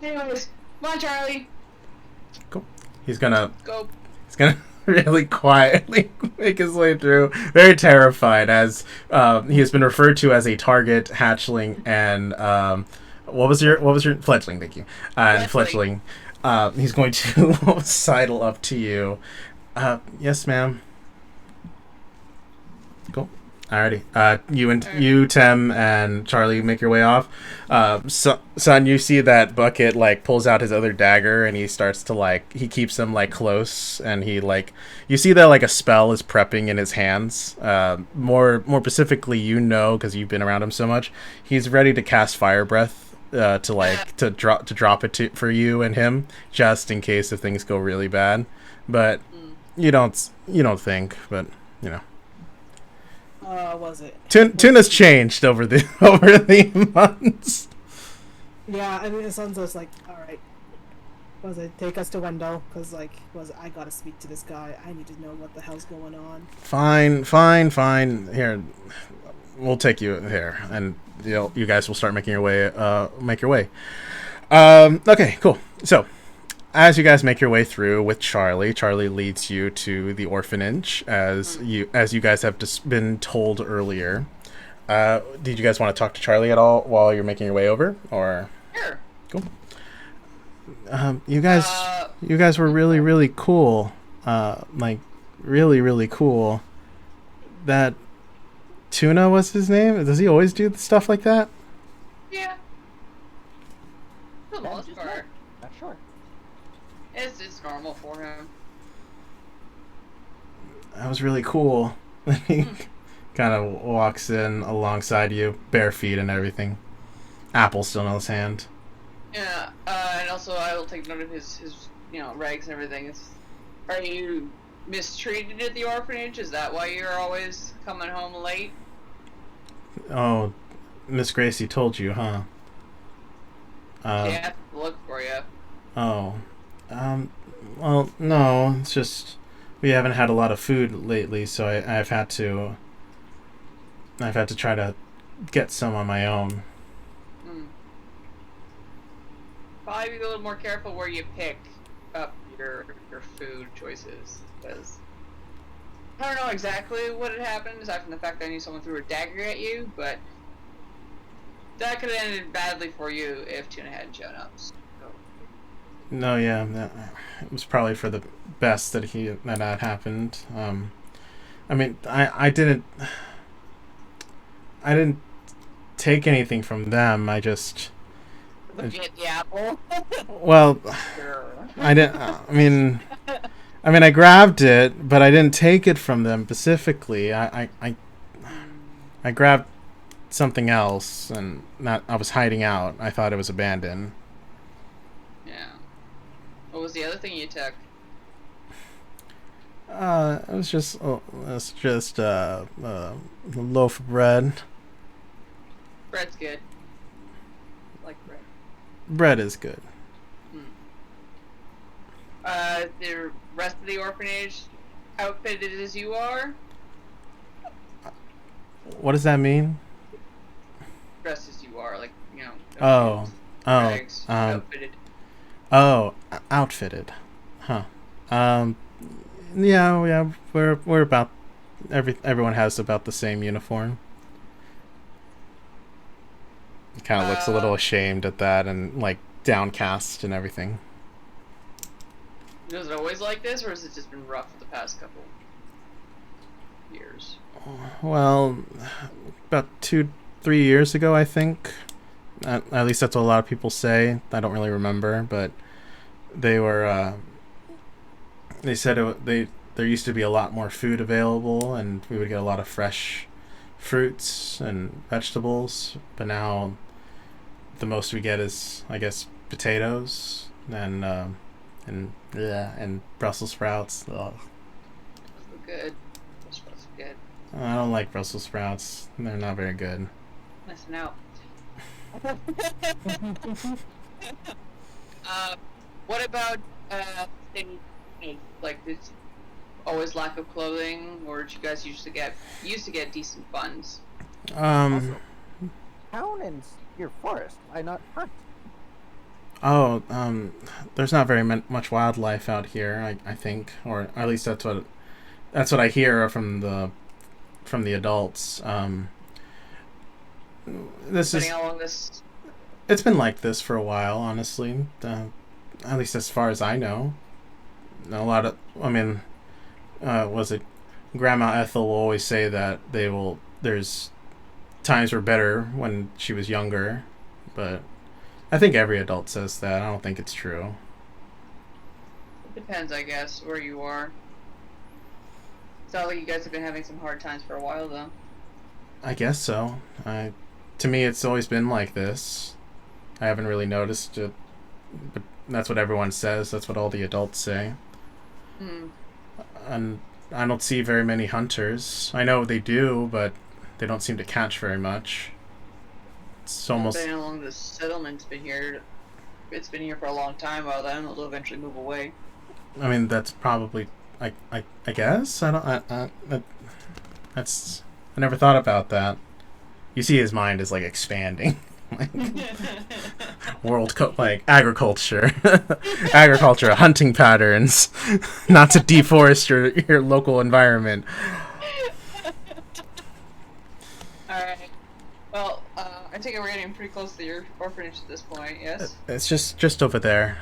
Anyways, come on, Charlie. Cool. He's gonna Go. really quietly make his way through, very terrified, as he has been referred to as a target, hatchling, and what was your fledgling? Thank you. And fledgling. He's going to sidle up to you. Yes, ma'am. Cool. Alrighty. You, Tim, and Charlie make your way off. Son, you see that Bucket like pulls out his other dagger, and he starts to he keeps them close, and he you see that a spell is prepping in his hands. More specifically, because you've been around him so much, he's ready to cast Fire Breath. To drop it for you and him, just in case if things go really bad, but you don't think, but you know. Was it? Tuna's changed over the months. Yeah, I mean, the son's just like, all right. Was it take us to Wendell? Because I gotta speak to this guy. I need to know what the hell's going on. Fine. Here, we'll take you here, and you guys will start making your way. Okay, cool. So, as you guys make your way through with Charlie leads you to the orphanage, as you guys have just been told earlier. Did you guys want to talk to Charlie at all while you're making your way over, or? Sure. Cool. You guys were really, really cool. Really, really cool. That Tuna was his name? Does he always do stuff like that? Yeah. For the most Just part. Not sure. It's normal for him. That was really cool. He kind of walks in alongside you, bare feet and everything. Apple still in his hand. Yeah, and also I will take note of his rags and everything. Are you mistreated at the orphanage? Is that why you're always coming home late? Oh, Miss Gracie told you, huh? She has to look for you. Oh. Well, no, it's just we haven't had a lot of food lately, so I've had to try to get some on my own. Probably be a little more careful where you pick up your food choices, because I don't know exactly what had happened, aside from the fact that I knew someone threw a dagger at you, but that could have ended badly for you if Tuna hadn't shown up. So. No, yeah, it was probably for the best that that happened. I mean, I didn't take anything from them. I just Get the apple. well, I didn't. I mean, I grabbed it, but I didn't take it from them specifically. I grabbed something else, and I was hiding out. I thought it was abandoned. Yeah. What was the other thing you took? It was just a loaf of bread. Bread's good. I like bread. Bread is good. The rest of the orphanage outfitted as you are? What does that mean? Dressed as you are, like, rags, outfitted. Outfitted. Huh. Yeah, we're about everyone has about the same uniform. He kind of looks a little ashamed at that and downcast and everything. Was it always like this, or has it just been rough for the past couple years? Well, about 2-3 years ago, I think. At least that's what a lot of people say. I don't really remember, but they were. They said there used to be a lot more food available, and we would get a lot of fresh fruits and vegetables. But now, the most we get is, I guess, potatoes and Brussels sprouts. Ugh. Good. Brussels sprouts are good. I don't like Brussels sprouts. They're not very good. missing out. What about things like this? Always lack of clothing, or did you guys used to get decent funds? Um. Town and your forest. Why not hunt? Oh. There's not very much wildlife out here. I think, or at least that's what I hear from the adults. This is. How long this? It's been like this for a while, honestly. At least as far as I know. A lot of. I mean. Was it Grandma Ethel will always say that there's times were better when she was younger, but I think every adult says that. I don't think it's true. It depends, I guess, where you are. Sounds like you guys have been having some hard times for a while, though. I guess so. To me, it's always been like this. I haven't really noticed it, but that's what everyone says. That's what all the adults say. And I don't see very many hunters. I know they do, but they don't seem to catch very much. It's almost. How long the settlement's been here? It's been here for a long time. Well, then it'll eventually move away. I mean, that's probably. I guess I don't. That's. I never thought about that. You see, his mind is like expanding. Like like agriculture, hunting patterns, not to deforest your local environment. All right. Well, I think we're getting pretty close to your orphanage at this point. Yes. It's just over there.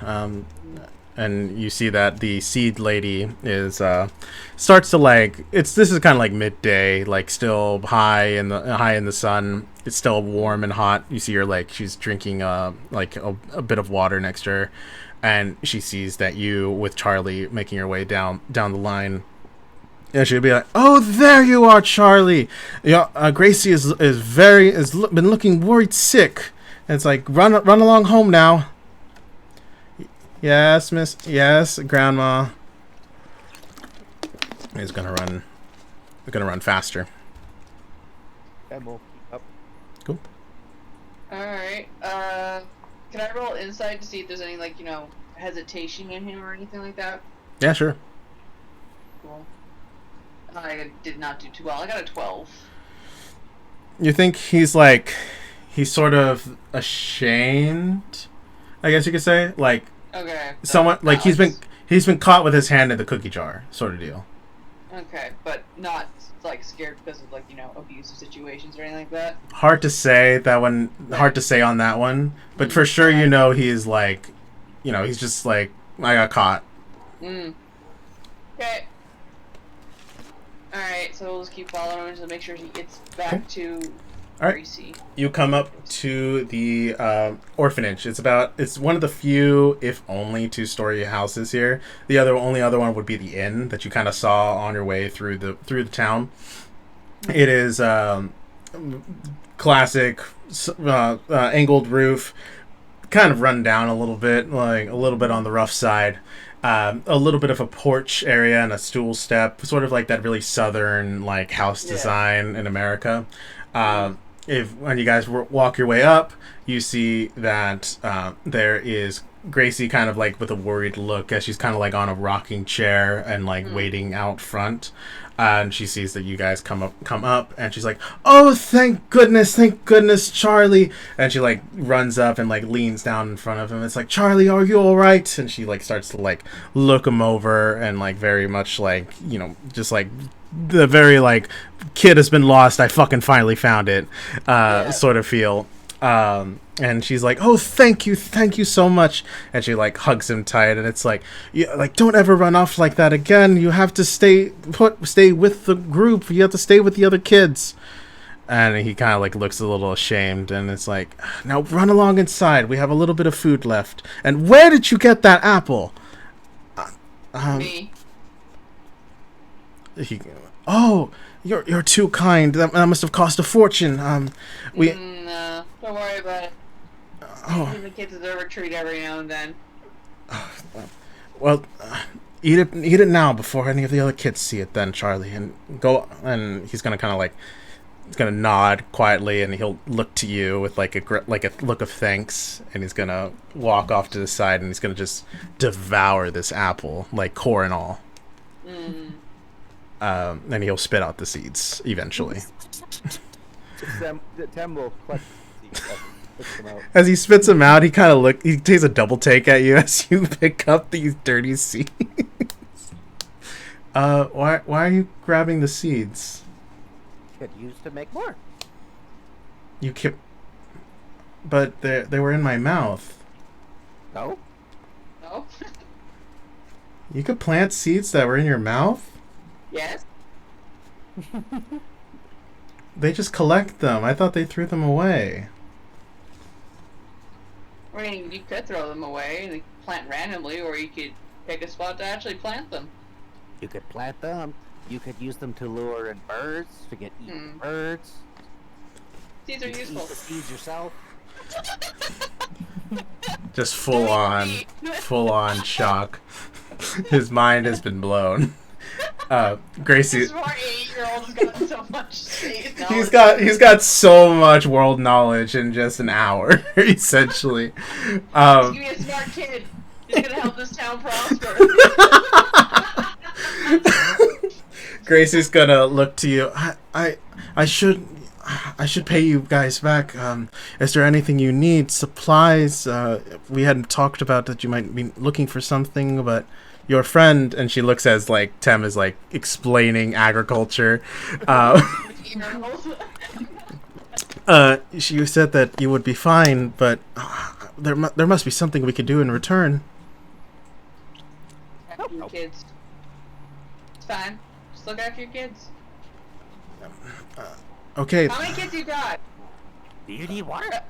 And you see that the seed lady is starts to like this is kind of like midday, like still high in the sun. It's still warm and hot. You see her like she's drinking like a bit of water next to her, and she sees that you with Charlie making your way down the line. And she'll be like, "Oh, there you are, Charlie. Yeah, Gracie is been looking worried sick." And it's like, run along home now. Yes, miss. Yes, Grandma. He's gonna run. We're gonna run faster. And we'll keep up. Cool. All right. Can I roll insight to see if there's any like hesitation in him or anything like that? Yeah, sure. Cool. I did not do too well. I got a 12. You think he's sort of ashamed? I guess you could say like. Okay. Someone like he's been caught with his hand in the cookie jar, sort of deal. Okay, but not like scared because of abusive situations or anything like that. Hard to say that one. Hard to say on that one, but for sure he's like, he's just like I got caught. Okay. All right, so we'll just keep following him to make sure he gets back to. All right. You come up to the orphanage. It's one of the few, if only, 2-story houses here. The only other one would be the inn that you kind of saw on your way through the town. It is classic angled roof, kind of run down a little bit, like a little bit on the rough side. A little bit of a porch area and a stool step, sort of like that really southern like house design in America. When you guys walk your way up, you see that there is Gracie kind of like with a worried look as she's kind of like on a rocking chair and like waiting out front. And she sees that you guys come up, and she's like, "Oh, thank goodness, Charlie!" And she like runs up and like leans down in front of him. It's like, "Charlie, are you all right?" And she like starts to like look him over and like very much like just like the very like kid has been lost. I fucking finally found it, sort of feel. And she's like, "Oh, thank you so much." And she like hugs him tight, and it's like, don't ever run off like that again. You have to stay with the group. You have to stay with the other kids. And he kind of like looks a little ashamed, and it's like, "Now run along inside. We have a little bit of food left." And where did you get that apple? Me. Oh, you're too kind. That must have cost a fortune. No, don't worry about it. Oh. The kids deserve a treat every now and then. Well, eat it now before any of the other kids see it. Then, Charlie, and go. And he's gonna kind of like he's gonna nod quietly, and he'll look to you with like a look of thanks, and he's gonna walk off to the side, and he's gonna just devour this apple, like core and all. And he'll spit out the seeds eventually. Tem will collect the seeds and spit them out. As he spits them out, he kind of he takes a double take at you as you pick up these dirty seeds. Why are you grabbing the seeds? Could use to make more. You kept, but they were in my mouth. No? No? You could plant seeds that were in your mouth? Yes? They just collect them. I thought they threw them away. I mean, you could throw them away and plant randomly, or you could pick a spot to actually plant them. You could plant them. You could use them to lure in birds, to get eaten birds. Seeds are You could useful. eat the seeds yourself. Just full on shock. His mind has been blown. Gracie, This poor 8-year-old has gotten so much space he's got so much world knowledge in just an hour, essentially. He's gonna be a smart kid. He's gonna help this town prosper. Gracie's gonna look to you. I should pay you guys back. Is there anything you need? Supplies? We hadn't talked about that you might be looking for something, but your friend, and she looks as like Tem is like explaining agriculture. You said that you would be fine, but there must be something we could do in return. After your kids. It's fine. Just look after your kids. Okay. How many kids you got? Do you need water?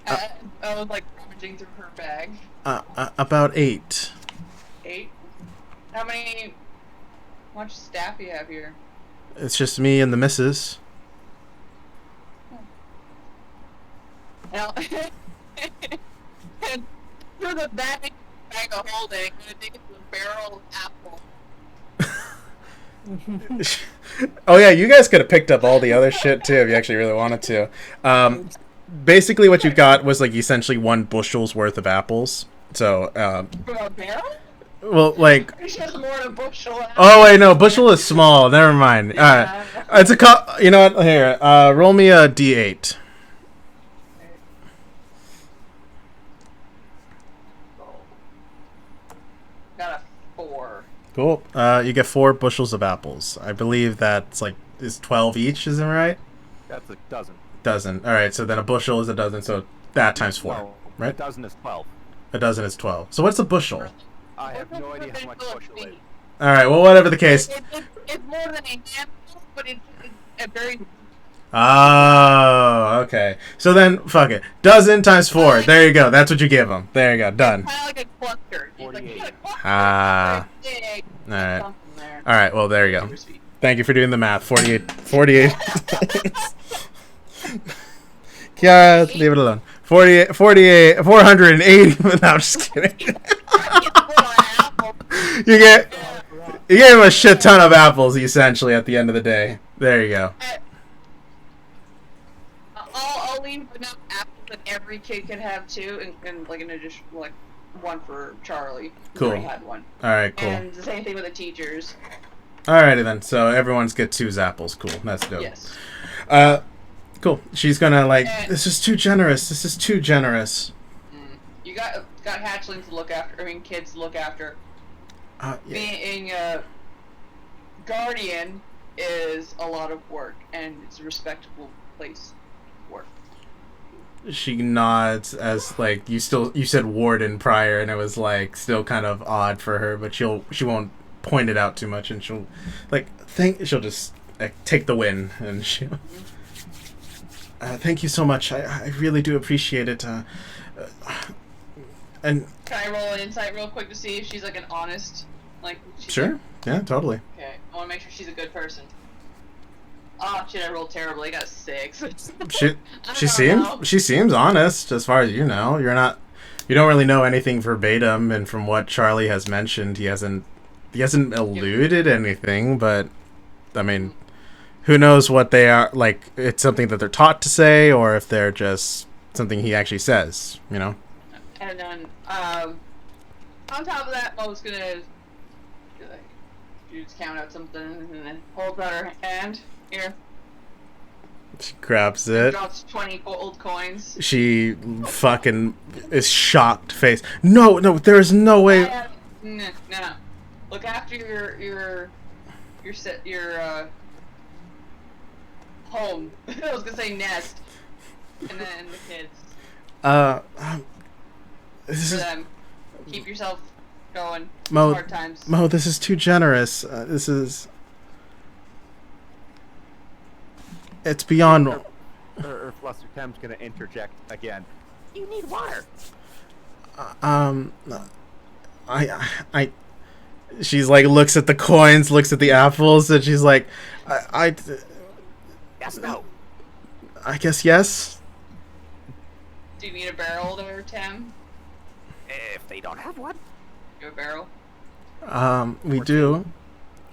I was like rummaging through her bag. About 8. 8? How much staff do you have here? It's just me and the missus. Now, and through the bag of holding, I'm gonna dig into a barrel of apple. Oh yeah, you guys could have picked up all the other shit too if you actually really wanted to. Basically what you got was like essentially 1 bushel's worth of apples. So, From a barrel? well, like, She has more than a bushel. oh wait, no, bushel is small. Never mind. Yeah. It's you know what? Here, roll me a d8. Got a 4. Cool. You get 4 bushels of apples. I believe that's like is 12 each. Isn't it right? That's a dozen. Dozen. All right. So then a bushel is a dozen. So that times 4, No, right? A dozen is 12. A dozen is 12. So what's a bushel? I have no idea how much bushel is. All right. Well, whatever the case. It's more than a handful, but it's a very. Oh, okay. So then, fuck it. Dozen times 4. There you go. That's what you give them. There you go. Done. Kind of like a cluster. It's like, 48. you got a cluster, Ah. it's big, All right. something there. All right. Well, there you go. Super sweet. Thank you for doing the math. 48. Kiara, leave it alone. 48, 480. No, I'm just kidding. You gave him a shit ton of apples, essentially, at the end of the day. There you go. I'll leave enough apples that every kid can have 2, and like an additional, like 1 for Charlie. who Cool. already had 1. All right, cool. And the same thing with the teachers. Alrighty then. So everyone's get 2 apples. Cool. That's dope. Yes. Cool. She's gonna like. And- This is too generous. This is too generous. You got hatchlings to look after. I mean, kids to look after. Yeah. Being a guardian is a lot of work, and it's a respectable place to work. She nods as like you said warden prior, and it was like still kind of odd for her, but she won't point it out too much, and she'll she'll just like, take the win, and she. Thank you so much. I really do appreciate it. And Can I roll an insight real quick to see if she's like an honest, like? She's sure, yeah, totally. Okay, I want to make sure she's a good person. Oh shit! I rolled terribly. I got a 6. She seems honest as far as you know. You don't really know anything verbatim, and from what Charlie has mentioned, he hasn't alluded anything. But I mean, Who knows what they are, like, it's something that they're taught to say, or if they're just something he actually says, you know? And then, on top of that, Mo's gonna you just count out something and then hold out her hand. Here. She grabs it. Drops 20 gold coins. She fucking is shocked face. No, there is no way. No. Look after your home. I was gonna say nest. And then the kids. This For is them. Keep yourself going. Mo. Hard times. Mo, this is too generous. This is. It's beyond. Or Fluster Tem's gonna interject again. You need water. She's like looks at the coins, looks at the apples, and she's like, Yes, no. I guess yes. Do you need a barrel there, Tim? If they don't have one. You have a barrel? We do.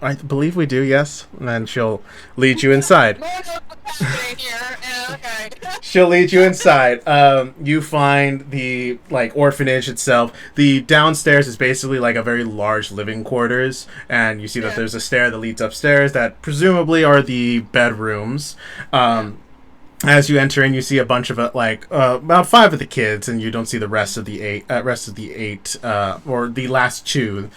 I believe we do, yes. And then she'll lead you inside. Mo knows what's happening here. Okay. She'll lead you inside. You find the orphanage itself. The downstairs is basically like a very large living quarters, and you see that there's a stair that leads upstairs that presumably are the bedrooms. As you enter in, you see a bunch of about 5 of the kids, and you don't see the rest of the 8. Or the last 2.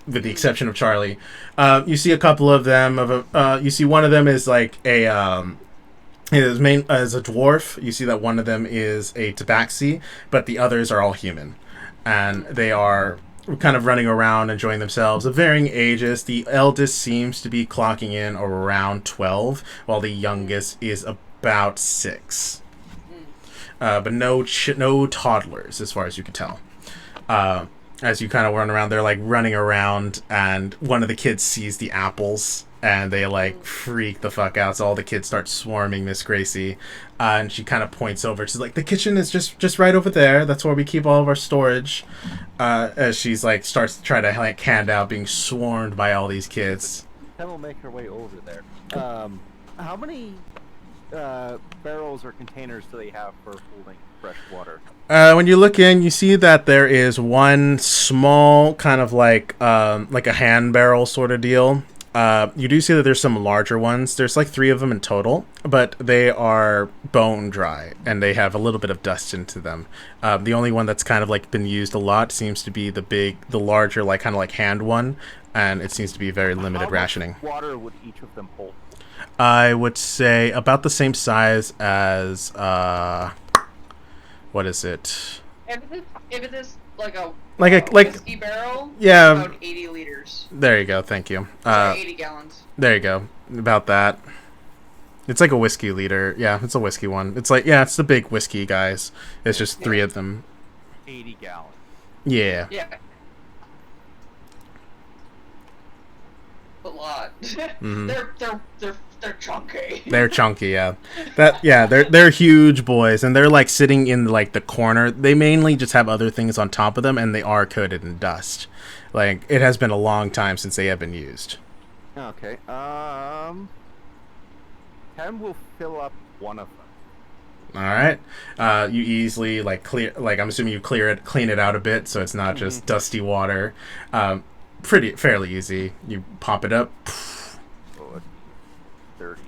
With the exception of Charlie. You see a couple of them. You see one of them is like as a dwarf. You see that one of them is a tabaxi, but the others are all human. And they are kind of running around, enjoying themselves, of varying ages. The eldest seems to be clocking in around 12, while the youngest is about 6. But no toddlers, as far as you can tell. As you kind of run around, they're like running around, and one of the kids sees the apples, and they like freak the fuck out. So all the kids start swarming Miss Gracie, and she kind of points over. She's like, "The kitchen is just right over there. That's where we keep all of our storage." As she's like starts to try to like hand out, being swarmed by all these kids. Then we'll make her way over there. How many barrels or containers do they have for holding fresh water? When you look in, you see that there is one small kind of like a hand barrel sort of deal. You do see that there's some larger ones. There's like 3 of them in total, but they are bone dry and they have a little bit of dust into them. The only one that's kind of like been used a lot seems to be the larger like kind of like hand one, and it seems to be very limited rationing. How much water would each of them hold? I would say about the same size as what is it? If it is like a whiskey barrel, yeah, about 80 liters. There you go. Thank you. 80 gallons. There you go. About that. It's like a whiskey liter. Yeah, it's a whiskey one. It's like it's the big whiskey guys. It's just 3 of them. 80 gallons. Yeah. Yeah. A lot. Mm-hmm. They're chunky. They're chunky, yeah. They're huge boys, and they're like sitting in like the corner. They mainly just have other things on top of them, and they are coated in dust. Like it has been a long time since they have been used. Okay. Tem will fill up one of them. All right. You easily clear. I'm assuming you clean it out a bit, so it's not just dusty water. Fairly easy. You pop it up. 30,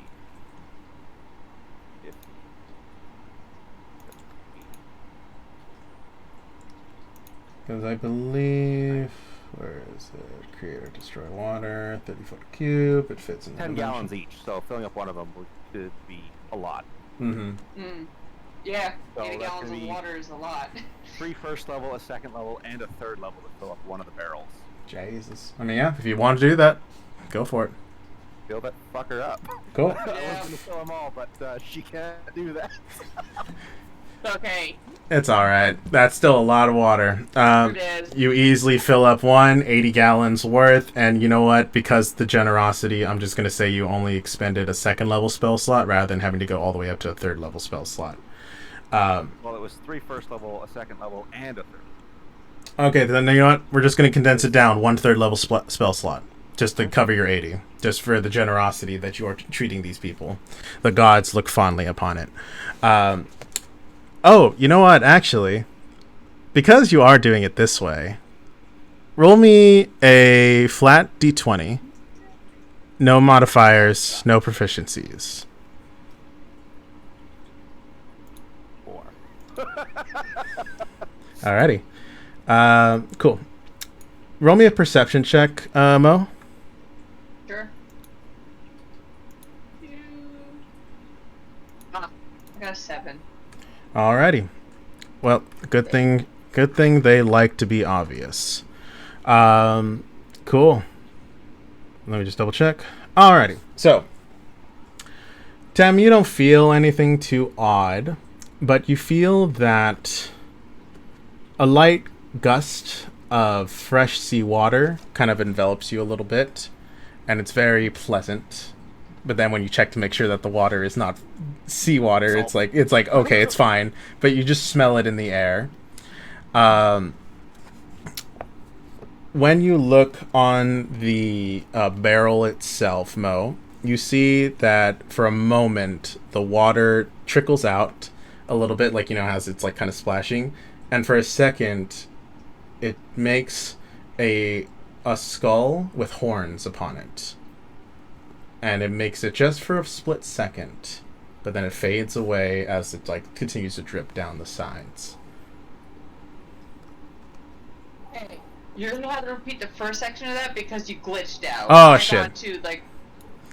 50, because I believe, where is it? Create or destroy water, 30-foot cube. It fits in 10 gallons each, so filling up one of them would be a lot. Yeah, So 80 that's gallons gonna of be- water is a lot. 3 first level, a second level, and a third level to fill up one of the barrels. Jesus. I mean, yeah, if you want to do that, go for it. Fill that fucker up. Cool. I was going to fill them all, but she can't do that. Okay. It's alright. That's still a lot of water. It is. You easily fill up 80 gallons worth, and you know what? Because the generosity, I'm just going to say you only expended a 2nd level spell slot rather than having to go all the way up to a 3rd level spell slot. Well, it was 3 first level, a second level, and a third. Okay, then you know what? We're just going to condense it down. 1/3 level spell slot. just to cover your 80, just for the generosity that you are treating these people. The gods look fondly upon it. Oh, you know what? Actually, because you are doing it this way, roll me a flat d20. No modifiers, no proficiencies. 4. Alrighty. Cool. Roll me a perception check, Mo. Sure. I got a 7. Alrighty. Well, good thing they like to be obvious. Cool. Let me just double check. Alrighty. So, Tem, you don't feel anything too odd, but you feel that a light gust of fresh seawater kind of envelops you a little bit, and it's very pleasant. But then when you check to make sure that the water is not seawater, it's like okay, it's fine, but you just smell it in the air. When you look on the barrel itself, Mo, you see that for a moment the water trickles out a little bit, like, as it's like kind of splashing, and for a second it makes a skull with horns upon it, and it makes it just for a split second, but then it fades away as it like continues to drip down the sides. Hey, you're gonna have to repeat the first section of that because you glitched out. Oh, I shit. got to, like,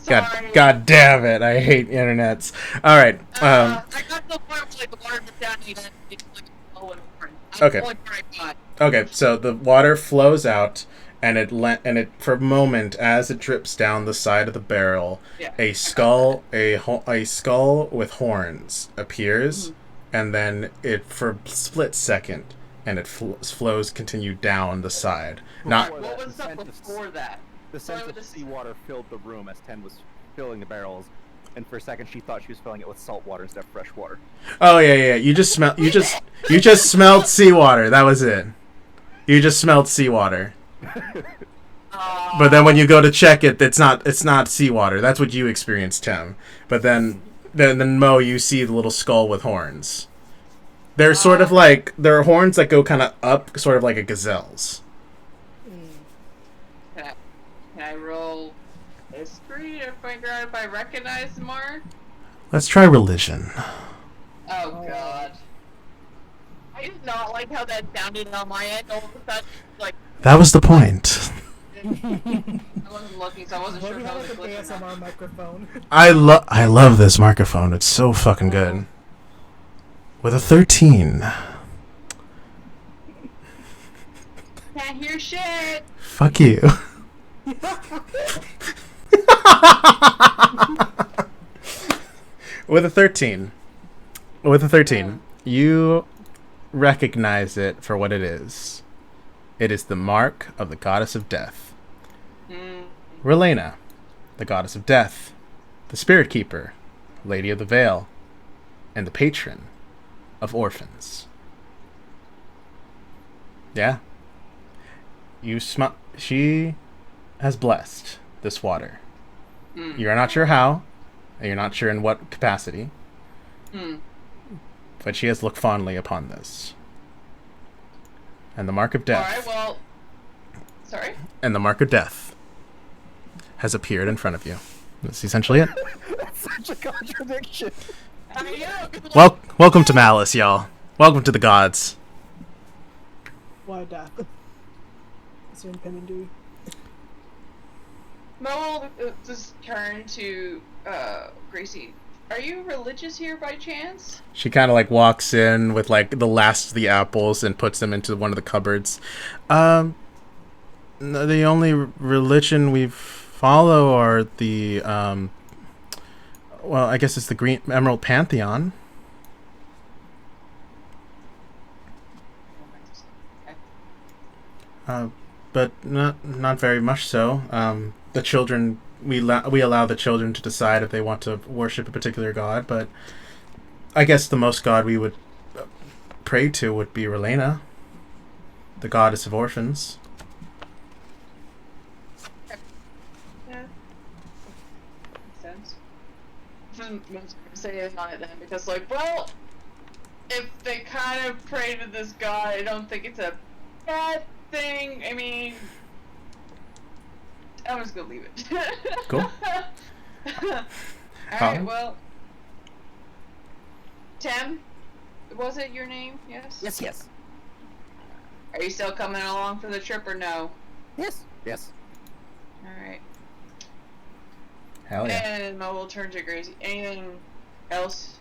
sorry. God damn it! I hate internets. All right. I got to the point where, like, the water dripped down and you had to, like, oh, Okay. I Okay. So the water flows out, and it for a moment as it drips down the side of the barrel, Yeah, a skull with horns appears, and then it for a split second, and it flows continue down the side. Not What was up before that? The scent of seawater filled the room as Ten was filling the barrels, and for a second she thought she was filling it with salt water instead of fresh water. Oh yeah. You just smelled seawater. That was it. You just smelled seawater. But then when you go to check it, it's not seawater. That's what you experienced, Tim. But then Mo, you see the little skull with horns. They're sort of like, there are horns that go kind of up, sort of like a gazelle's. Can I roll history to figure out if I recognize the mark? Let's try religion. Oh god. I did not like how that sounded on my end. All of a sudden, like, That was the point. I wasn't looking, so I wasn't What sure do if we I was have a with the glitch or not. ASMR microphone? I love this microphone. It's so fucking good. With a 13. Can't hear shit! Fuck you. With a 13. You recognize it for what it is. It is the mark of the goddess of death. Relena, the goddess of death, the spirit keeper, lady of the veil, and the patron of orphans. Yeah. She has blessed this water. You're not sure how, and you're not sure in what capacity, but she has looked fondly upon this. And the mark of death. Alright, well. Sorry? And the mark of death has appeared in front of you. That's essentially it. That's such a contradiction. Welcome to Malice, y'all. Welcome to the gods. Why death? Is there pen and Dewey? Mo will just turn to Gracie. Are you religious here by chance? She kind of like walks in with like the last of the apples and puts them into one of the cupboards. No, the only religion we follow are the well, I guess it's the Green Emerald Pantheon. But not very much so. The children, we allow the children to decide if they want to worship a particular god, but I guess the most god we would pray to would be Relena, the goddess of orphans. wasn't much to say on it then, because, like, well, if they kind of pray to this god, I don't think it's a bad thing. I mean, I'm just gonna leave it. Cool. Alright, well, Tem, was it your name? Yes? Yes, yes. Are you still coming along for the trip or no? Yes, yes. Alright. Hell yeah. And Mo will turn to Gracie. Anything else?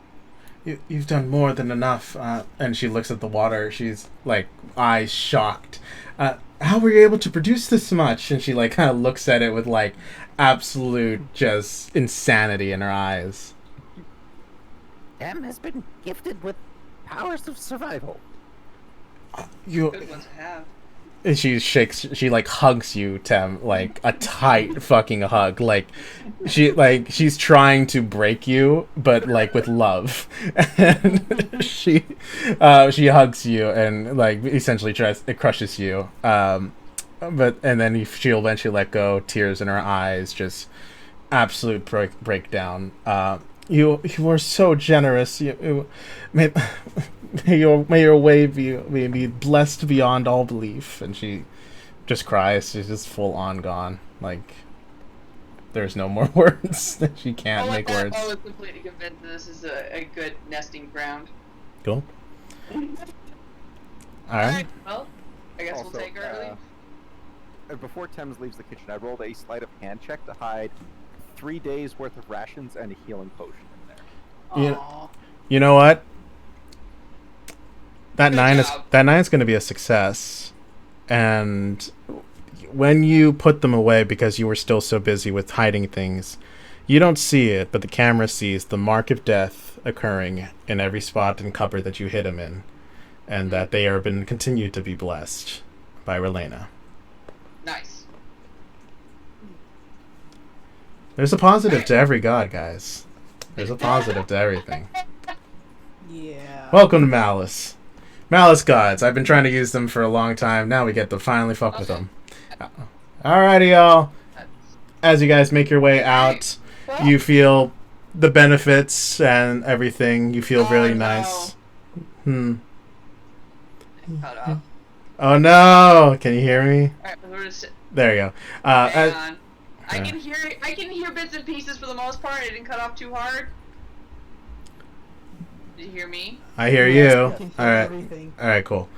You've done more than enough. And she looks at the water. She's like, eyes shocked. How were you able to produce this much? And she like kind of looks at it with like absolute just insanity in her eyes. Em has been gifted with powers of survival. Good ones to have. And she like hugs you, Tem, like a tight fucking hug. Like she's trying to break you, but like with love. And she hugs you and like essentially crushes you. And then she'll eventually let go, tears in her eyes, just absolute breakdown. You are so generous. May your way be blessed beyond all belief. And she just cries. She's just full on gone. Like, there's no more words. She can't make words. I was completely convinced that this is a good nesting ground. Cool. Alright. Well, I guess Also, we'll take our leave. Before Thames leaves the kitchen, I rolled a sleight of hand check to hide 3 days worth of rations and a healing potion in there. You know what? That Good job. nine's going to be a success. And when you put them away because you were still so busy with hiding things, you don't see it, but the camera sees the mark of death occurring in every spot and cupboard that you hid them in, and that they are been continued to be blessed by Relena. Nice. There's a positive to every god, guys. There's a positive to everything. Yeah. Welcome to Malice. Malice gods. I've been trying to use them for a long time. Now we get to finally fuck with them. Alrighty, y'all. As you guys make your way out, you feel the benefits and everything. You feel really nice. Oh no! Can you hear me? Alright, we're just There you go. hang on. I can hear bits and pieces for the most part. It didn't cut off too hard. Did you hear me? I hear Yes, you. I can hear Alright. everything. Alright, cool.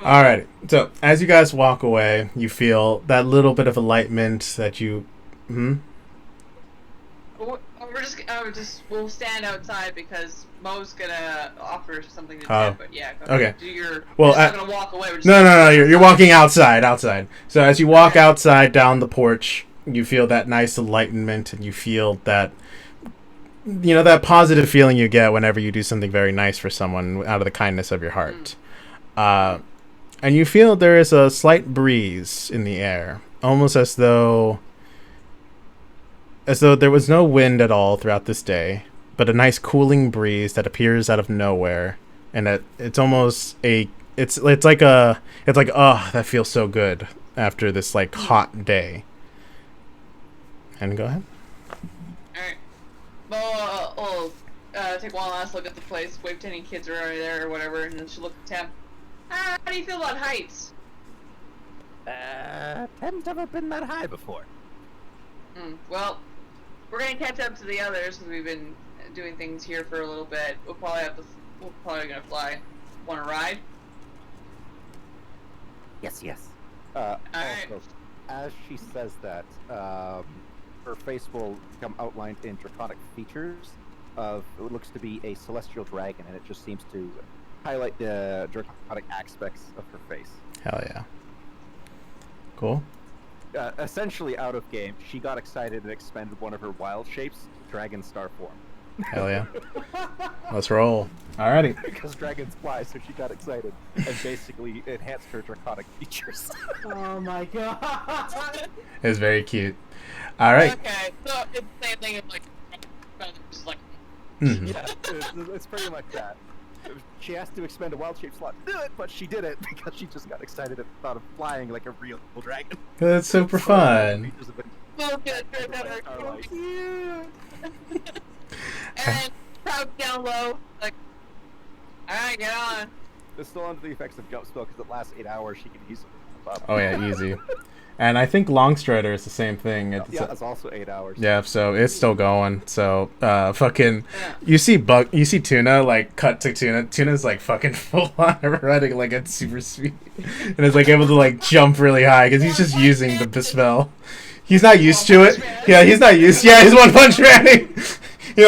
Alright. So, as you guys walk away, you feel that little bit of enlightenment that you... We'll stand outside because Mo's gonna offer something to Oh. Tim, but yeah. Okay. Do your. Well, we're just not gonna walk away. We're just No. You're walking outside. So as you walk outside down the porch, you feel that nice enlightenment, and you feel that, that positive feeling you get whenever you do something very nice for someone out of the kindness of your heart. And you feel there is a slight breeze in the air, almost as though there was no wind at all throughout this day, but a nice cooling breeze that appears out of nowhere, and it's almost it's like that feels so good after this like hot day. And go ahead. Alright. Mo will take one last look at the place, wave to any kids are already there or whatever, and then she'll look at Tim. How do you feel about heights? Tem's never been that high before. Well, we're gonna catch up to the others because we've been doing things here for a little bit. We're probably gonna fly. Want to ride? Yes. Alright. Also, as she says that, her face will become outlined in draconic features of what looks to be a celestial dragon, and it just seems to highlight the draconic aspects of her face. Hell yeah. Cool. Essentially out of game, she got excited and expended one of her wild shapes, dragon star form. Hell yeah. Let's roll. Alrighty. Because dragons fly, so she got excited and basically enhanced her draconic features. Oh my god. It's very cute. Alright. Okay, so it's the same thing as like just like. Mhm. Yeah, it's pretty much that. She has to expend a wild shape slot to do it, but she did it because she just got excited at the thought of flying like a real dragon. That's super fun. So good, Cute. and crowd down low, like, alright, get on. It's still under the effects of jump spell because it lasts 8 hours. She can easily jump up. Oh yeah, easy. And I think Long Strider is the same thing. It's also 8 hours. Yeah, so it's still going. So fucking, you see Tuna like cut to Tuna. Tuna's like fucking full on running like at super speed, and is like able to like jump really high because he's just using the spell. He's not used to it. Yeah, he's not used. Yeah, he's One Punch Manning. He's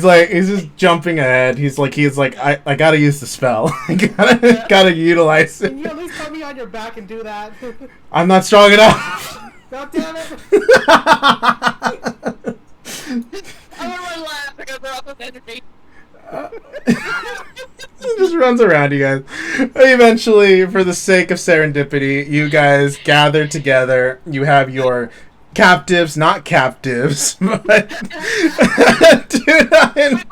like. He's just jumping ahead. He's like, I gotta use the spell. I gotta utilize it. Can you at least put me on your back and do that? I'm not strong enough. God damn it! I'm gonna run last because they're off of energy. He just runs around, you guys. Eventually, for the sake of serendipity, you guys gather together. You have your captives, not captives, but Tuna and...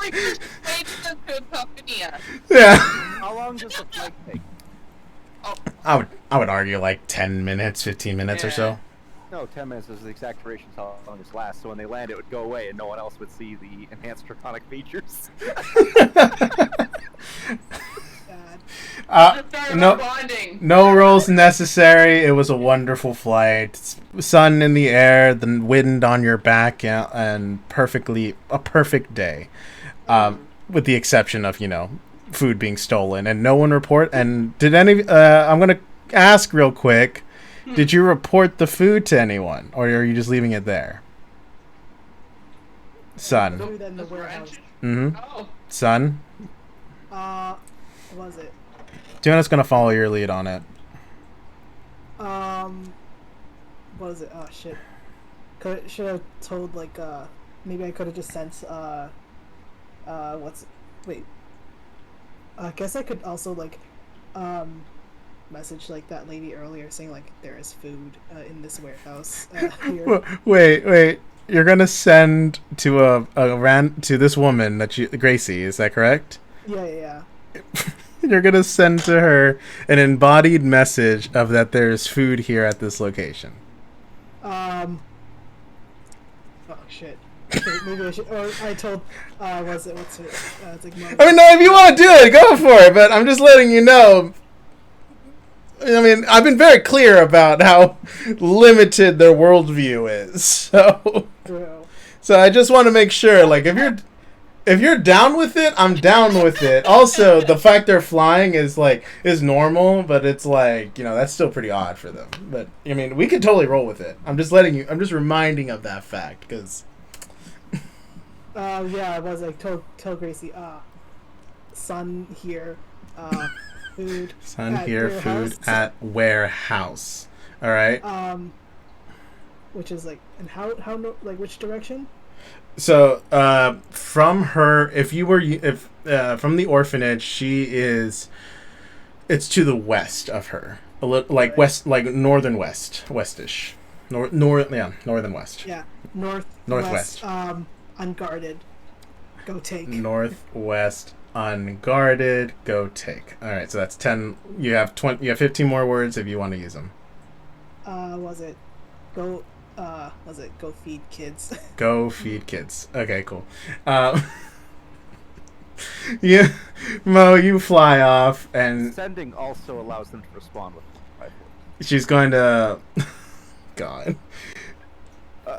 Yeah. How long does the flight take? I would argue like 10 minutes, 15 minutes or so. No, 10 minutes is the exact duration how long this lasts. So when they land, it would go away, and no one else would see the enhanced draconic features. No rolls necessary. It was a wonderful flight. Sun in the air, the wind on your back, and a perfect day. With the exception of, food being stolen and no one report. And did I'm gonna ask real quick. Did you report the food to anyone, or are you just leaving it there? Sun. Oh. Sun. What was it? Tuna's gonna follow your lead on it. What was it? Oh shit. Should have told maybe I could have just sent wait. I guess I could also message that lady earlier saying there is food in this warehouse here. Wait. You're gonna send to to this woman Gracie, is that correct? Yeah. You're gonna send to her an embodied message of that there's food here at this location. Oh shit. Okay, maybe I should. Or I told. What's it? It's I mean, no. If you want to do it, go for it. But I'm just letting you know. I mean, I've been very clear about how limited their worldview is. So I just want to make sure, if you're down with it, I'm down with it. Also, the fact they're flying is normal, but it's that's still pretty odd for them. But I mean, we could totally roll with it. I'm just reminding of that fact because. Yeah, I was tell Gracie, Sun here, food. Sun here, food at warehouse. All right. Which is and how which direction? So, from her, from the orphanage, it's to the west of her, a little west, northern westish, northern west. Yeah, northwest. Unguarded. Go take. Northwest, unguarded. Go take. All right, so that's 10. You have 20. You have 15 more words if you want to use them. Was it go feed kids? Go feed kids. Okay, cool. Yeah, Mo, you fly off, and sending also allows them to respond with 5 words. She's going to. God.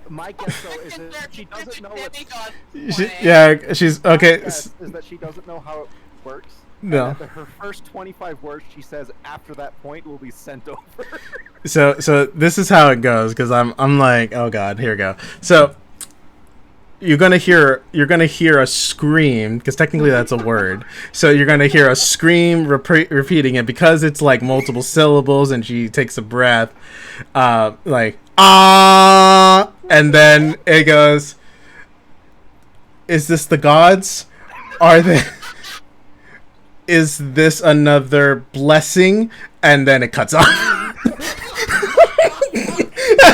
My guess though is that she doesn't know she's okay. Is that she doesn't know how it works. No. Her first 25 words she says after that point will be sent over. So this is how it goes because I'm like, oh god, here we go. So you're gonna hear a scream because technically that's a word. So you're gonna hear a scream repeating it because it's multiple syllables and she takes a breath, ah, and then it goes. Is this the gods? Are they? Is this another blessing? And then it cuts off.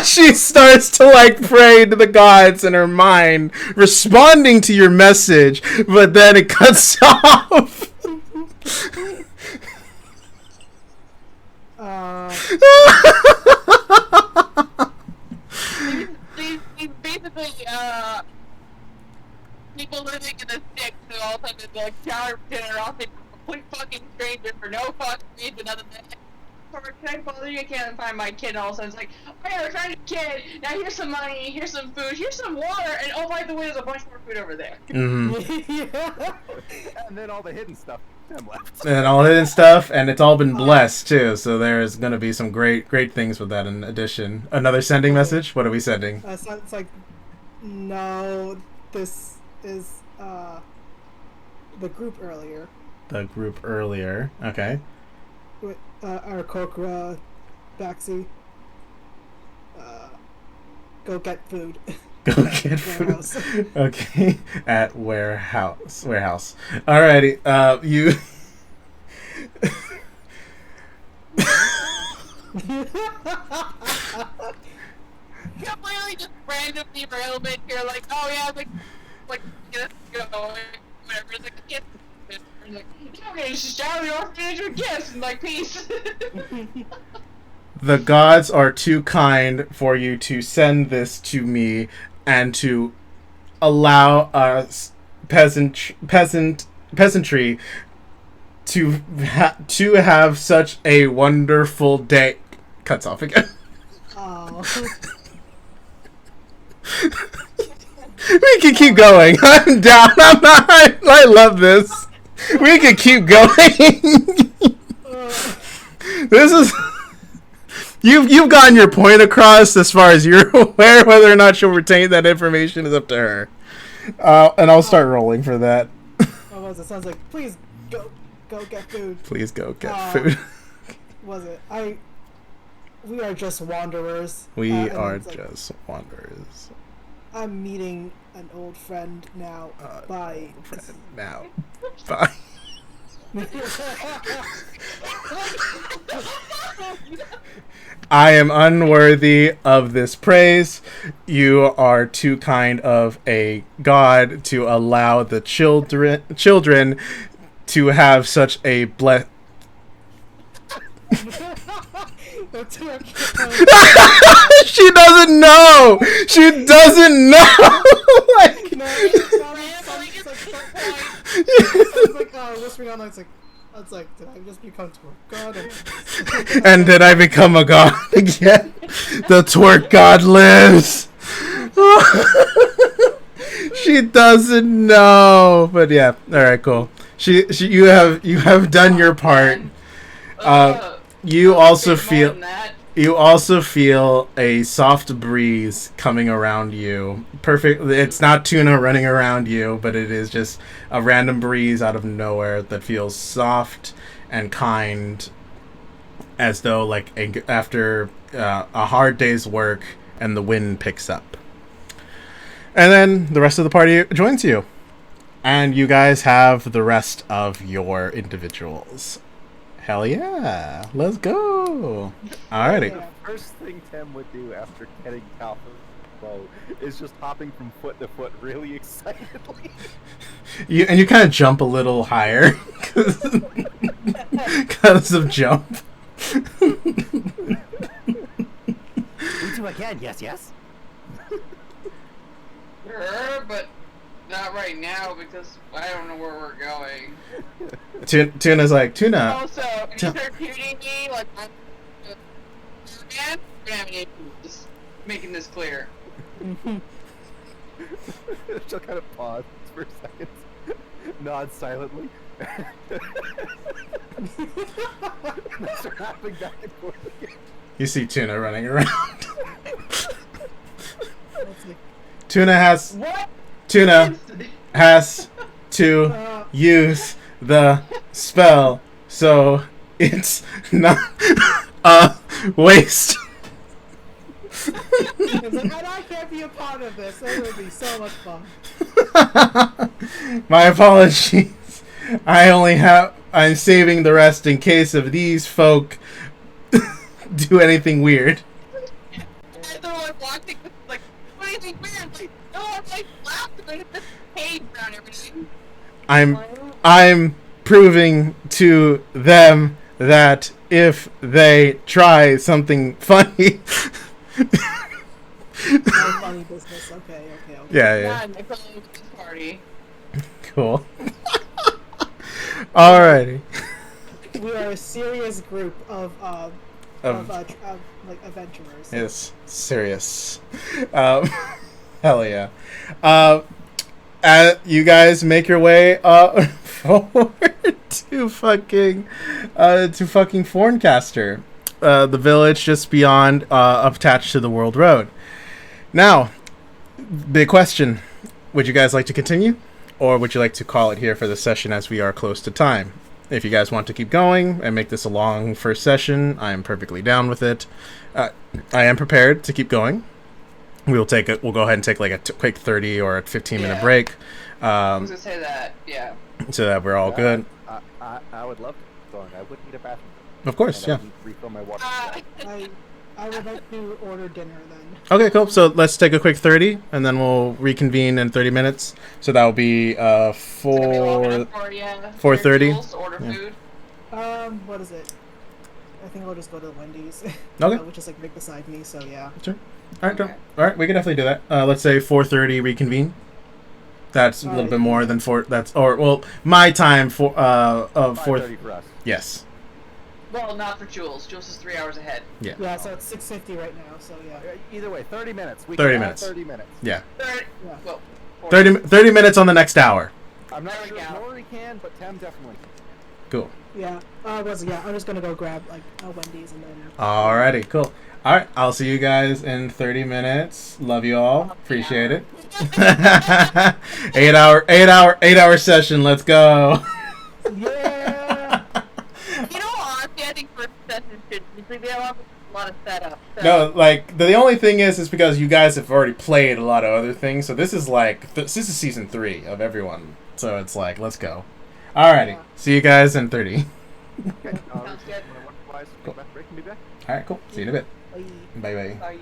She starts to pray to the gods in her mind, responding to your message, but then it cuts off. basically, people living in the sticks who all of a sudden like shower generosity from a complete fucking stranger for no fucking reason other than, can I bother you? I can't find my kid, and all of a sudden it's like, oh yeah, we're trying to kid, now here's some money, here's some food, here's some water, and oh by the way, there's a bunch more food over there. Yeah. And then all the hidden stuff Tim left. And all hidden stuff, and it's all been blessed too. So there's gonna be some great things with that. In addition, another sending message. What are we sending? It's like, no, this is the group earlier. The group earlier. Okay. With Aarakocra, Baxi. Go get food. Go get food. Warehouse. Okay. At warehouse. Alrighty. You. Completely just randomly irrelevant. You're like, oh yeah, like let's go, whatever. It's like, yes. Like, okay, just shower the orphanage with gifts and like peace. The gods are too kind for you to send this to me and to allow us peasantry to have such a wonderful day. Cuts off again. Oh. We can keep going. I'm down. I'm not. I love this. We can keep going. This is. You've gotten your point across as far as you're aware. Whether or not she'll retain that information is up to her. And I'll start rolling for that. What was it? Sounds like, please go get food. Please go get food. Was it? We are just wanderers. We are it's like, just wanderers. I'm meeting an old friend now. Bye. Friend now. Bye. I am unworthy of this praise. You are too kind of a god to allow the children to have such a She doesn't know. She doesn't know. Like, No, it's like whispering online. It's like, did I just become twerk god? and did I become a god again? The twerk god lives. She doesn't know. But yeah, all right, cool. You have done your part. You also feel a soft breeze coming around you. Perfect. It's not Tuna running around you, but it is just a random breeze out of nowhere that feels soft and kind, as though like after a hard day's work, and the wind picks up. And then the rest of the party joins you, and you guys have the rest of your individuals. Hell yeah! Let's go! Alrighty. The first thing Tim would do after getting Calvin's bow is just hopping from foot to foot really excitedly. You kind of jump a little higher because of jump. We do again, yes? Sure, but not right now because I don't know where we're going. Tuna's like, Tuna. Also, if you start shooting me, like, I'm gonna have an issue. Just making this clear. She'll kind of pause for a second, nod silently, and start hopping back and forth again. You see Tuna running around. Tuna has to use the spell, so it's not a waste. And I can't be a part of this. It would be so much fun. My apologies. I'm saving the rest in case of these folk do anything weird. And they're like watching, like, what do you think weird? Like, no, I'm like laughing at this page around everything. I'm proving to them that if they try something funny, No funny business. Okay. Yeah. Yeah, Nicola party. Cool. Alrighty. We are a serious group of Of- like adventurers. Yes, serious. Hell yeah. You guys make your way forward to fucking Forncaster, the village just beyond, attached to the World Road. Now, big question: would you guys like to continue, or would you like to call it here for the session as we are close to time? If you guys want to keep going and make this a long first session, I am perfectly down with it. I am prepared to keep going. We'll go ahead and take like a quick 30 or a 15-minute break. I was gonna say that, yeah. So that we're all good. I would love to keep going. I would need a bathroom. Of course, And I yeah. would refill my water. I would like to order dinner then. Okay, cool. So let's take a quick 30, and then we'll reconvene in 30 minutes. So that will be It's gonna be long enough for you. 4:30? Jules to order Yeah. food. What is it? I think I'll just go to Wendy's. Okay. Which is like right beside me, so yeah. Sure. All right, all right. We can definitely do that. Let's say 4:30 reconvene. That's a little bit more than my time for of 4. 5:30 for us. Yes. Well, not for Jules. Jules is 3 hours ahead. Yeah. Yeah, so it's 6:50 right now, so yeah. Either way, 30 minutes. 30 can add minutes. 30 minutes. Yeah. 30. Yeah. Well, 40. 30 minutes on the next hour. I'm not There we sure if go. Nori can, but Tem definitely can. Cool. Yeah. I'm just gonna go grab like a Wendy's and then. Alrighty, cool. All right, I'll see you guys in 30 minutes. Love you all. Appreciate it. 8-hour session. Let's go. Yeah. You know, honestly, I think first sessions should usually be a lot of setup. So. No, like the only thing is because you guys have already played a lot of other things. So this is like this is season 3 of everyone. So it's like let's go. Alrighty, Yeah. see you guys in 30. Okay. Sounds good. Break and be back. All right, cool. See you in a bit. Bye. Bye bye. Bye.